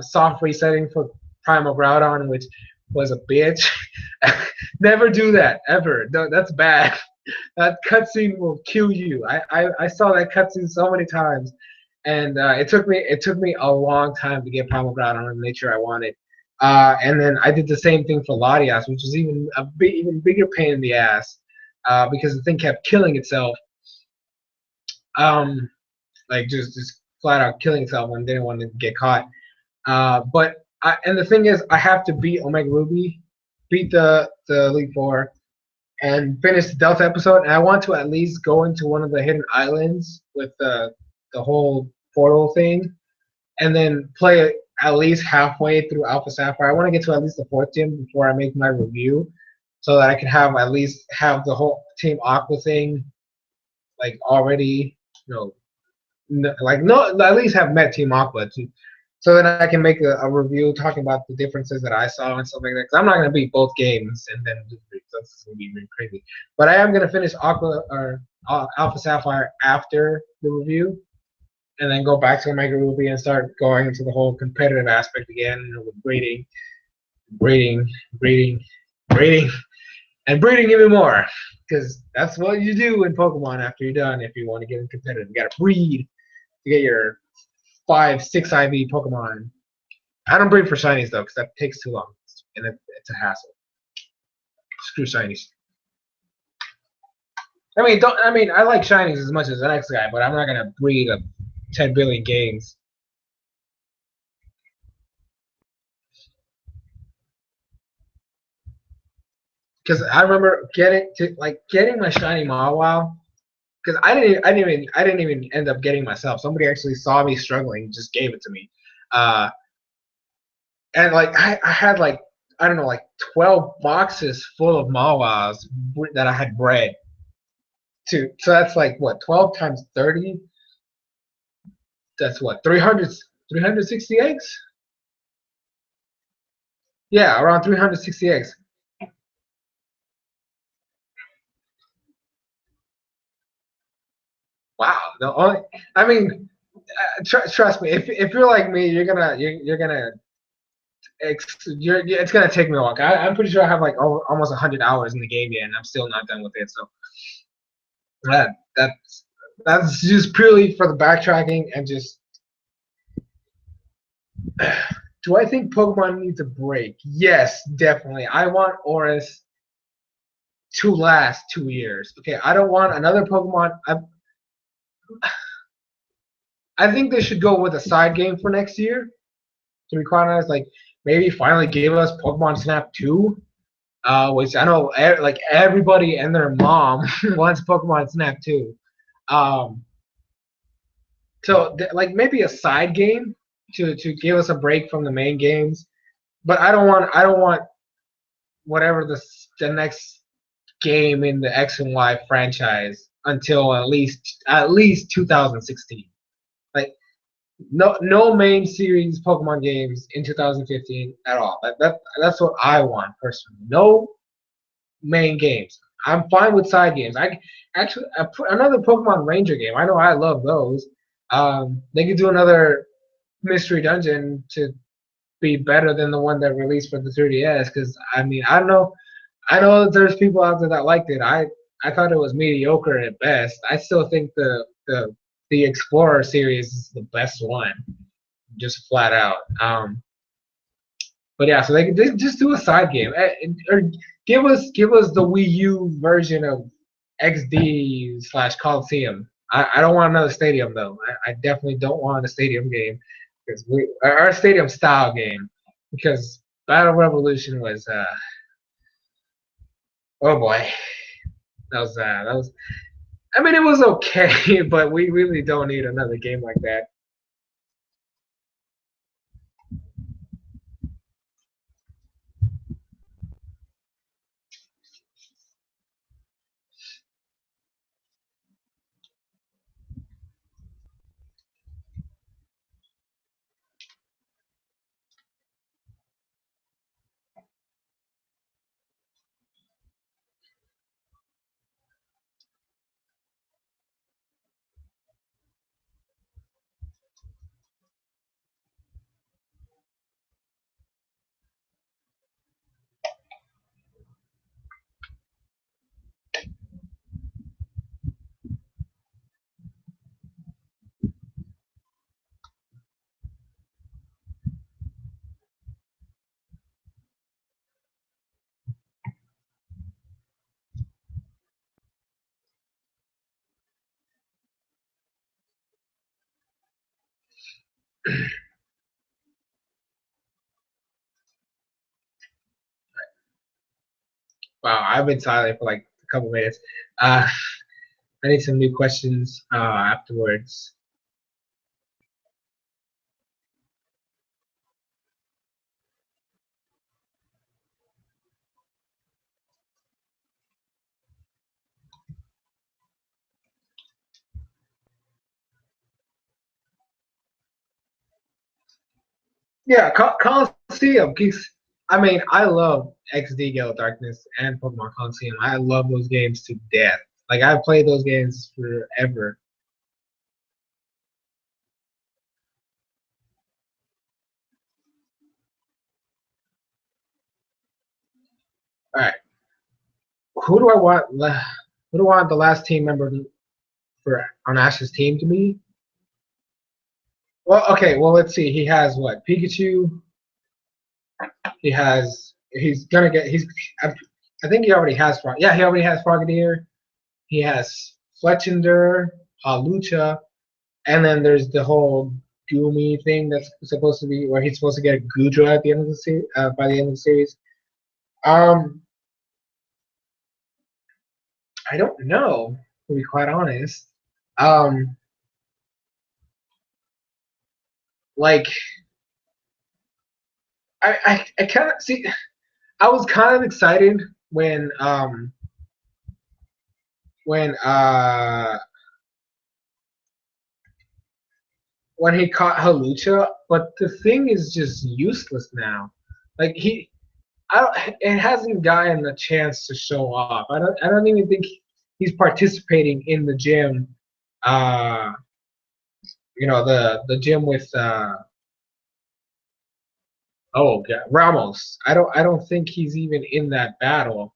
soft resetting for Primal Groudon, which was a bitch. Never do that ever. No, that's bad. That cutscene will kill you. I saw that cutscene so many times, and it took me a long time to get Primal Groudon and make sure I wanted. And then I did the same thing for Latias, which was even even bigger pain in the ass. because the thing kept killing itself. Um, like just flat out killing itself and didn't want to get caught. And the thing is, I have to beat Omega Ruby, beat the Elite Four, and finish the Delta episode. And I want to at least go into one of the hidden islands with the whole portal thing, and then play it at least halfway through Alpha Sapphire. I want to get to at least the fourth gym before I make my review, so that I can have at least have the whole Team Aqua thing like already, you know, like no, at least have met Team Aqua to, so that I can make a review talking about the differences that I saw and stuff like that. Because I'm not gonna beat both games and then that's gonna be really crazy. But I am gonna finish Aqua or Alpha Sapphire after the review, and then go back to Omega Ruby and start going into the whole competitive aspect again, you know, with breeding, breeding, breeding, and breeding even more. Because that's what you do in Pokemon after you're done. If you want to get in competitive, you gotta breed to get your 5, 6 IV Pokemon. I don't breed for shinies though, because that takes too long, and it's a hassle. Screw shinies. I mean, I like shinies as much as the next guy, but I'm not gonna breed a 10 billion games. Because I remember getting my shiny Mawile. Because I didn't even end up getting myself. Somebody actually saw me struggling, just gave it to me. Uh, and like I had like I don't know like 12 boxes full of Mawas that I had bred. So that's like what 12 times 30. That's what 360 eggs. Yeah, around 360 eggs. Wow. The only I mean, trust me. If you're like me, you're gonna it's gonna take me a while. I'm pretty sure I have like almost 100 hours in the game yet, and I'm still not done with it. So that that's just purely for the backtracking and just. Do I think Pokemon needs a break? Yes, definitely. I want Oris to last 2 years. Okay, I don't want another Pokemon. I think they should go with a side game for next year. To be quite honest, like maybe finally give us Pokemon Snap 2, which I know like everybody and their mom wants Pokemon Snap 2. Um, so like maybe a side game to give us a break from the main games. But I don't want whatever the next game in the X and Y franchise until at least 2016. Like no main series Pokemon games in 2015 at all. That's what I want personally. No main games. I'm fine with side games. I put another Pokemon Ranger game. I know I love those. They could do another mystery dungeon to be better than the one that released for the 3DS. Because I mean, I don't know. I know that there's people out there that liked it. I thought it was mediocre at best. I still think the Explorer series is the best one, just flat out. But yeah, so they just do a side game, or give us the Wii U version of XD / Coliseum. I don't want another stadium though. I definitely don't want a stadium game because our stadium style game because Battle Revolution was oh boy that was I mean it was okay, but we really don't need another game like that. Wow, I've been silent for like a couple minutes. Uh, I need some new questions afterwards. Yeah, Coliseum. I mean, I love XD Gale Darkness and Pokemon Coliseum. I love those games to death. Like I've played those games forever. All right, who do I want? Who do I want the last team member for on Ash's team to be? Well, okay. Well, let's see. He has what? Pikachu. He has. He's gonna get. I think he already has. Yeah, he already has Frogadier. He has Fletchinder, Halucha, and then there's the whole Goomy thing that's supposed to be where he's supposed to get a Gudra at the end of the series. By the end of the series, um, I don't know. To be quite honest, um, like I kind of see. I was kind of excited when when he caught Halucha, but the thing is just useless now. Like I don't, it hasn't gotten a chance to show off. I don't even think he's participating in the gym. Uh, the gym with oh God, Ramos. I don't think he's even in that battle.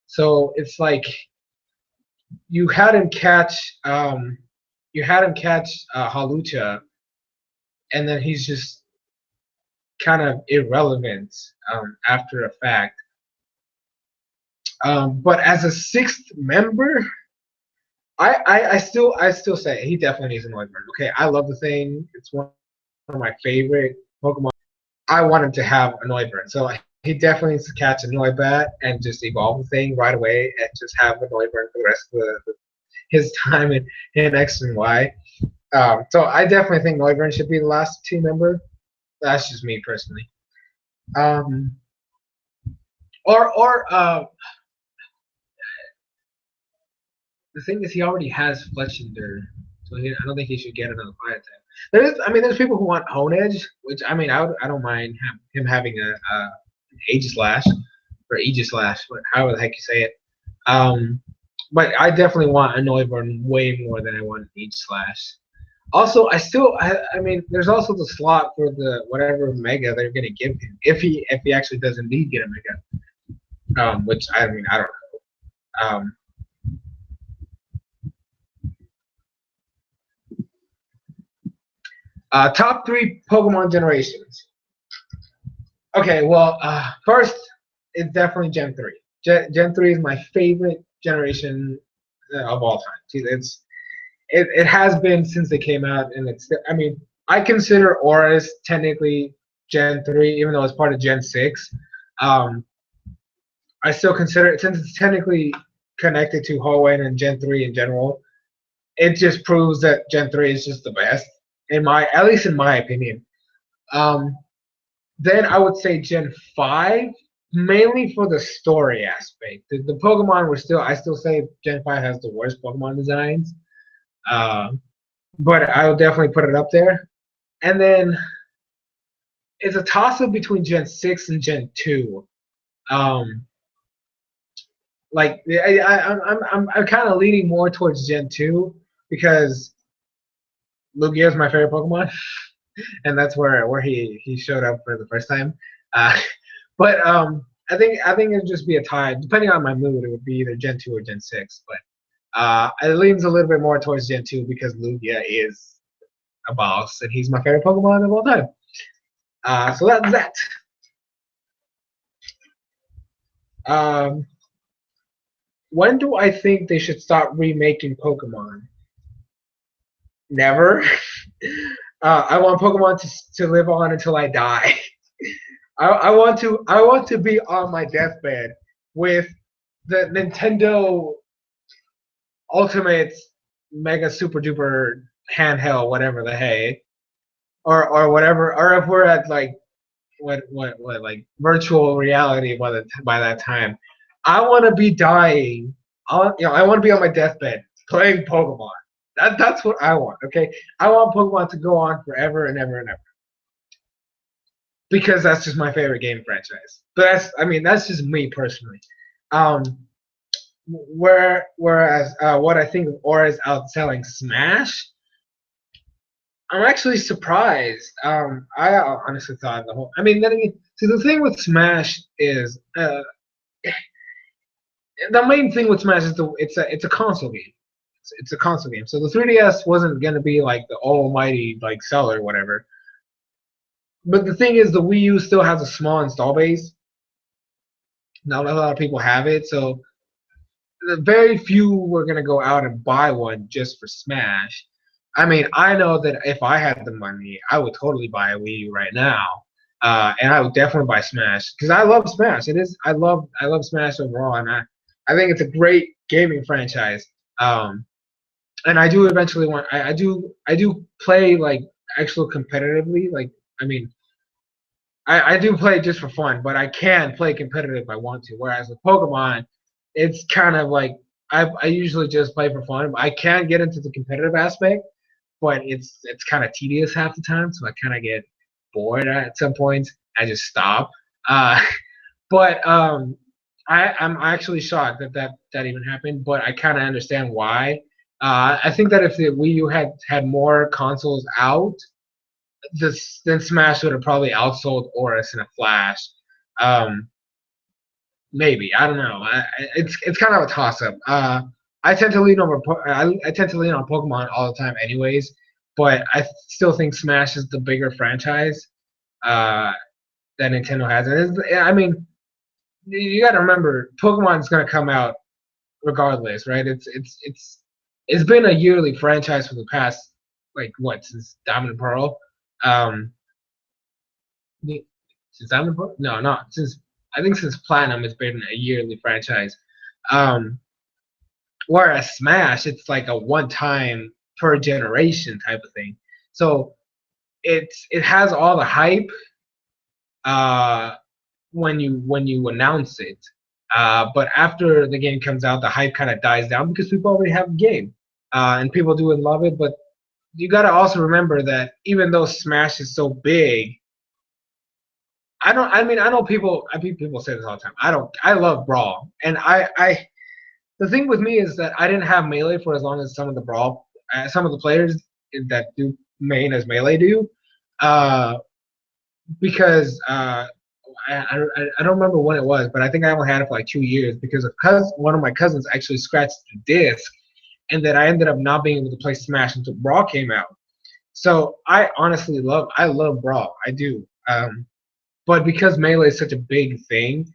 So it's like you had him catch Halucha, and then he's just kind of irrelevant after a fact. But as a sixth member, I still say he definitely needs an Noivern. Okay, I love the thing. It's one of my favorite Pokemon. I want him to have a Noivern. So he definitely needs to catch a Noibat and just evolve the thing right away and just have a Noivern for the rest of his time in X and Y. So I definitely think Noivern should be the last team member. That's just me personally. Um, or the thing is, he already has Fletchinder, so I don't think he should get another fire type. There's people who want Honedge, which I don't mind him having a Aegislash or Aegislash, however the heck you say it. But I definitely want a Noivern way more than I want an Aegislash. Also, I mean, there's also the slot for the whatever Mega they're gonna give him if he actually does indeed get a Mega. Which I mean, I don't know. Top three Pokemon generations. Okay, well, first it's definitely Gen 3. Gen 3 is my favorite generation of all time. It has been since they came out, and I mean, I consider Oris technically Gen 3, even though it's part of Gen 6. Um, I still consider it, since it's technically connected to Hoenn and Gen 3 in general, it just proves that Gen 3 is just the best, at least in my opinion. Um, then I would say Gen 5, mainly for the story aspect. The Pokemon I still say Gen 5 has the worst Pokemon designs. Uh, but I will definitely put it up there. And then it's a toss up between Gen 6 and Gen 2. Um, like I'm kind of leaning more towards Gen 2 because Lugia is my favorite Pokemon, and that's where he showed up for the first time. Uh, but I think it'd just be a tie. Depending on my mood, it would be either Gen 2 or Gen 6. But it leans a little bit more towards Gen 2 because Lugia is a boss, and he's my favorite Pokemon of all time. So that's that. Um, when do I think they should stop remaking Pokemon? Never. I want Pokemon to live on until I die. I want to be on my deathbed with the Nintendo Ultimate Mega Super Duper handheld, whatever the hey, or whatever, or if we're at like what like virtual reality by that time. I want to be dying. I want to be on my deathbed playing Pokemon. That's what I want. Okay, I want Pokemon to go on forever and ever and ever because that's just my favorite game franchise. But that's just me personally. Um, whereas what I think of Aura is outselling Smash, I'm actually surprised. I honestly thought the whole. I mean, then again, see the thing with Smash is the main thing with Smash is it's a console game. It's a console game. So the 3DS wasn't gonna be like the almighty like seller or whatever. But the thing is, the Wii U still has a small install base. Not a lot of people have it, so very few were gonna go out and buy one just for Smash. I mean, I know that if I had the money, I would totally buy a Wii U right now, and I would definitely buy Smash because I love Smash. I love Smash overall, and I think it's a great gaming franchise. And I do eventually want I do play like actual competitively. Like I mean, I do play just for fun, but I can play competitive if I want to. Whereas with Pokemon, it's kind of like I usually just play for fun. I can get into the competitive aspect, but it's kind of tedious half the time, so I kind of get bored at some points. I just stop. Uh, but I'm actually shocked that even happened, but I kind of understand why. I think that if the Wii U had more consoles out, then Smash would have probably outsold Oris in a flash. Um, maybe I don't know. It's kind of a toss up. I tend to lean I tend to lean on Pokemon all the time, anyways. But I still think Smash is the bigger franchise uh, that Nintendo has. And I mean, you got to remember, Pokemon's gonna come out regardless, right? It's been a yearly franchise for the past like what since Diamond and Pearl. Um, since Diamond and Pearl? No, not since. I think since Platinum, it's been a yearly franchise. Um, whereas Smash, it's like a one-time per generation type of thing. So it has all the hype uh, when you announce it. But after the game comes out, the hype kind of dies down because people already have the game, and people do love it. But you got to also remember that even though Smash is so big, I don't. I mean, I know people. I mean, people say this all the time. I don't. I love Brawl, and I. The thing with me is that I didn't have Melee for as long as some of the players that do main as Melee do, uh, because I don't remember when it was, but I think I only had it for like 2 years because one of my cousins actually scratched the disc, and that I ended up not being able to play Smash until Brawl came out. So I love Brawl, I do. But because Melee is such a big thing,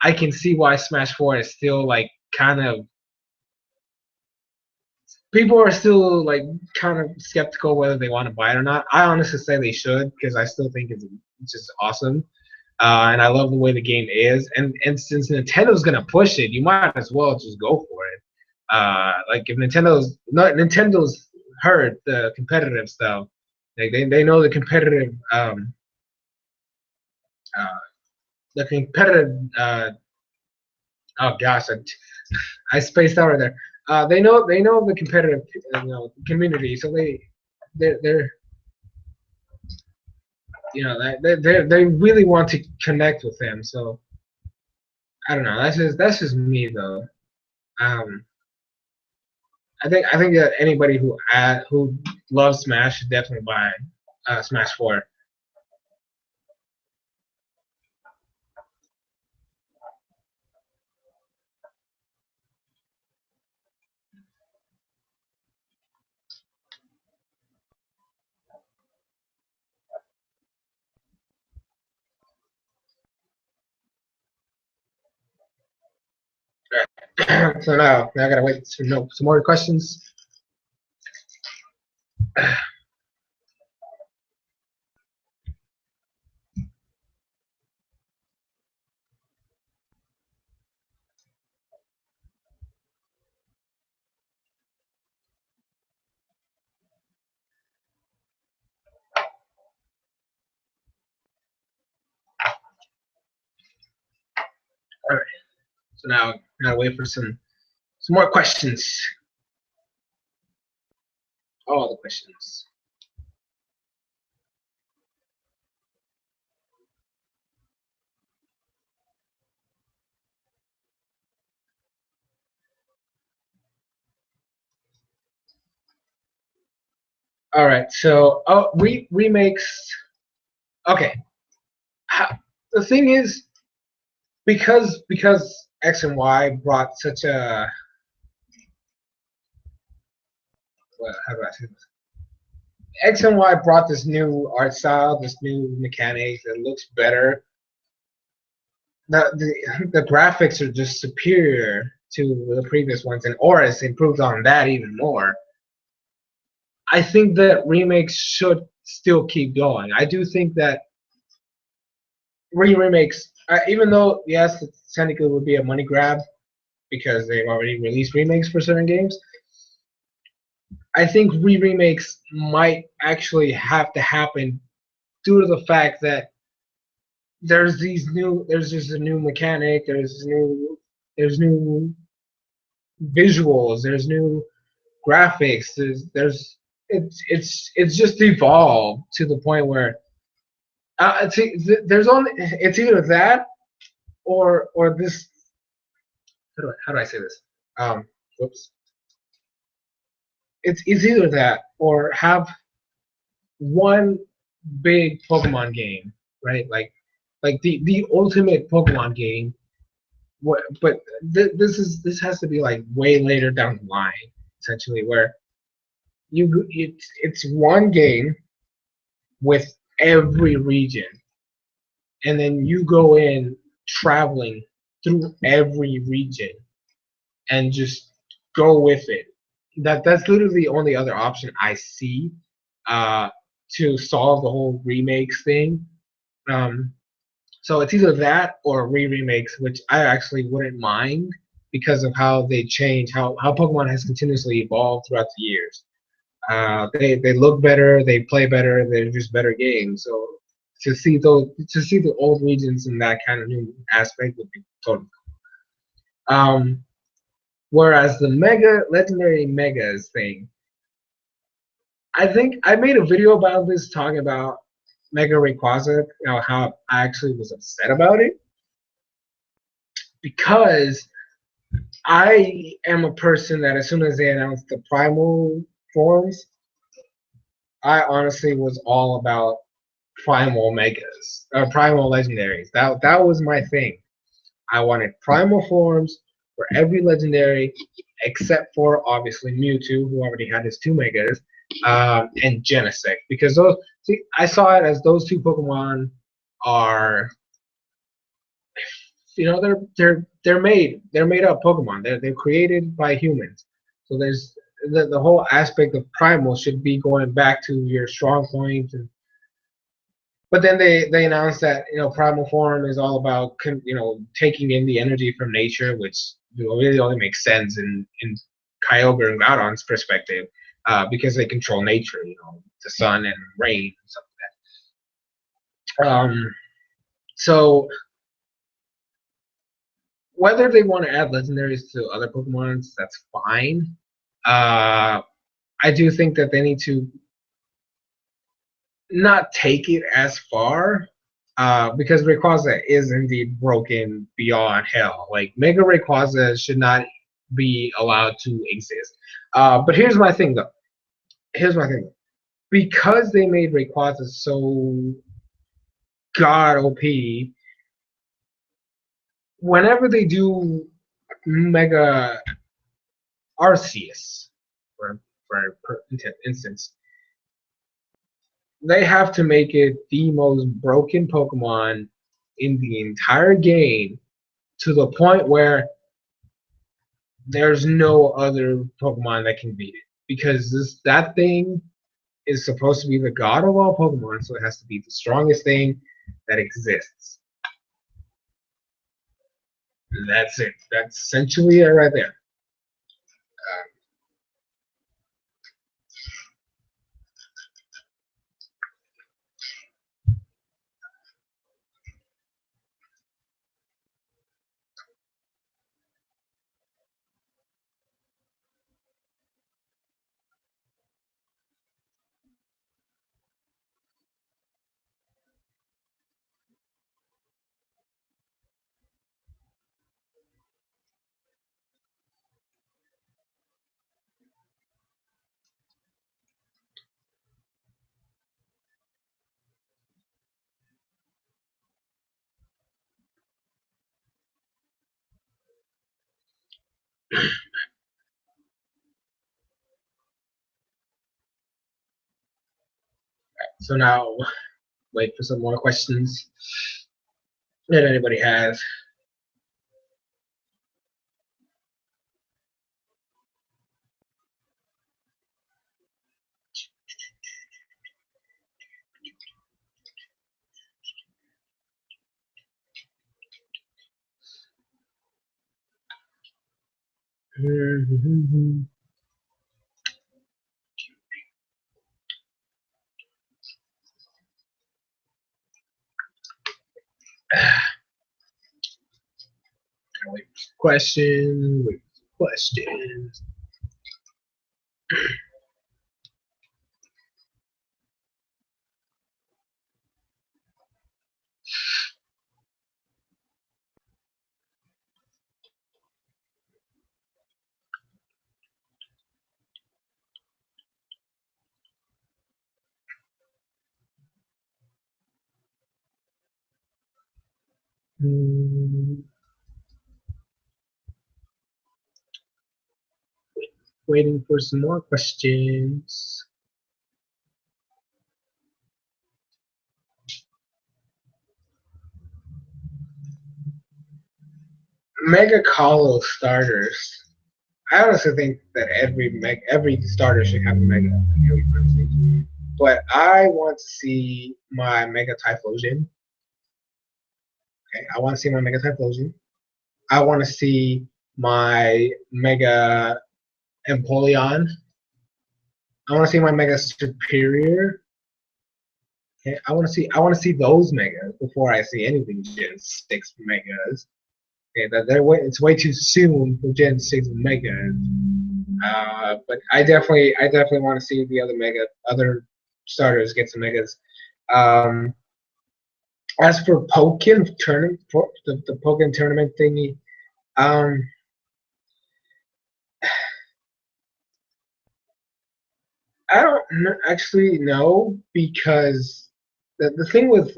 I can see why Smash 4 is still like kind of people are still like kind of skeptical whether they want to buy it or not. I honestly say they should because I still think it's just awesome. And I love the way the game is. And since Nintendo's gonna push it, you might as well just go for it. Like if Nintendo's heard the competitive stuff, like they know uh, the competitive. Oh gosh, I spaced out right there. They know the competitive community, so they're they really want to connect with them. So I don't know. That's just me though. Um, I think that anybody who loves Smash should definitely buy Smash 4. So now I gotta wait some more questions. So now I gotta wait for some more questions. All the questions. All right. So, remakes. Okay. The thing is, because X and Y brought such a, well, how do I say this? X and Y brought this new art style, this new mechanics that looks better. The graphics are just superior to the previous ones, and Oris improved on that even more. I think that remakes should still keep going. I do think that remakes, even though yes, it technically would be a money grab because they've already released remakes for certain games. I think remakes might actually have to happen due to the fact that there's just a new mechanic, there's new visuals, there's new graphics, there's it's just evolved to the point where there's only it's either that or this, how do I say this? Whoops. It's either that or have one big Pokemon game, right? Like the ultimate Pokemon game. What? But this has to be like way later down the line, essentially, where it's one game with every region, and then you go in traveling through every region and just go with it. That's literally the only other option I see uh, to solve the whole remakes thing. Um, so it's either that or remakes, which I actually wouldn't mind because of how they change, how Pokemon has continuously evolved throughout the years. They look better, they play better, they're just better games. So to see the old regions in that kind of new aspect would be totally cool. Whereas the Mega Legendary Megas thing, I think I made a video about this talking about Mega Rayquaza, how I actually was upset about it because I am a person that as soon as they announced the primal forms, I honestly was all about primal megas or primal legendaries. That was my thing. I wanted primal forms for every legendary except for obviously Mewtwo, who already had his two megas, and Genesect, because those, see, I saw it as those two Pokemon are, they're made up Pokemon. They're created by humans. So there's the whole aspect of primal should be going back to your strong point. But then they announced that primal form is all about taking in the energy from nature, which really only makes sense in Kyogre and Groudon's perspective, because they control nature, the sun and rain and stuff like that. So whether they want to add legendaries to other Pokemons, that's fine. I do think that they need to not take it as far, because Rayquaza is indeed broken beyond hell. Like Mega Rayquaza should not be allowed to exist. But here's my thing though. Here's my thing. Because they made Rayquaza so god OP, whenever they do Mega Arceus, for instance, they have to make it the most broken Pokemon in the entire game to the point where there's no other Pokemon that can beat it. Because that thing is supposed to be the god of all Pokemon, so it has to be the strongest thing that exists. And that's it. That's essentially it right there. So now, wait for some more questions that anybody has. Wait for questions. Wait for questions. Waiting for some more questions. Mega Colo starters. I honestly think that every starter should have a Mega. But I want to see my Mega Typhlosion. Okay, I want to see my Mega Typhlosion. I want to see my Mega Empoleon. I want to see my Mega Superior. Okay, I want to see those megas before I see anything Gen 6 megas. Okay, it's way too soon for Gen 6 megas. But I definitely want to see the other starters get some megas. Um, as for the Pokken tournament thingy, um, I don't actually know because the thing with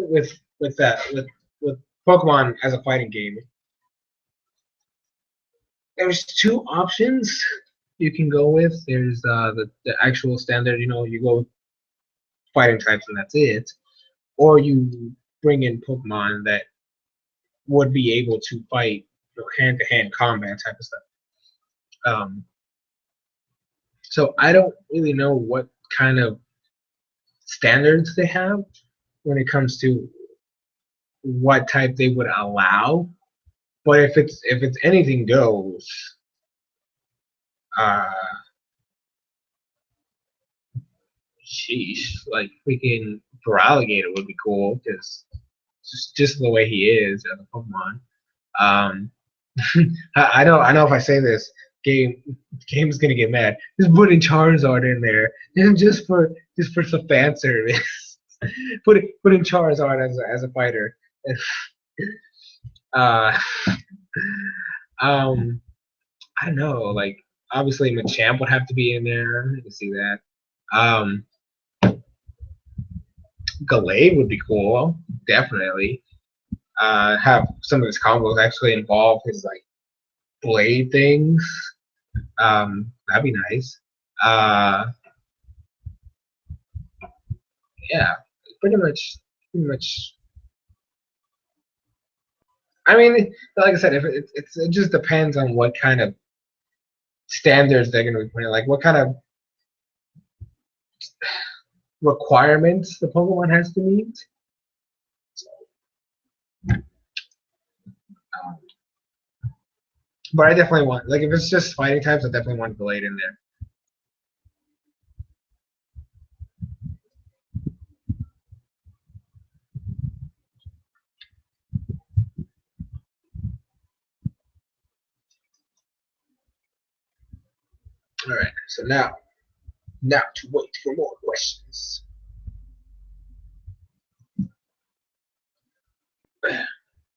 Pokemon as a fighting game, there's two options you can go with. There's the actual standard, you go fighting types and that's it, or you bring in Pokemon that would be able to fight hand-to-hand combat type of stuff. Um, so I don't really know what kind of standards they have when it comes to what type they would allow. But if it's anything goes, uh, sheesh, like freaking Alligator would be cool because just the way he is as a Pokemon. Um, I know if I say this, game's gonna get mad. Just putting Charizard in there, and just for some fan service. putting Charizard as a fighter. Uh, um, I don't know. Like obviously, Machamp would have to be in there. You can see that. Um, Gallade would be cool, definitely. Have some of his combos actually involve his like blade things. That'd be nice. Uh, yeah, pretty much. I mean, like I said, if it just depends on what kind of standards they're going to be putting, like what kind of requirements the Pokemon has to meet. Um, but I definitely want, like, if it's just fighting types, I definitely want Blade in there. All right, so now to wait for more questions.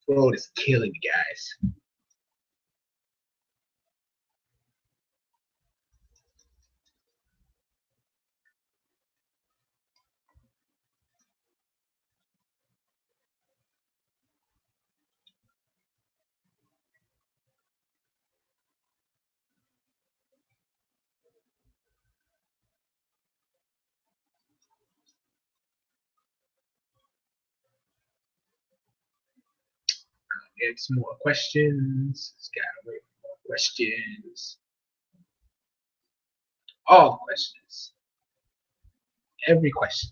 Road is killing me, guys. It's more questions. Let's get away from more questions. All questions. Every question.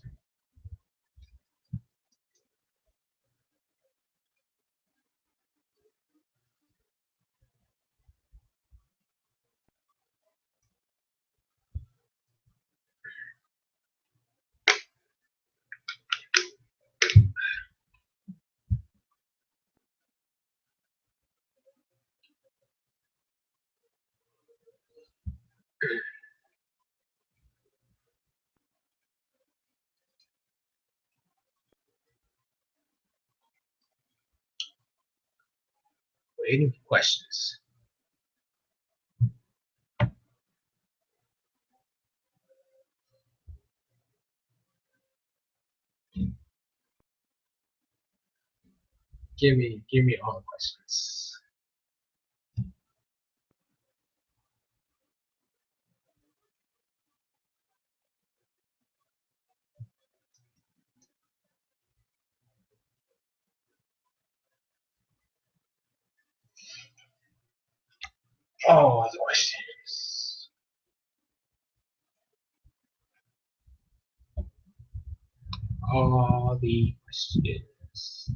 Waiting for questions. Give me all the questions. All the questions. All the questions.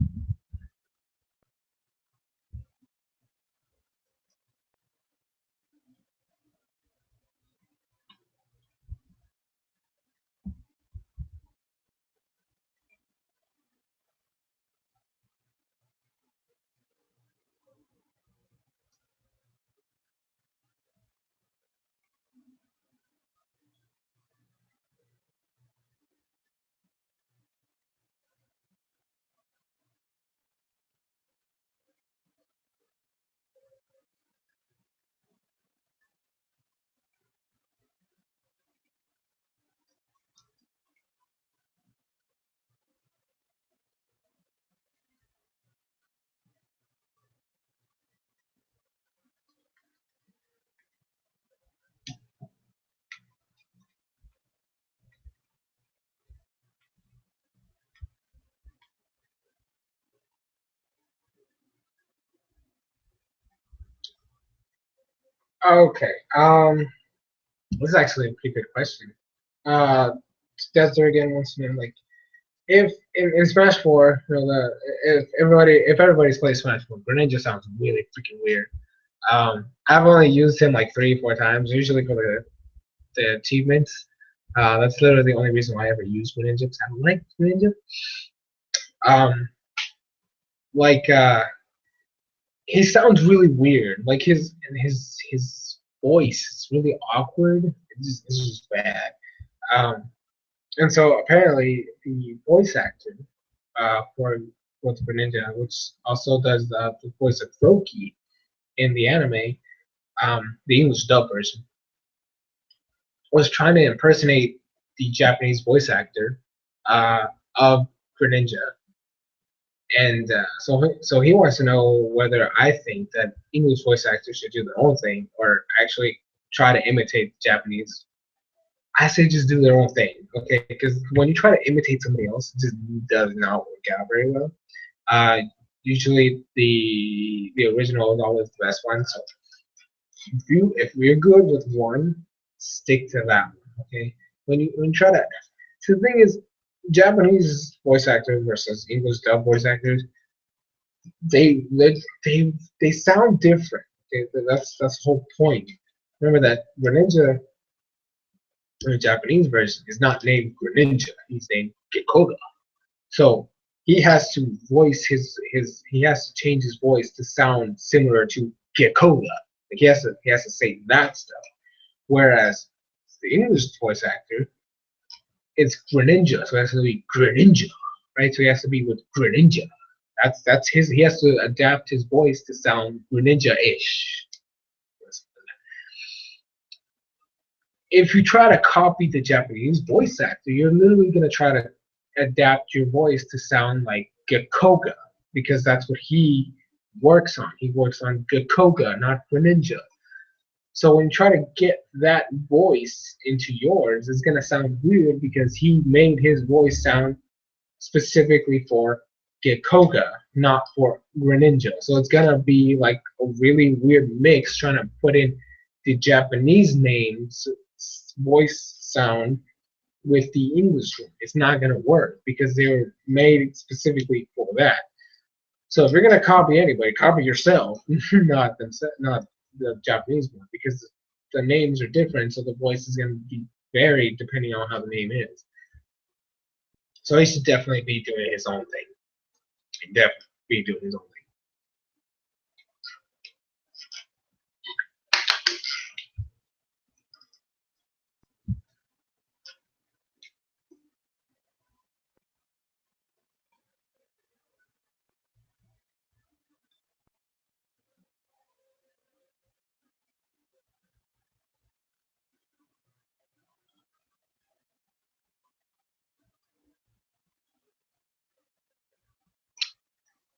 Okay. This is actually a pretty good question. Uh, Desert again wants to know like if in Smash 4, you know, if everybody's played Smash 4, Greninja sounds really freaking weird. I've only used him like 3 4 times, usually for the achievements. That's literally the only reason why I ever use Greninja. Because I like Greninja. Um, like he sounds really weird. Like his voice is really awkward. It's just bad. Um, and so apparently the voice actor for Greninja, which also does the voice of Froakie in the anime, the English dub version, was trying to impersonate the Japanese voice actor of Greninja. And so he wants to know whether I think that English voice actors should do their own thing or actually try to imitate the Japanese. I say just do their own thing, okay? Because when you try to imitate somebody else, it just does not work out very well. Uh, Usually the original is always the best one. So if you're good with one, stick to that one, okay? When you try to, so the thing is, Japanese voice actors versus English dub voice actors, they they they sound different. Okay? That's the whole point. Remember that Greninja in the Japanese version is not named Greninja. He's named Gikoga. So he has to voice his he has to change his voice to sound similar to Gikoga. Like he has to say that stuff. Whereas the English voice actor, it's Greninja, so it has to be Greninja, right? So he has to be with Greninja. That's his. He has to adapt his voice to sound Greninja-ish. If you try to copy the Japanese voice actor, you're literally gonna try to adapt your voice to sound like Gikoga because that's what he works on. He works on Gikoga, not Greninja. So when you try to get that voice into yours, it's gonna sound weird because he made his voice sound specifically for Gekoga, not for Greninja. So it's gonna be like a really weird mix trying to put in the Japanese names voice sound with the English one. It's not gonna work because they were made specifically for that. So if you're gonna copy anybody, copy yourself, not the Japanese one, because the names are different, so the voice is gonna be varied depending on how the name is. So he should definitely be doing his own thing. Definitely be doing his own thing.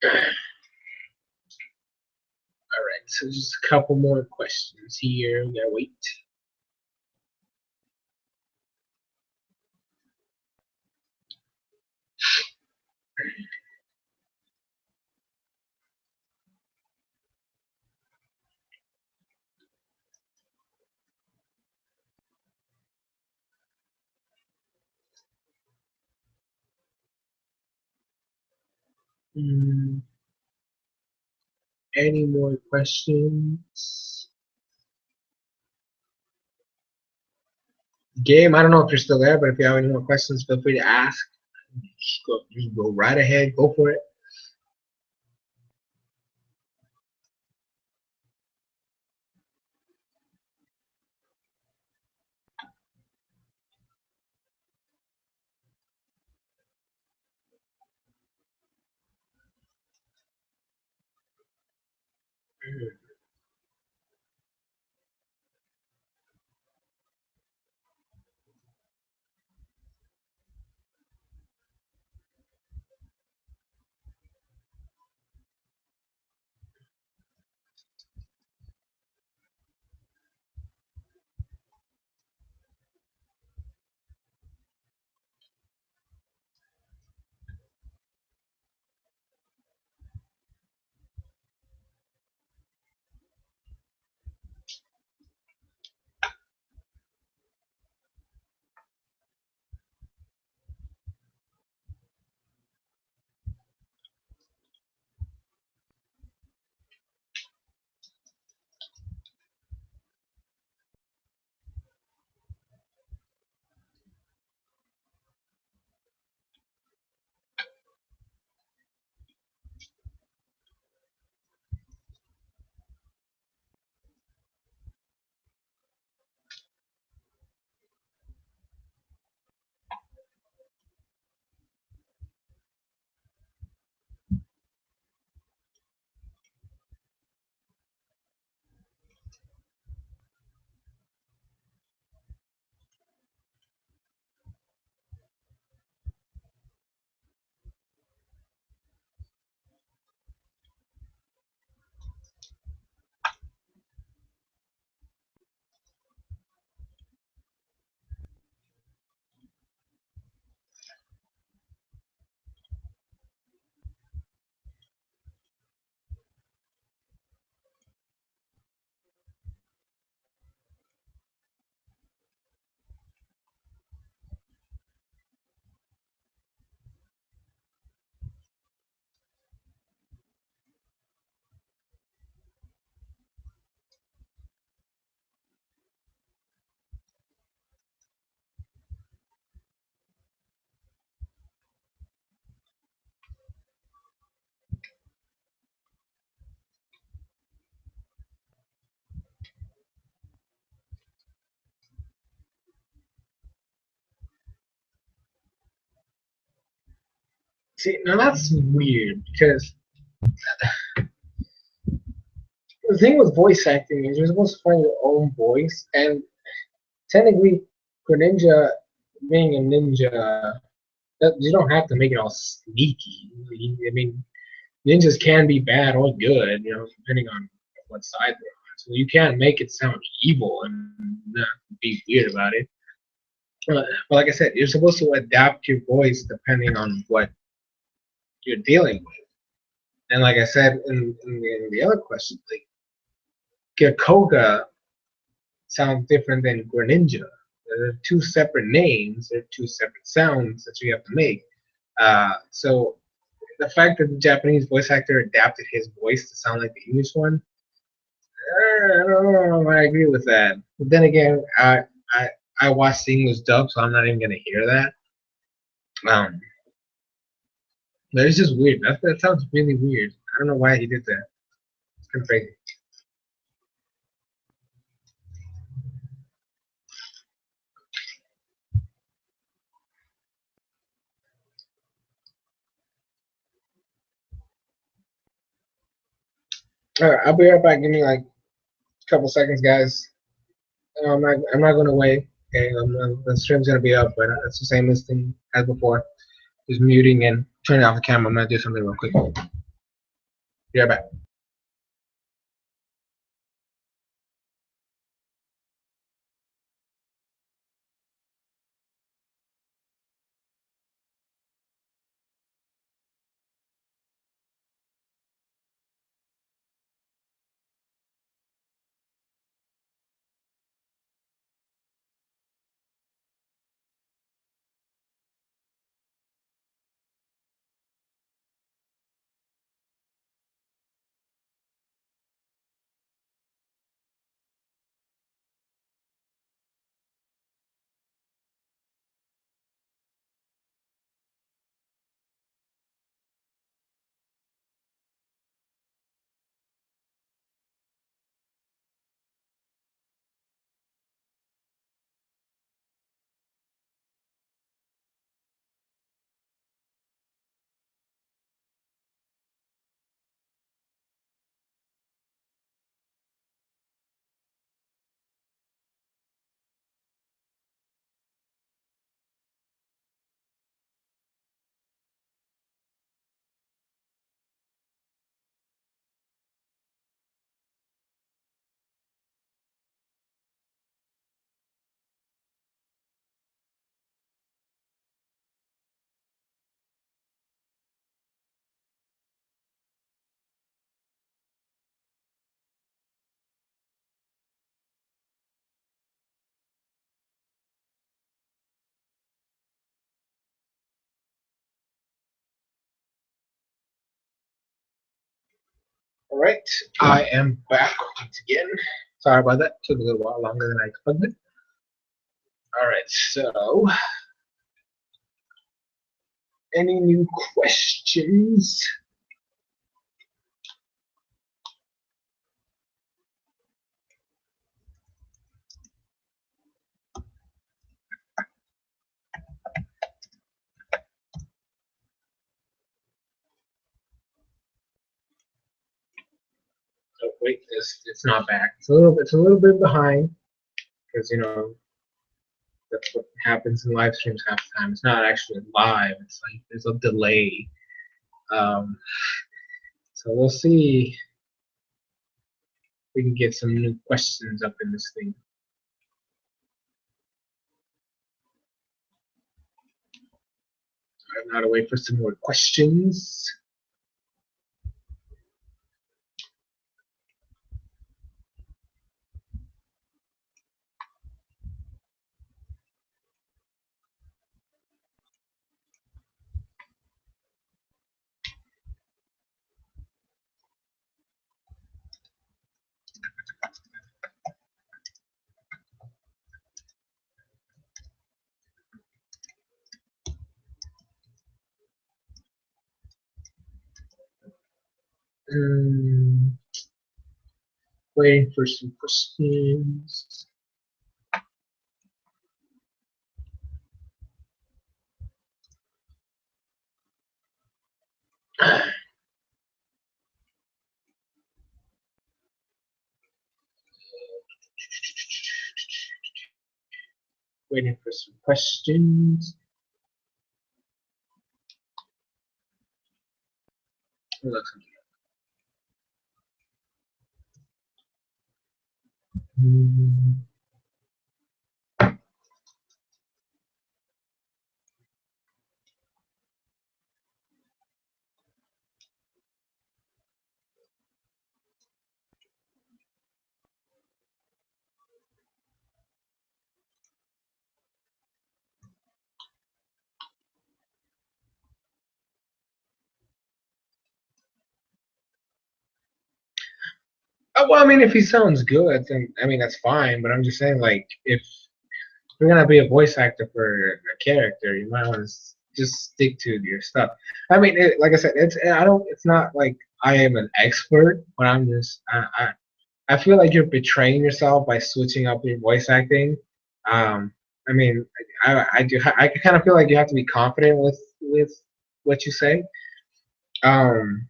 All right, so just a couple more questions here. We gotta wait. Mm, any more questions? Game, I don't know if you're still there, but if you have any more questions, feel free to ask. Just go right ahead, go for it. See, now that's weird because the thing with voice acting is you're supposed to find your own voice, and technically, Greninja being a ninja, you don't have to make it all sneaky. I mean, ninjas can be bad or good, depending on what side they're on. So you can't make it sound evil and not be weird about it. But like I said, you're supposed to adapt your voice depending on what you're dealing with. And like I said in the other question, like Gakoga sounds different than Greninja. They're two separate names. They're two separate sounds that you have to make. So the fact that the Japanese voice actor adapted his voice to sound like the English one, I don't know. I agree with that. But then again, I I watched the English dub, so I'm not even gonna hear that. Um, but it's just weird. That sounds really weird. I don't know why he did that. It's kind of crazy. All right, I'll be right back. Give me like a couple seconds, guys. I'm not gonna wait. Okay, the stream's gonna be up, but it's the same listing as before. Just muting and turning off the camera. I'm gonna do something real quick. Be right back. All right, I am back once again. Sorry about that. Took a little while longer than I expected. All right, so any new questions? Oh wait, it's not back. It's a little bit behind because that's what happens in live streams half the time. It's not actually live. It's like there's a delay. Um, so we'll see if we can get some new questions up in this thing. I'm not to wait for some more questions. Um, Waiting for some questions. Waiting for some questions. Looks like Well, I mean, if he sounds good, then I mean that's fine. But I'm just saying, like, if you're gonna be a voice actor for a character, you might want to just stick to your stuff. I mean, like I said, it's I don't. It's not like I am an expert, but I'm just I feel like you're betraying yourself by switching up your voice acting. I mean, I do. I kind of feel like you have to be confident with what you say. Um,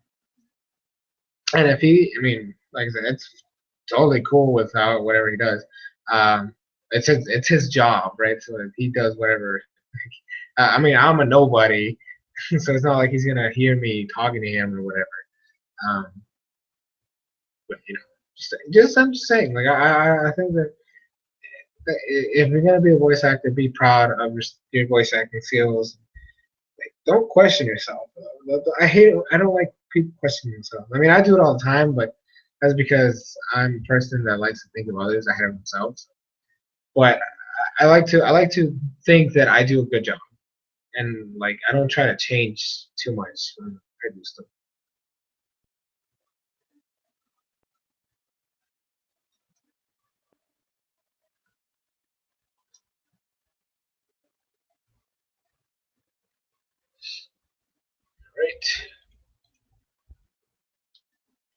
and if he, I mean, like I said, it's totally cool with how whatever he does. Um, it's his job, right? So if he does whatever, I mean, I'm a nobody, so it's not like he's gonna hear me talking to him or whatever. Um, but just I'm just saying, like I think that if you're gonna be a voice actor, be proud of your voice acting skills. Like, don't question yourself. I hate. I don't like people questioning themselves. I mean, I do it all the time, but that's because I'm a person that likes to think of others ahead of themselves. But I like to think that I do a good job, and like I don't try to change too much when I do stuff. Right.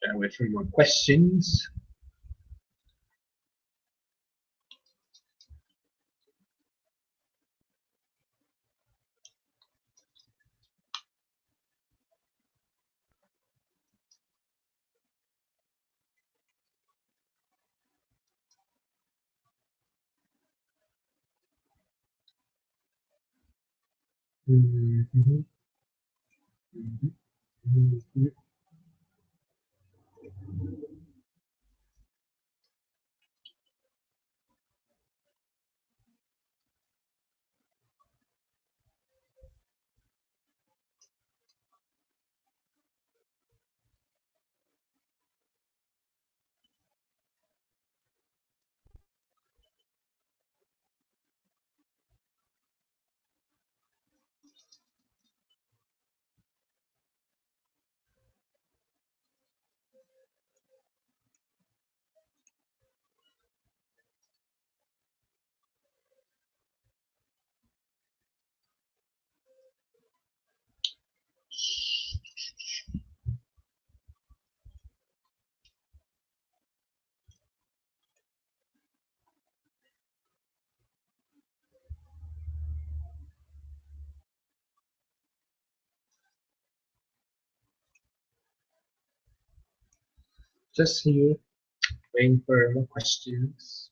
Gotta wait for more questions. Mm-hmm. Mm-hmm. Just here, waiting for more questions.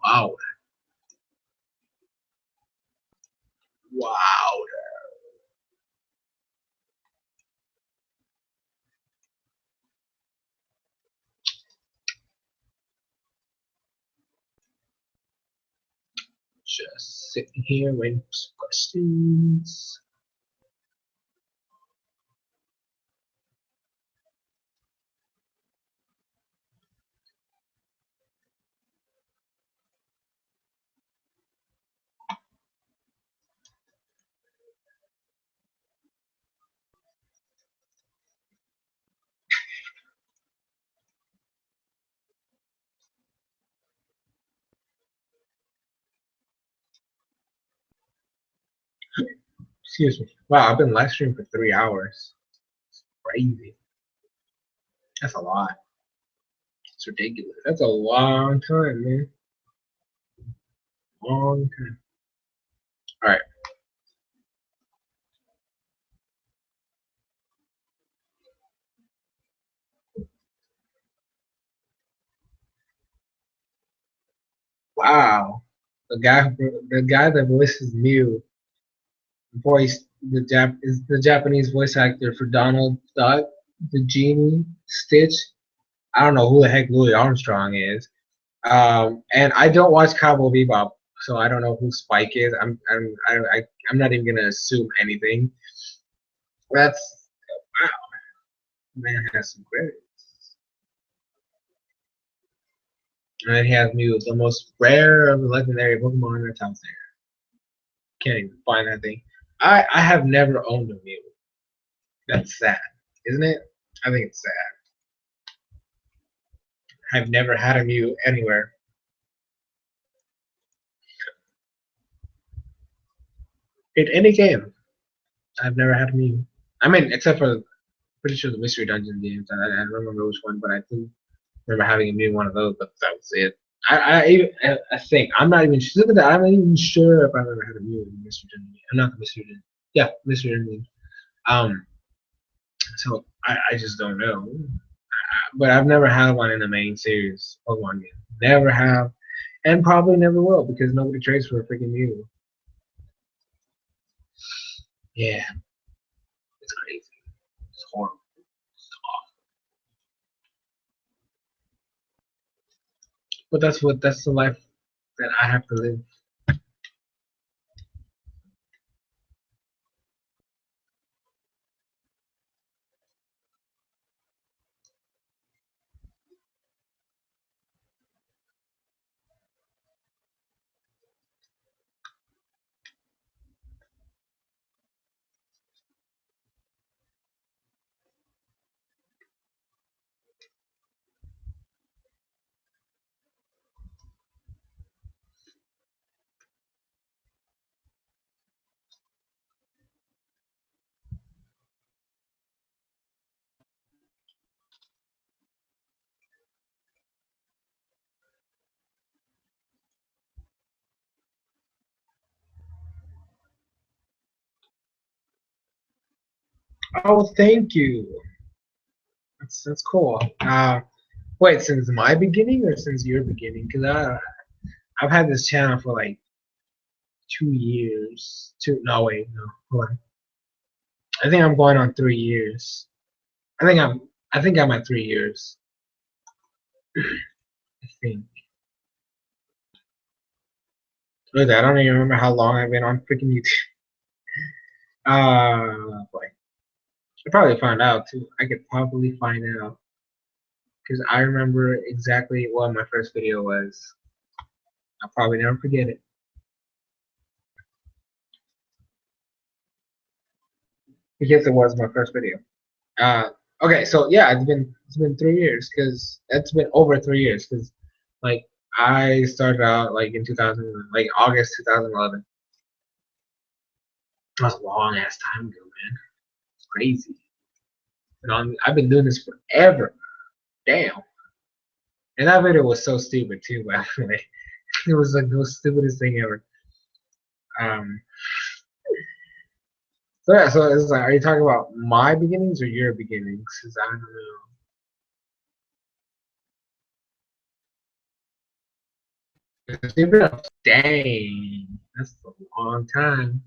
Wow. Wow. Just sitting here waiting for some questions. Excuse me. Wow, I've been live streaming for 3 hours. Crazy. That's a lot. It's ridiculous. That's a long time, man. Long time. All right. Wow. The guy that voices Mew voiced is the Japanese voice actor for Donald Duck, the genie, Stitch. I don't know who the heck Louis Armstrong is. And I don't watch Cowboy Bebop, so I don't know who Spike is. I'm not even gonna assume anything. That's wow, man has some credits. And he has Mew, the most rare of the legendary Pokemon that's out there. Can't even find that thing. I have never owned a Mew. That's sad, isn't it? I think it's sad. I've never had a Mew anywhere. In any game, I've never had a Mew. I mean, except for pretty sure the Mystery Dungeon games. I don't remember which one, but I do remember having a Mew one of those. But that was it. I think I'm not even look at that. I'm not even sure if I've ever had a Mew in Mystery Dungeon. I'm not the Mystery Dungeon. Yeah, Mystery Dungeon. Um, so I just don't know. But I've never had one in the main series Pokemon game. Never have, and probably never will because nobody trades for a freaking Mew. Yeah, it's crazy. It's horrible. It's awful. But that's the life that I have to live. Oh, thank you. That's cool. Wait, since my beginning or since your beginning? Because I've had this channel for like 2 years. No wait no hold on. I think I'm going on 3 years. I think I'm at 3 years. I think. Look, I don't even remember how long I've been on freaking YouTube. Boy, I probably find out too. I could probably find out because I remember exactly what my first video was. I'll probably never forget it because it was my first video. Uh, okay, so yeah, it's been 3 years because it's been over 3 years because like I started out like in 2000, like August 2011. That's a long ass time ago, man. It's crazy. I've been doing this forever. Damn. And that video was so stupid too, by the way. It was like the most stupidest thing ever. Um, so yeah, so it's like, are you talking about my beginnings or your beginnings? Because I don't know. Dang, that's a long time.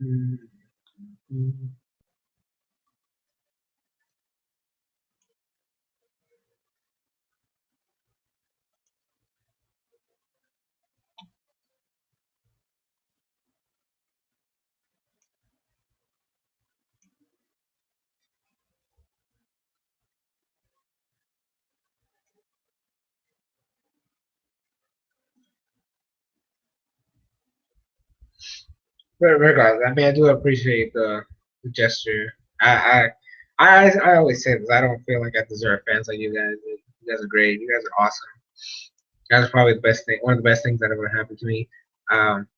Mm-hmm. Regardless, I mean, I do appreciate the gesture. I always say this. I don't feel like I deserve fans like you guys. You guys are great. You guys are awesome. You guys are probably the best thing, one of the best things that ever happened to me. Um,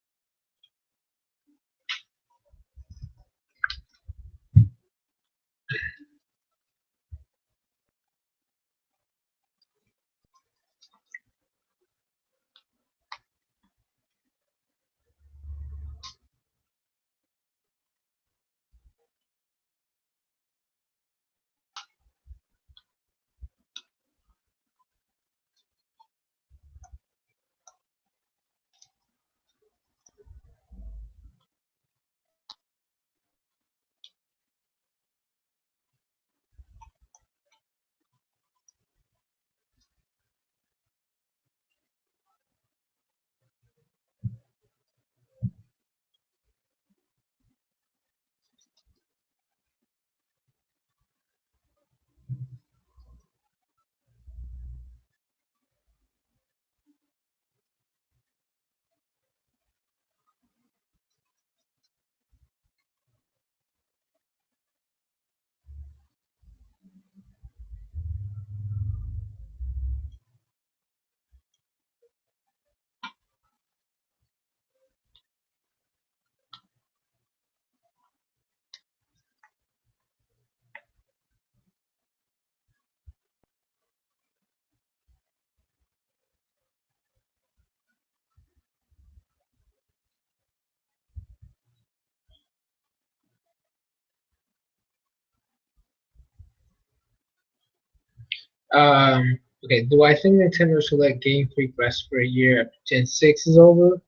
Okay. Do I think Nintendo should let Game Freak rest for a year after Gen 6 is over?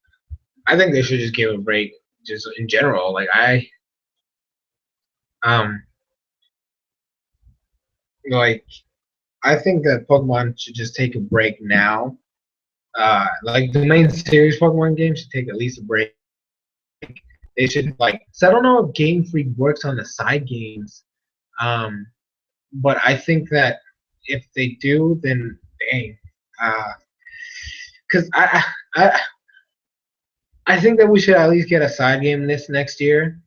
I think they should just give a break, just in general. Um, like, I think that Pokemon should just take a break now. Like the main series Pokemon games should take at least a break. They should like. So I don't know if Game Freak works on the side games. Um, but I think that if they do, then dang. Because I think that we should at least get a side game this next year.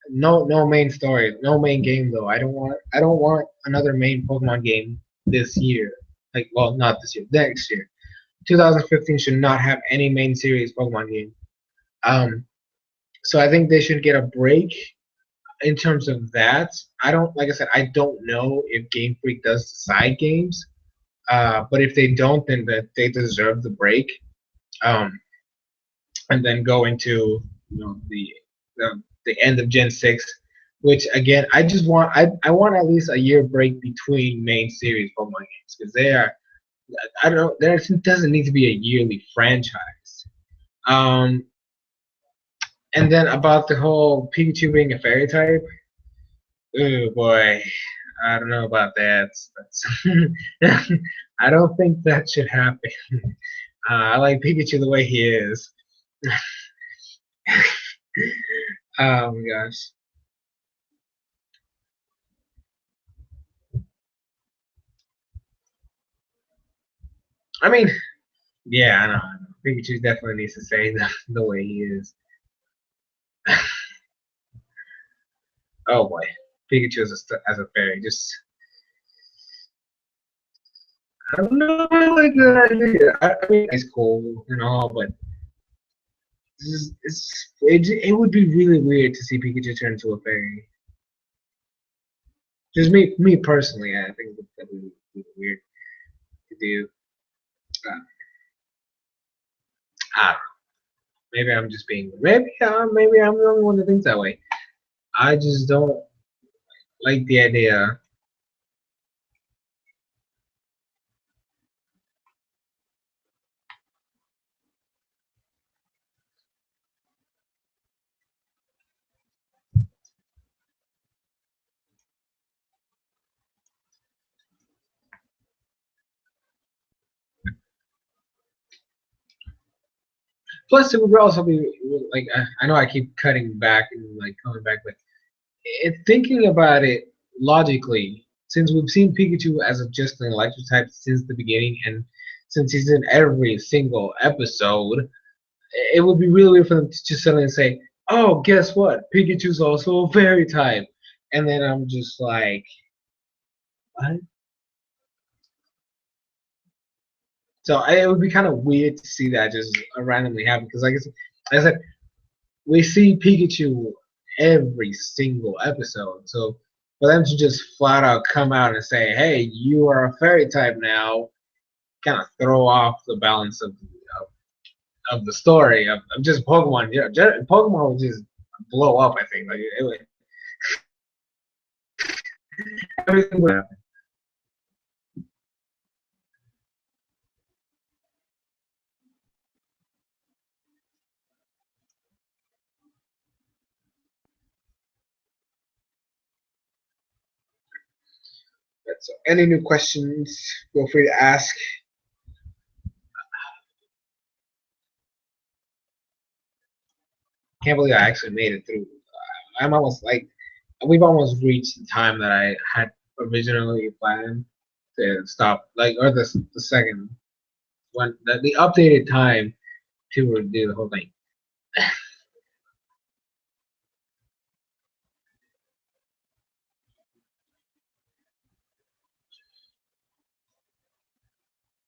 No main story, no main game though. I don't want another main Pokemon game this year. Like, well, not this year, next year. 2015 should not have any main series Pokemon game. Um, so I think they should get a break in terms of that. I don't, like I said, I don't know if Game Freak does the side games. But if they don't, then they deserve the break. Um, and then go into the end of Gen 6, which again I want at least a year break between main series Pokemon games because they are I don't know there doesn't need to be a yearly franchise. Um, and then about the whole Pikachu being a fairy type, oh boy, I don't know about that. That's I don't think that should happen. I like Pikachu the way he is. Oh my gosh. I mean, yeah, I know. I know. Pikachu definitely needs to stay the way he is. Oh boy, Pikachu as a fairy, just I don't know, I like that idea. I mean, it's cool and all, but it would be really weird to see Pikachu turn into a fairy. Just me personally, I think that would be weird to do. Uh, I don't know. Maybe I'm just being maybe I'm the only one that thinks that way. I just don't like the idea. Plus, it would also be like I know I keep cutting back and like coming back, but thinking about it logically, since we've seen Pikachu as just an electric type since the beginning, and since he's in every single episode, it would be really weird for them to just suddenly say, "Oh, guess what? Pikachu's also a fairy type," and then I'm just like, "What?" So it would be kind of weird to see that just randomly happen because, like I said, we see Pikachu every single episode. So for them to just flat out come out and say, "Hey, you are a fairy type now," kind of throw off the balance of the story of just Pokemon. Yeah, Pokemon would just blow up. I think everything would happen. So any new questions? Feel free to ask. Can't believe I actually made it through. I'm almost like we've almost reached the time that I had originally planned to stop, like, or the second one, the updated time to do the whole thing.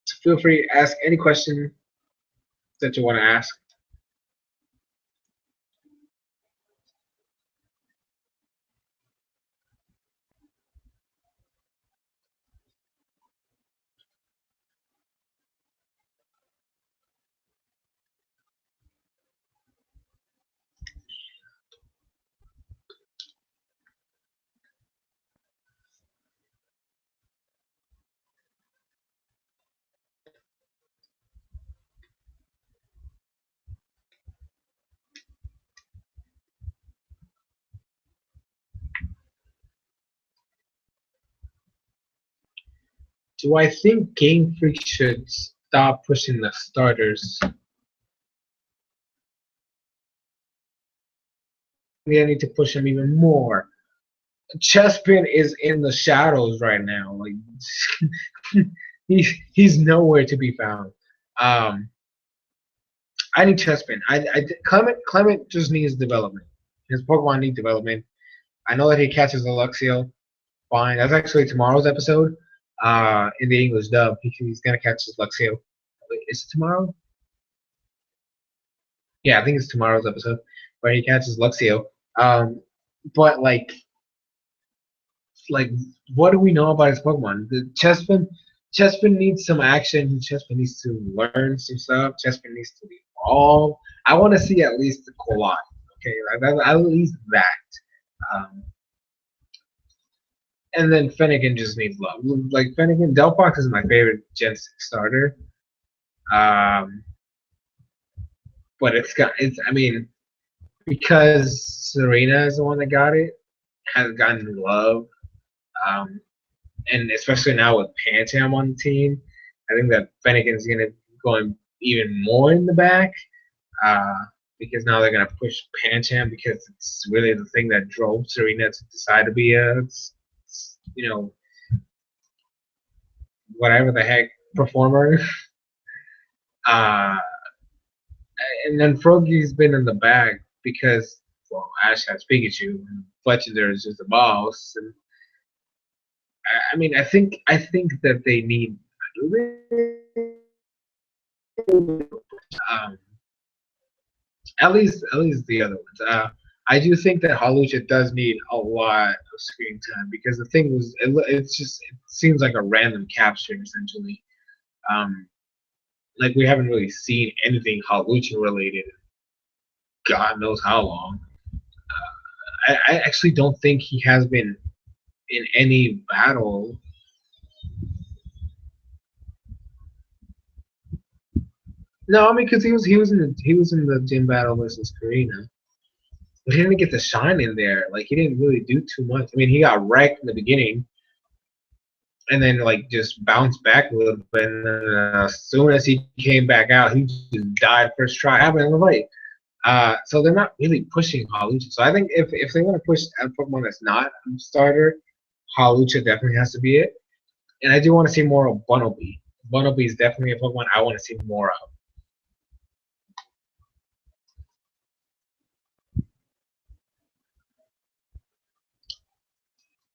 So feel free to ask any question that you want to ask. Do I think Game Freak should stop pushing the starters? They need to push him even more. Chespin is in the shadows right now. Like he's nowhere to be found. Um, I need Chespin. Clement just needs development. His Pokemon need development. I know that he catches Luxio. Fine. That's actually tomorrow's episode. In the English dub, he's gonna catch his Luxio. Wait, is it tomorrow? Yeah, I think it's tomorrow's episode where he catches Luxio. Um, but like, what do we know about his Pokemon? Chespin needs some action. Chespin needs to learn some stuff. Chespin needs to evolve. I want to see at least the Kolai. Okay, at least that. And then Fennekin just needs love. Like Fennekin, Delphox is my favorite Gen 6 starter. Um, but it's. I mean, because Serena is the one that got it, has gotten love. Um, and especially now with Pancham on the team, I think that Fennekin's gonna going even more in the back uh, because now they're gonna push Pancham because it's really the thing that drove Serena to decide to be a you know whatever the heck performer. Uh, and then Froggy's been in the back because well Ash has Pikachu and Fletcher is just a boss. And I mean I think that they need. Um, at least the other ones. I do think that Halucha does need a lot of screen time because the thing was, it's just it seems like a random capture essentially. Um, like we haven't really seen anything Halucha related. God knows how long. I actually don't think he has been in any battle. No, I mean because he was in the gym battle versus Karina, but he didn't get the shine in there. Like he didn't really do too much. I mean, he got wrecked in the beginning, and then like just bounced back a little bit. And then, as soon as he came back out, he just died first try. Happened in the fight. So they're not really pushing Halucha. So I think if they want to push a Pokemon that's not a starter, Halucha definitely has to be it. And I do want to see more of Bunnelby. Bunnelby is definitely a Pokemon I want to see more of.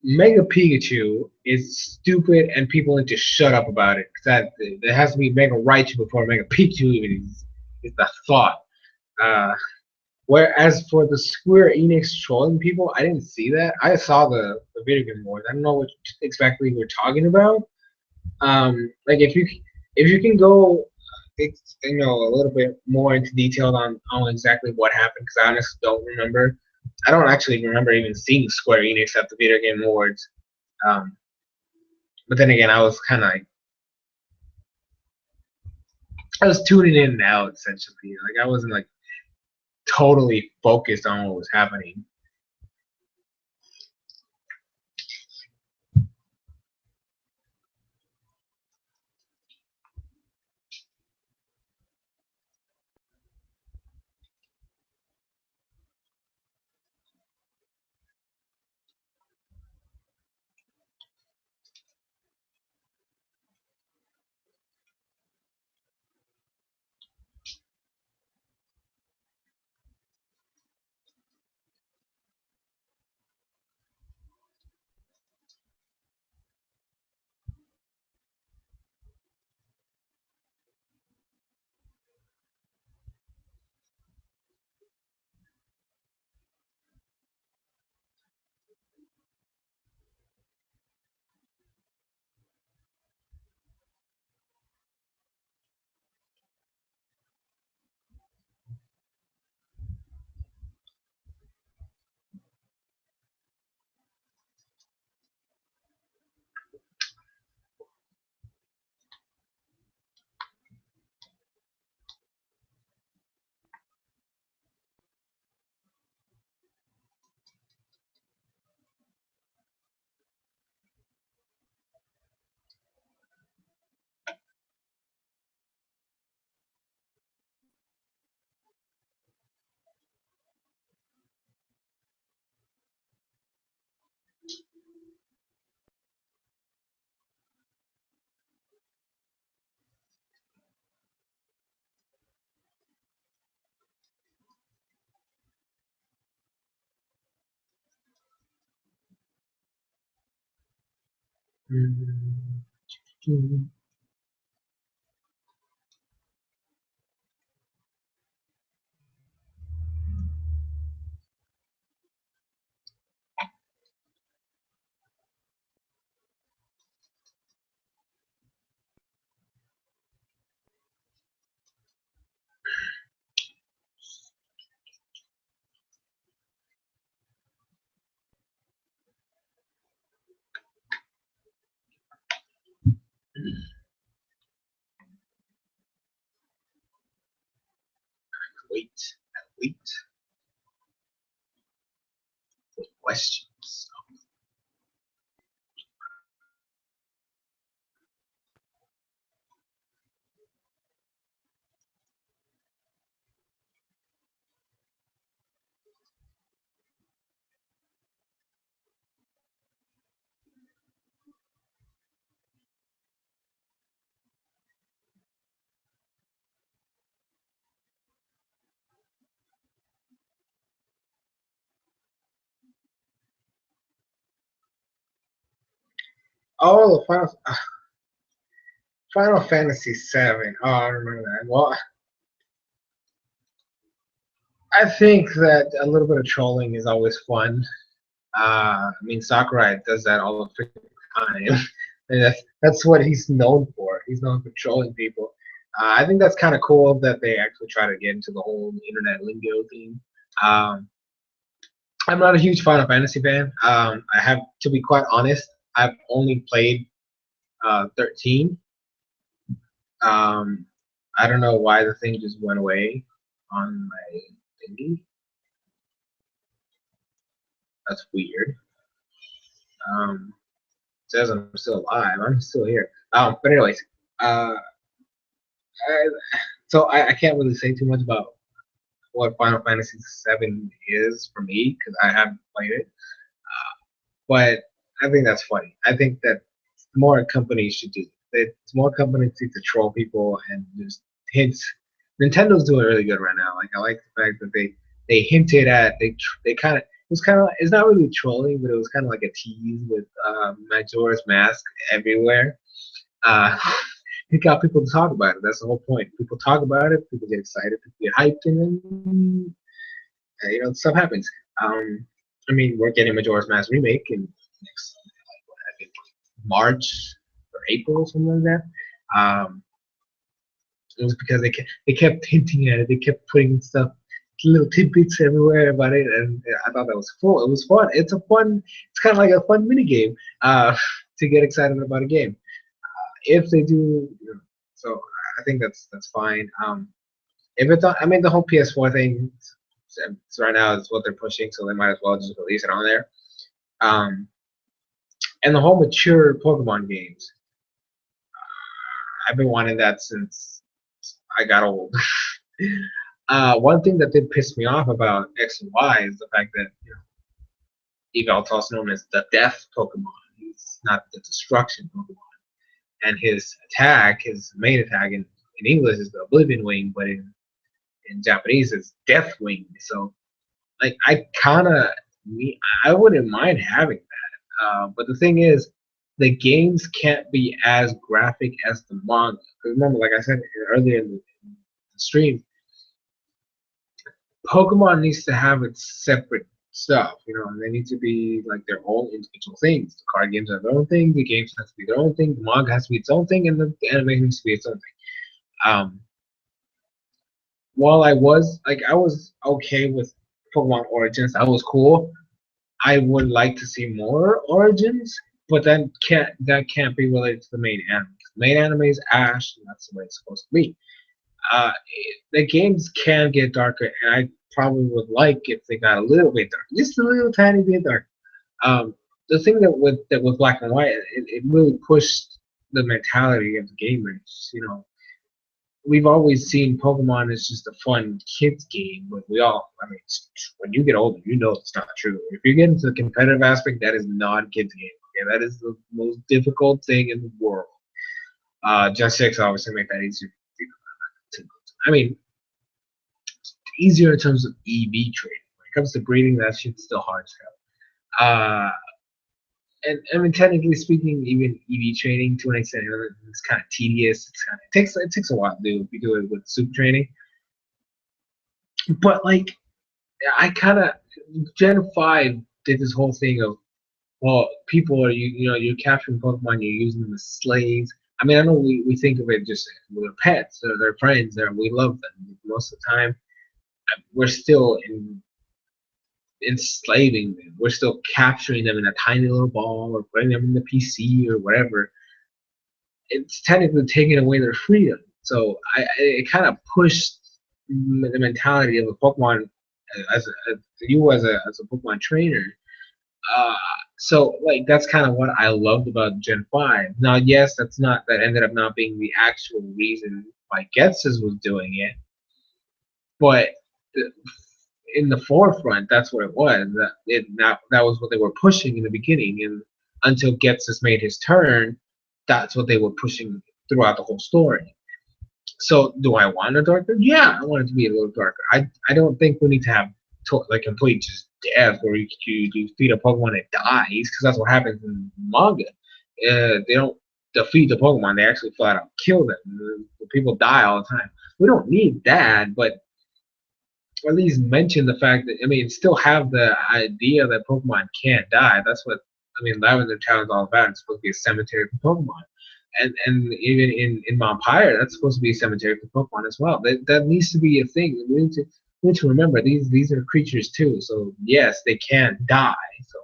Mega Pikachu is stupid, and people need to shut up about it. That there has to be Mega Raichu before Mega Pikachu even is the thought. Uh, Whereas for the Square Enix trolling people, I didn't see that. I saw the video game wars. I don't know what exactly we're talking about. Like if you can go, a little bit more into detail on exactly what happened because I honestly don't remember. I don't actually remember even seeing Square Enix at the video game awards. Um, but then again, I was kind of like I was tuning in and out essentially. Like I wasn't like totally focused on what was happening. Mm, wait, wait. Questions. Oh, Final Fantasy VII. Oh, I remember that. Well, I think that a little bit of trolling is always fun. I mean, Sakurai does that all the time. And that's what he's known for. He's known for trolling people. I think that's kind of cool that they actually try to get into the whole internet lingo thing. Um, I'm not a huge Final Fantasy fan. I have to be quite honest. I've only played 13. Um, I don't know why the thing just went away on my thingy. That's weird. Um, it says I'm still alive. I'm still here. But anyways, uh, I, so I can't really say too much about what Final Fantasy VII is for me because I haven't played it. But I think that's funny. I think that more companies should do that. More companies need to troll people and just hints. Nintendo's doing really good right now. Like I like the fact that they hinted at they kind of it was kind of it's not really trolling, but it was kind of like a tease with Majora's Mask everywhere. Uh, it got people to talk about it. That's the whole point. People talk about it. People get excited. People get hyped, and then stuff happens. Um, I mean, we're getting Majora's Mask remake in next I think March or April, something like that. It was because they kept hinting at it. They kept putting stuff, little tidbits everywhere about it, and I thought that was cool. It was fun. It's a fun. It's kind of like a fun mini game to get excited about a game. If they do, so I think that's fine. If it's, I mean, the whole PS4 thing right now is what they're pushing, so they might as well just release it on there. Um, and the whole mature Pokemon games, I've been wanting that since I got old. One thing that did piss me off about X and Y is the fact that Yveltal is known as the Death Pokemon. He's not the Destruction Pokemon, and his attack, his main attack in English is the Oblivion Wing, but in Japanese it's Death Wing. So like I wouldn't mind having that. But the thing is, the games can't be as graphic as the manga. Because remember, like I said earlier in the stream, Pokemon needs to have its separate stuff, and they need to be like their own individual things. The card games are their own thing, the games has to be their own thing, the manga has to be its own thing, and the anime needs to be its own thing. While I was okay with Pokemon Origins, that was cool. I would like to see more Origins, but that can't be related to the main anime. The main anime is Ash, and that's the way it's supposed to be. Uh, the games can get darker, and I probably would like if they got a little bit darker, just a little tiny bit darker. The thing that with Black and White, it really pushed the mentality of the gamers. We've always seen Pokemon as just a fun kids game, but I mean, when you get older, it's not true. If you get into the competitive aspect, that is not a kids game. Okay, that is the most difficult thing in the world. Gen 6 obviously make that easier. I mean, easier in terms of EV trading. When it comes to breeding, that shit's still hard as hell. And I mean, technically speaking, even EV training to an extent, it's kind of tedious. It takes a while to do if you do it with super training. But like, I kind of Gen 5 did this whole thing of, well, people are you're capturing Pokemon, you're using them as slaves. I mean, I know we think of it just they're pets, they're friends, we love them. Most of the time, we're still enslaving them. We're still capturing them in a tiny little ball or putting them in the PC or whatever. It's technically taking away their freedom. So it kind of pushed the mentality of a Pokemon as you as a Pokemon trainer. Uh, so like that's kind of what I loved about Gen 5. Now, yes, that ended up not being the actual reason why Gets's was doing it, but in the forefront, that's what it was. That was what they were pushing in the beginning, and until Gets's made his turn, that's what they were pushing throughout the whole story. So, do I want a darker? Yeah, I want it to be a little darker. I don't think we need to have like complete just death where you feed a Pokemon and it dies because that's what happens in manga. They don't defeat the Pokemon; they actually flat out kill them. The people die all the time. We don't need that, but at least mention the fact that still have the idea that Pokemon can't die. That's what Lavender Town is all about. It's supposed to be a cemetery for Pokemon, and even in Vampire, that's supposed to be a cemetery for Pokemon as well. That needs to be a thing. We need to remember these are creatures too. So yes, they can die. So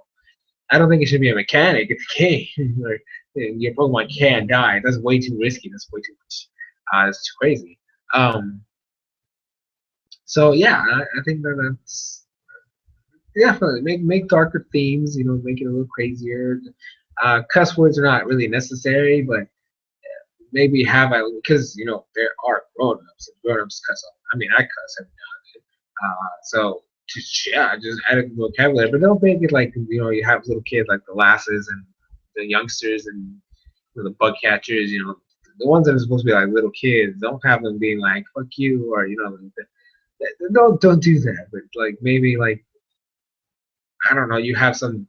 I don't think it should be a mechanic. It's a game where your Pokemon can die. That's way too risky. That's way too much. That's too crazy. Um, so yeah, I think that's definitely make darker themes. Make it a little crazier. Cuss words are not really necessary, but maybe have I because there are grown-ups and grown-ups cuss. I cuss every now and then. So just add a vocabulary, but don't make it like you have little kids like the lasses and the youngsters and the bug catchers. The ones that are supposed to be like little kids. Don't have them being like "fuck you" or don't do that. But like maybe like I don't know, you have some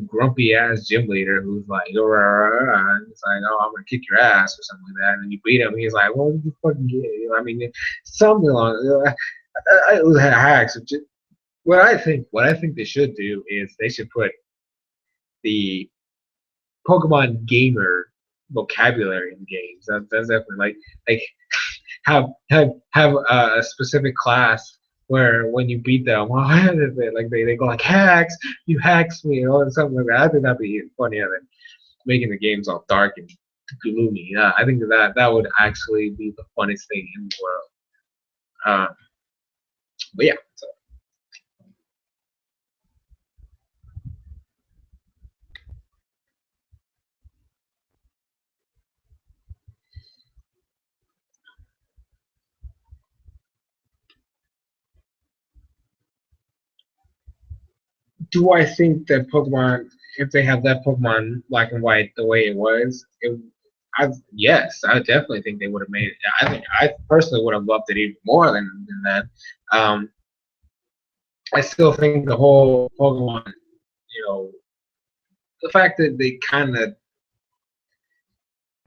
grumpy ass gym leader who's like, and it's like, oh, I'm gonna kick your ass or something like that, and then you beat him. And he's like, well, you fucking get it. Something along. It was hacks. What I think they should do is they should put the Pokemon gamer vocabulary in games. That's definitely like have a specific class where when you beat them, like they go like hacks, you hacks me or something like that. I think that'd be funnier than making the games all dark and gloomy. Yeah, I think that would actually be the funniest thing in the world. But yeah, so do I think that Pokemon, if they have that Pokemon Black and White the way it was, yes, I definitely think they would have made it. I think I personally would have loved it even more than that. Um, I still think the whole Pokemon, you know, the fact that they kind of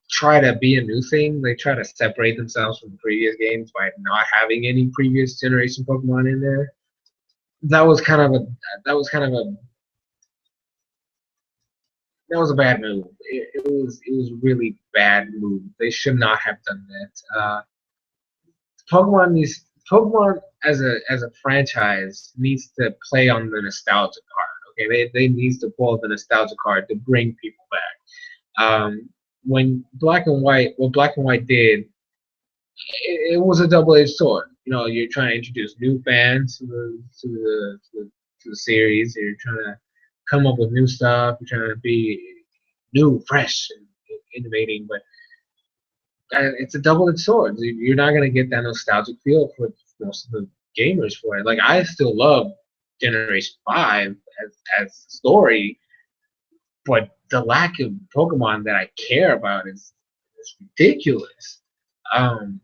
try to be a new thing, they try to separate themselves from the previous games by not having any previous generation Pokemon in there. That was kind of a that was kind of a that was a bad move. It was really bad move. They should not have done that. Pokemon as a franchise needs to play on the nostalgia card. Okay, they needs to pull the nostalgia card to bring people back. When Black and White did, it was a double-edged sword. You're trying to introduce new fans to the series. You're trying to come up with new stuff. You're trying to be new, fresh, and innovating. But it's a double-edged sword. You're not gonna get that nostalgic feel for most of the gamers for it. Like I still love Generation 5 as a story, but the lack of Pokemon that I care about is ridiculous. Um,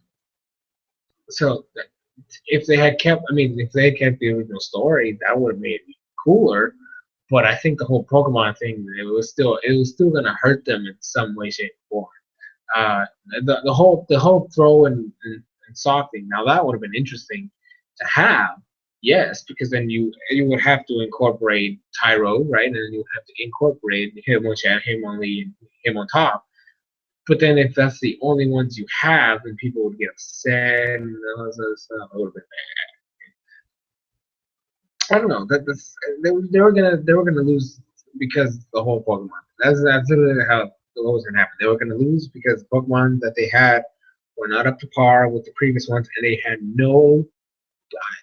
so if they had kept, if they had kept the original story, that would have made it cooler. But I think the whole Pokemon thing, it was still gonna hurt them in some way, shape, or form. Uh, the whole throw and saw thing. Now that would have been interesting to have, yes, because then you would have to incorporate Tyro, right, and then you would have to incorporate Hitmonchan, Hitmonlee, and him on top. But then if that's the only ones you have, then people would get upset and all this other stuff. A little bit. I don't know. They were gonna lose because the whole Pokemon. That's literally how what was gonna happen. They were gonna lose because the Pokemon that they had were not up to par with the previous ones, and they had no.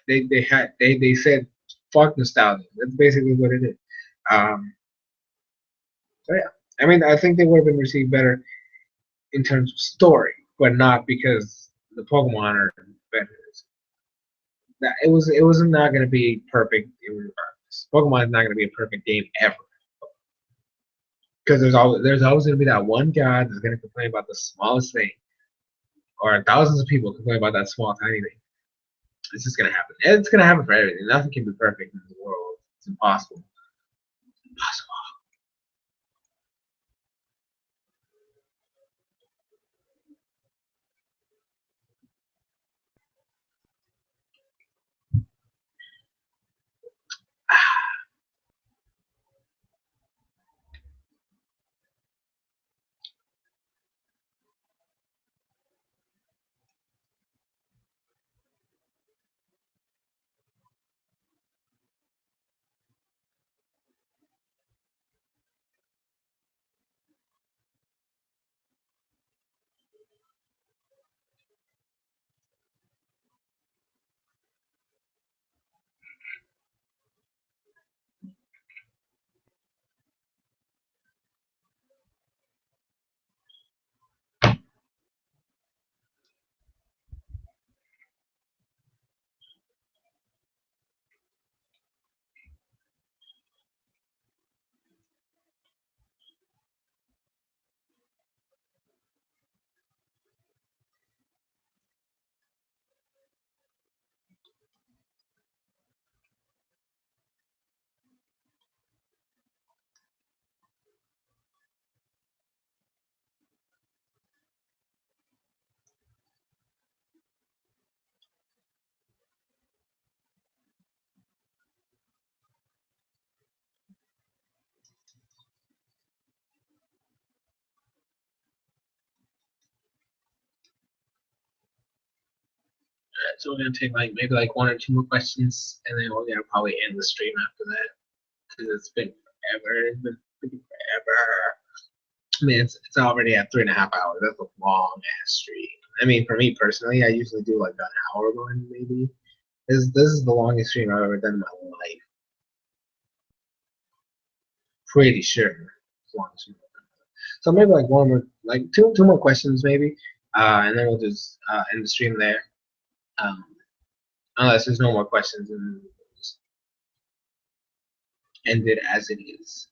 They said fuck nostalgia. That's basically what it is. Um, so yeah, I mean, I think they would have been received better in terms of story, but not because the Pokemon are better. It was not going to be perfect regardless. Pokemon is not going to be a perfect game ever because there's always going to be that one guy that's going to complain about the smallest thing, or thousands of people complain about that small tiny thing. It's just going to happen. It's going to happen for everything. Nothing can be perfect in the world. It's impossible. Impossible. So we're gonna take like maybe like one or two more questions, and then we're gonna probably end the stream after that because it's been forever. It's been freaking forever. I mean, it's already at 3.5 hours. That's a long ass stream. I mean, for me personally, I usually do like an hour one maybe. This is the longest stream I've ever done in my life. Pretty sure it's the longest stream I've ever done. So maybe like one more, like two more questions maybe, and then we'll just end the stream there. Um, unless there's no more questions, and we'll just end it as it is.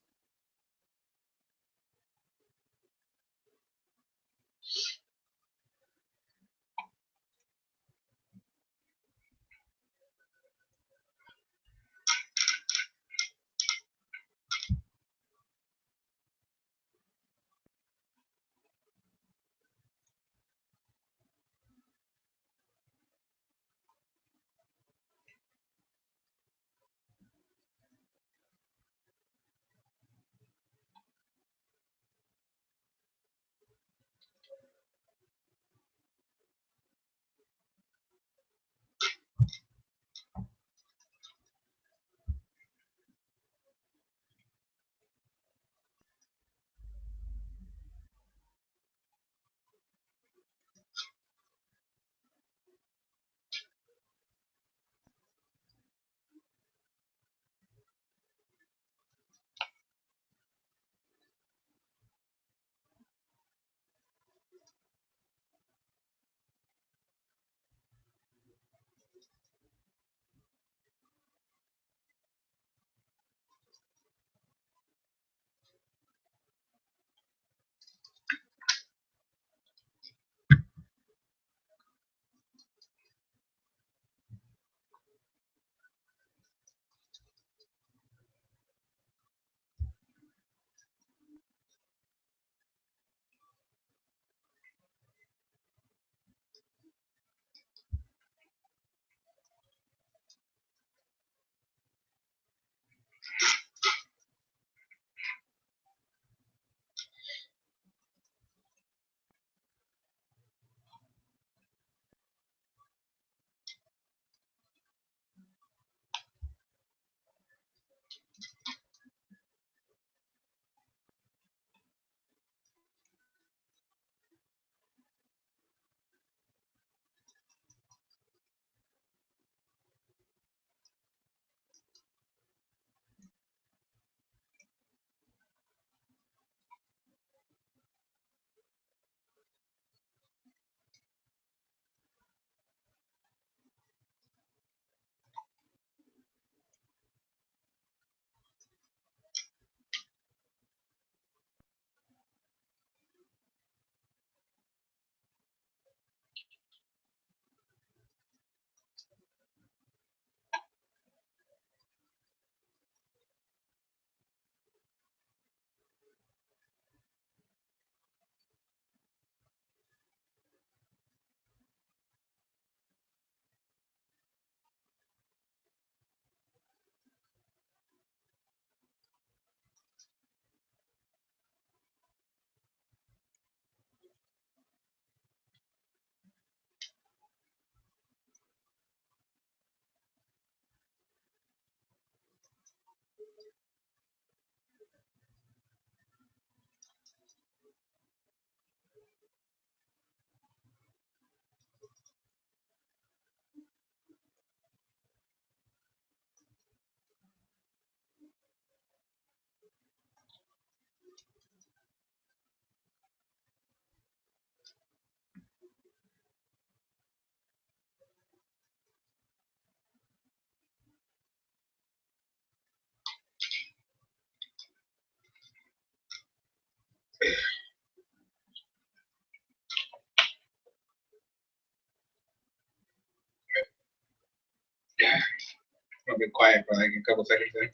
I've been quiet for like a couple seconds there.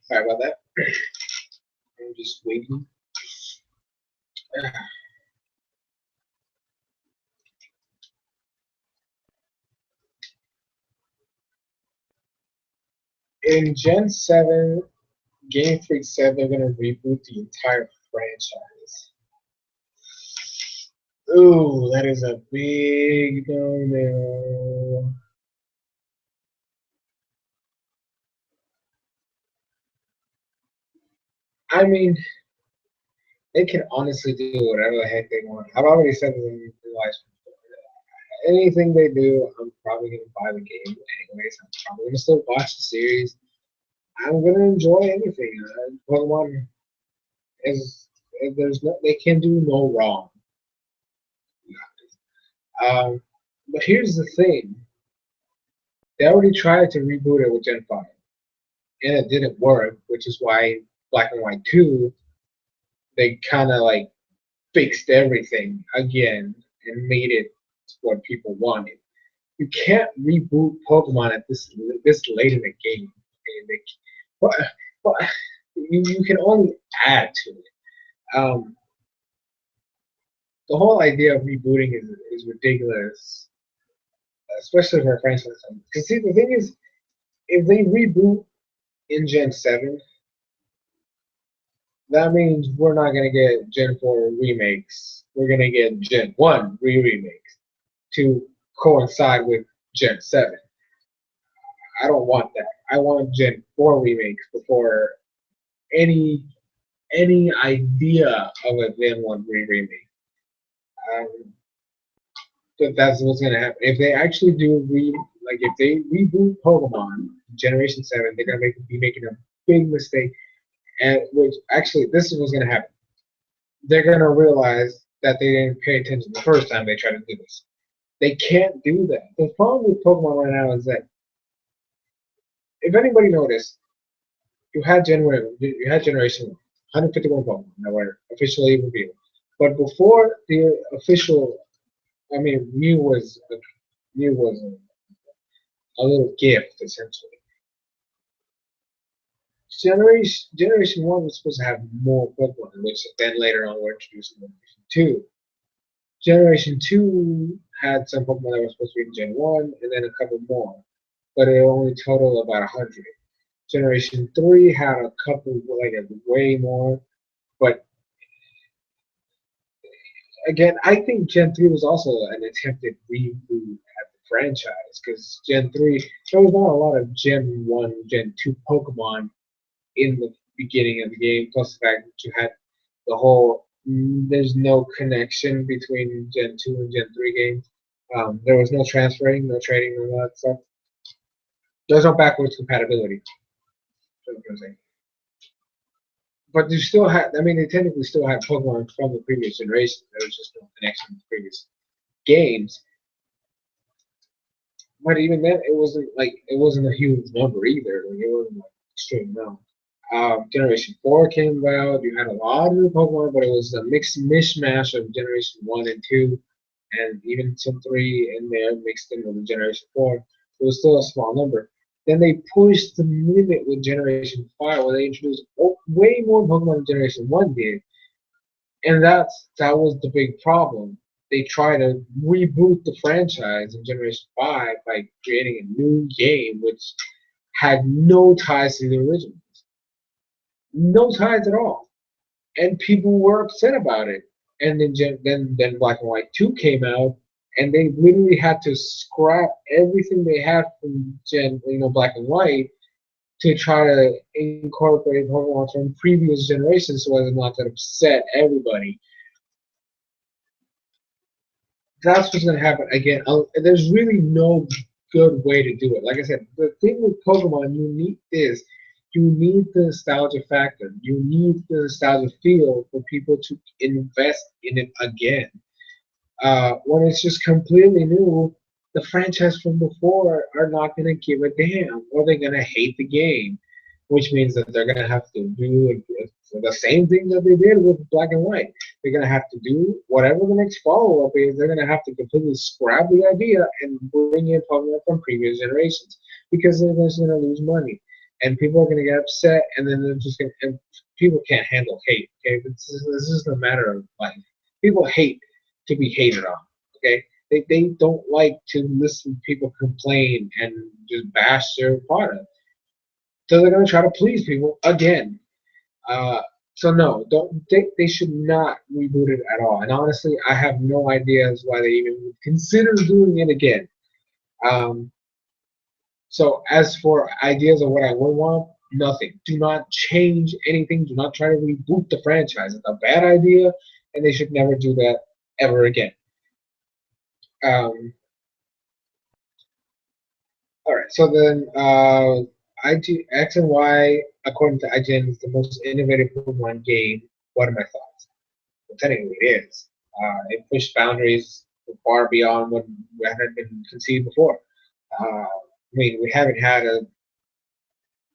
Sorry about that. I'm just waiting. In Gen 7, Game Freak said they're going to reboot the entire franchise. Ooh, that is a big no-no. I mean, they can honestly do whatever the heck they want. I've already said this in the live stream. Anything they do, I'm probably going to buy the game anyways. I'm probably going to still watch the series. I'm going to enjoy anything. Pokemon is, there's no, they can do no wrong. But here's the thing. They already tried to reboot it with Gen 5. And it didn't work, which is why Black and White 2, they kind of like fixed everything again and made it what people wanted. You can't reboot Pokemon at this late in the game. But, but you can only add to it. The whole idea of rebooting is ridiculous, especially for a franchise. Because see, the thing is, if they reboot in Gen 7, that means we're not going to get Gen 4 remakes. We're going to get Gen 1 remakes to coincide with Gen 7. I don't want that. I want Gen 4 remakes before any idea of a Gen 1 remake. But that's what's going to happen. If they actually do if they reboot Pokemon Generation 7, they're going to be making a big mistake. And which actually, this is what's going to happen. They're going to realize that they didn't pay attention the first time they tried to do this. They can't do that. The problem with Pokemon right now is that if anybody noticed, you had Generation 1, 151 Pokemon that were officially revealed. But before the official, Mew was a little gift essentially. Generation 1 was supposed to have more Pokemon, which then later on were introduced in Generation 2. Generation 2 had some Pokemon that were supposed to be in Gen 1, and then a couple more, but it only totaled about 100. Generation 3 had a couple, way more, but again, I think Gen 3 was also an attempted reboot at the franchise, because Gen 3, there was not a lot of Gen 1, Gen 2 Pokemon in the beginning of the game, plus the fact that you had the whole there's no connection between Gen 2 and Gen 3 games. There was no transferring, no trading, none of that stuff. There's no backwards compatibility. But you still had, they technically still had Pokemon from the previous generation. There was just no connection to the previous games. But even then, it wasn't a huge number either. It wasn't extreme amount. Generation 4 came out. You had a lot of new Pokemon, but it was a mishmash of Generation 1 and 2, and even some 3 in there mixed in with Generation 4. It was still a small number. Then they pushed the limit with Generation 5, where they introduced way more Pokemon than Generation 1 did. And that was the big problem. They tried to reboot the franchise in Generation 5 by creating a new game which had no ties to the original. No ties at all, and people were upset about it. And then Black and White 2 came out, and they literally had to scrap everything they had from Black and White to try to incorporate Pokemon from previous generations so as not to upset everybody. That's what's going to happen again. There's really no good way to do it. Like I said, the thing with Pokemon, you need the nostalgia factor. You need the nostalgia feel for people to invest in it again. When it's just completely new, the franchise from before are not going to give a damn, or they're going to hate the game, which means that they're going to have to do the same thing that they did with Black and White. they're gonna have to do whatever the next follow up is. They're gonna have to completely scrap the idea and bring in Pokemon from previous generations because they're just gonna lose money, and people are gonna get upset, and then they're just gonna. And people can't handle hate. Okay, this is a matter of life. People hate to be hated on. Okay, they don't like to listen to people complain and just bash their product. So they're gonna try to please people again. Uh, so no, don't they should not reboot it at all. And honestly, I have no ideas why they even would consider doing it again. Um, so as for ideas of what I would want, nothing. Do not change anything. Do not try to reboot the franchise. It's a bad idea, and they should never do that ever again. Um, all right. So then, IG X and Y, according to IGN, is the most innovative Pokemon game. What are my thoughts? Well, technically, it is. It pushed boundaries far beyond what had been conceived before. I mean, we haven't had a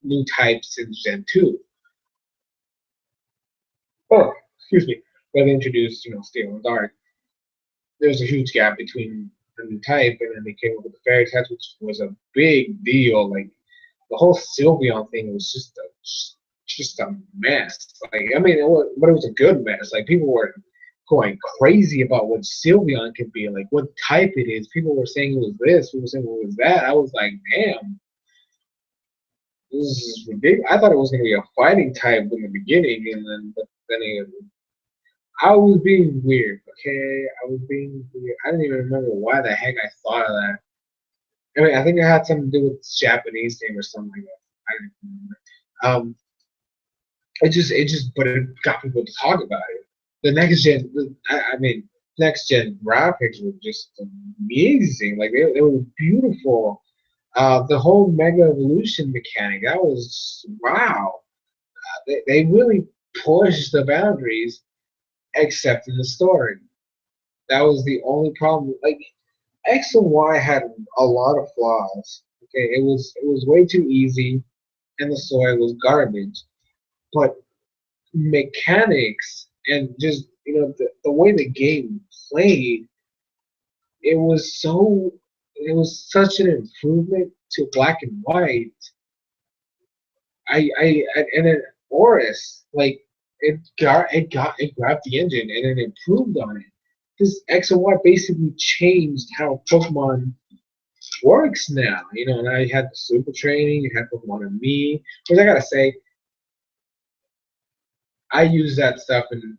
new type since Gen 2. Oh, excuse me. Where they introduced, Steel and Dark. There's a huge gap between the new type, and then they came up with the fairy types, which was a big deal. Like the whole Sylveon thing was just a mess. Like I mean, but it was a good mess. Like people were going crazy about what Sylveon could be, like what type it is. People were saying it was this, people were saying it was that. I was like, damn, this is ridiculous. I thought it was gonna be a fighting type in the beginning, and but then I was being weird. Okay, I was being weird. I didn't even remember why the heck I thought of that. I mean, I think it had something to do with Japanese name or something like that. I don't remember. But it got people to talk about it. The next gen, I mean, next gen graphics were just amazing. Like they were beautiful. The whole Mega Evolution mechanic, that was wow. They really pushed the boundaries, except in the story. That was the only problem. Like X and Y had a lot of flaws. Okay, it was way too easy, and the story was garbage. But mechanics and just the way the game played, it was such an improvement to Black and White. And then Oris, like it grabbed the engine and it improved on it. This X and Y basically changed how Pokemon works now. Now you had the super training, you had Pokemon and Me. Which I gotta say, I use that stuff in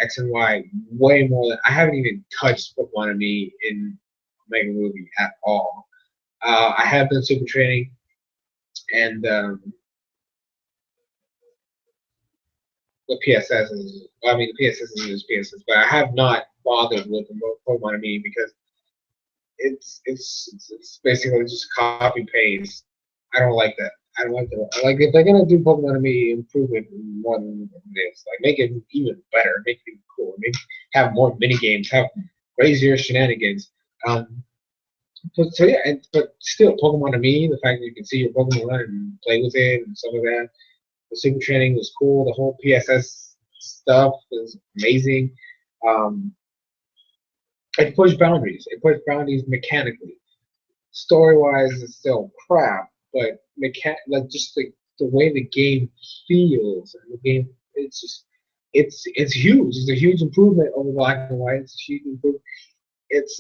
X and Y way more than I haven't even touched Pokemon and Me in Mega Movie at all. I have done super training, and the PSS is. Well, I mean, the PSS is PSS, but I have not bothered with the Pokemon and Me because it's basically just copy paste. I don't like that. I don't like that. Like if they're gonna do Pokemon to me, improve it more than this. Like make it even better, make it cool, make have more mini games, have crazier shenanigans. But so yeah, but still, Pokemon to me, the fact that you can see your Pokemon and play with it and stuff like that. The super training was cool. The whole PSS stuff was amazing. Um, it pushed boundaries. It pushed boundaries mechanically. Story wise, it's still crap, but like just the way the game feels and the game, it's just it's huge. It's a huge improvement over Black and White. It's a huge improvement. It's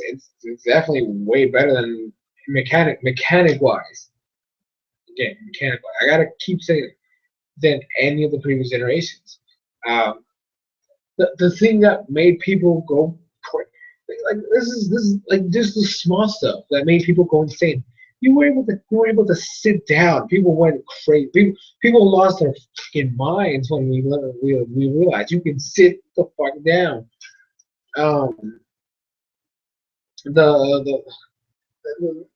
definitely way better than mechanic wise. Again, mechanic wise. I gotta keep saying it, than any of the previous generations. Um, the thing that made people go like this is like just the small stuff that made people go insane. You were able to sit down. People went crazy. People lost their fucking minds when we realized you can sit the fuck down. Um, the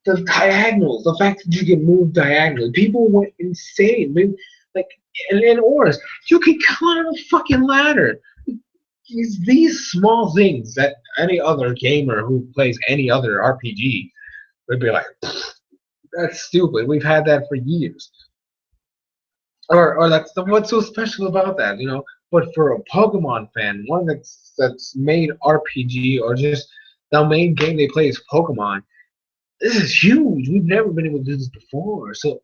the diagonals, the fact that you can move diagonally, people went insane. I mean, like in Oris, you can climb a fucking ladder. These small things that any other gamer who plays any other RPG would be like, that's stupid. We've had that for years. Or that's what's so special about that, But for a Pokemon fan, one that's made RPG or just the main game they play is Pokemon, this is huge. We've never been able to do this before. So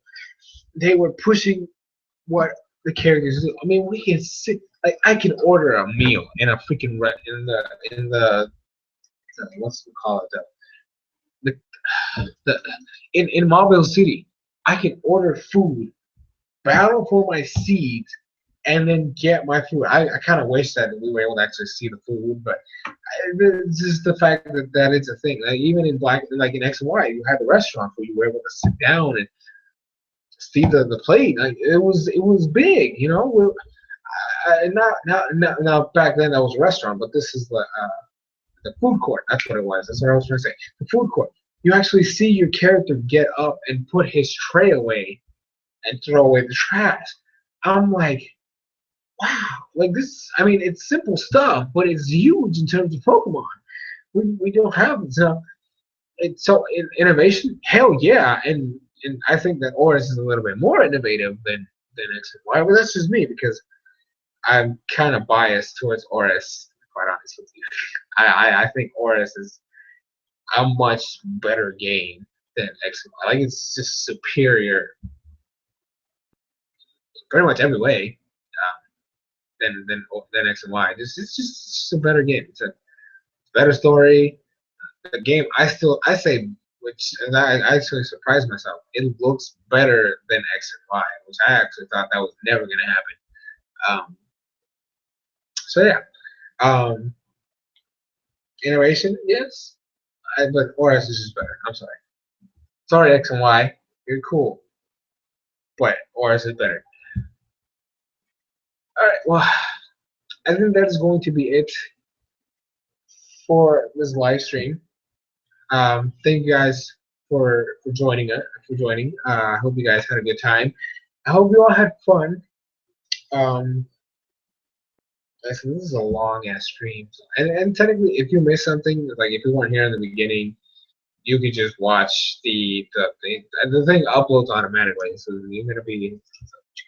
they were pushing what the characters do. I mean, we can sit like I can order a meal in a freaking in the what's we call it the the in Mobile City. I can order food, battle for my seeds, and then get my food. I kind of wish that we were able to actually see the food, but it's just the fact that that it's a thing. Like even in like in X and Y, you had the restaurant where you were able to sit down and see the plate. Like it was big, you know. Now back then that was a restaurant, but this is the food court. That's what it was. That's what I was trying to say. The food court. You actually see your character get up and put his tray away and throw away the trash. I'm like, wow, like this. I mean, it's simple stuff, but it's huge in terms of Pokemon. We don't have it. So innovation. Hell yeah, and I think that Oris is a little bit more innovative than X and Y. But that's just me because I'm kind of biased towards Oris. Quite honest with you, I think Oris is a much better game than X and Y. Like it's just superior, pretty much every way. Than X and Y. It's just a better game. It's a better story. The game I say, which and I actually surprised myself. It looks better than X and Y, which I actually thought that was never going to happen. So yeah, innovation, yes, but Oris is just better. I'm sorry. Sorry, X and Y, you're cool, but Oris is better. All right, well, I think that is going to be it for this live stream. Thank you guys for joining us. I hope you guys had a good time. I hope you all had fun. Actually, this is a long ass stream, and technically, if you miss something, like if you weren't here in the beginning, you could just watch the thing uploads automatically. So you're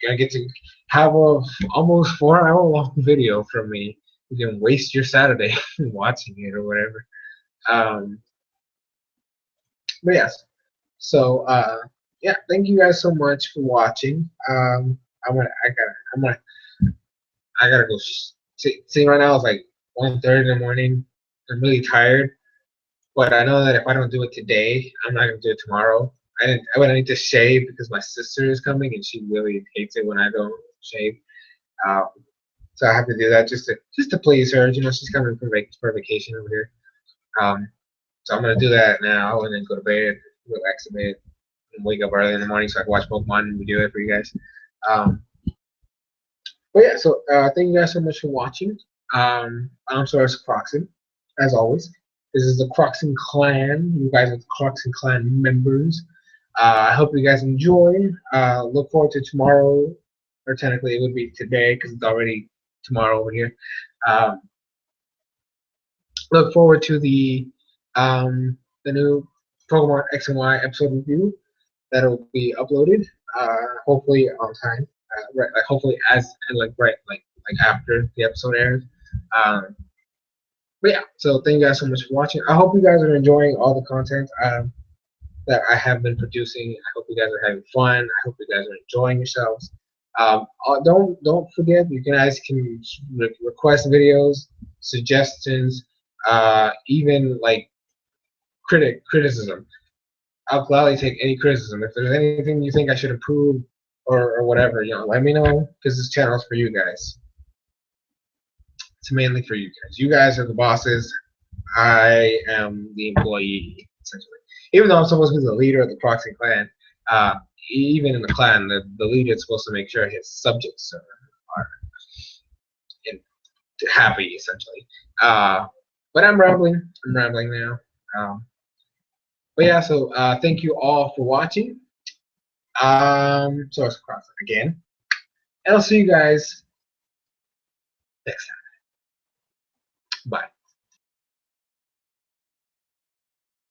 gonna get to have a almost 4 hour long video from me. You can waste your Saturday watching it or whatever. But yes, so yeah, thank you guys so much for watching. I gotta go. See, right now it's like 1:30 in the morning. I'm really tired, but I know that if I don't do it today, I'm not gonna do it tomorrow. I need to shave because my sister is coming and she really hates it when I don't shave. Um, so I have to do that just to please her. You know, she's coming for vacation over here. So I'm gonna do that now and then go to bed, relax a bit, and wake up early in the morning so I can watch Pokemon and do it for you guys. But yeah, so thank you guys so much for watching. I'm SoresanCrockxen, as always. This is the Crockxen Clan. You guys are the Crockxen Clan members. I hope you guys enjoy. Look forward to tomorrow, or technically it would be today because it's already tomorrow over here. Look forward to the new Pokemon X and Y episode review that'll be uploaded. Hopefully on time. Right, like hopefully like after the episode airs. But yeah, so thank you guys so much for watching. I hope you guys are enjoying all the content that I have been producing. I hope you guys are having fun. I hope you guys are enjoying yourselves. Don't forget, you guys can request videos, suggestions, even like criticism. I'll gladly take any criticism. If there's anything you think I should improve or whatever, you know, let me know because this channel is for you guys. It's mainly for you guys. You guys are the bosses. I am the employee, essentially. Even though I'm supposed to be the leader of the Crockxen clan, even in the clan, the leader is supposed to make sure his subjects are happy, essentially. But I'm rambling. I'm rambling now. But yeah, so thank you all for watching. SoresanCrockxen again. And I'll see you guys next time. Bye.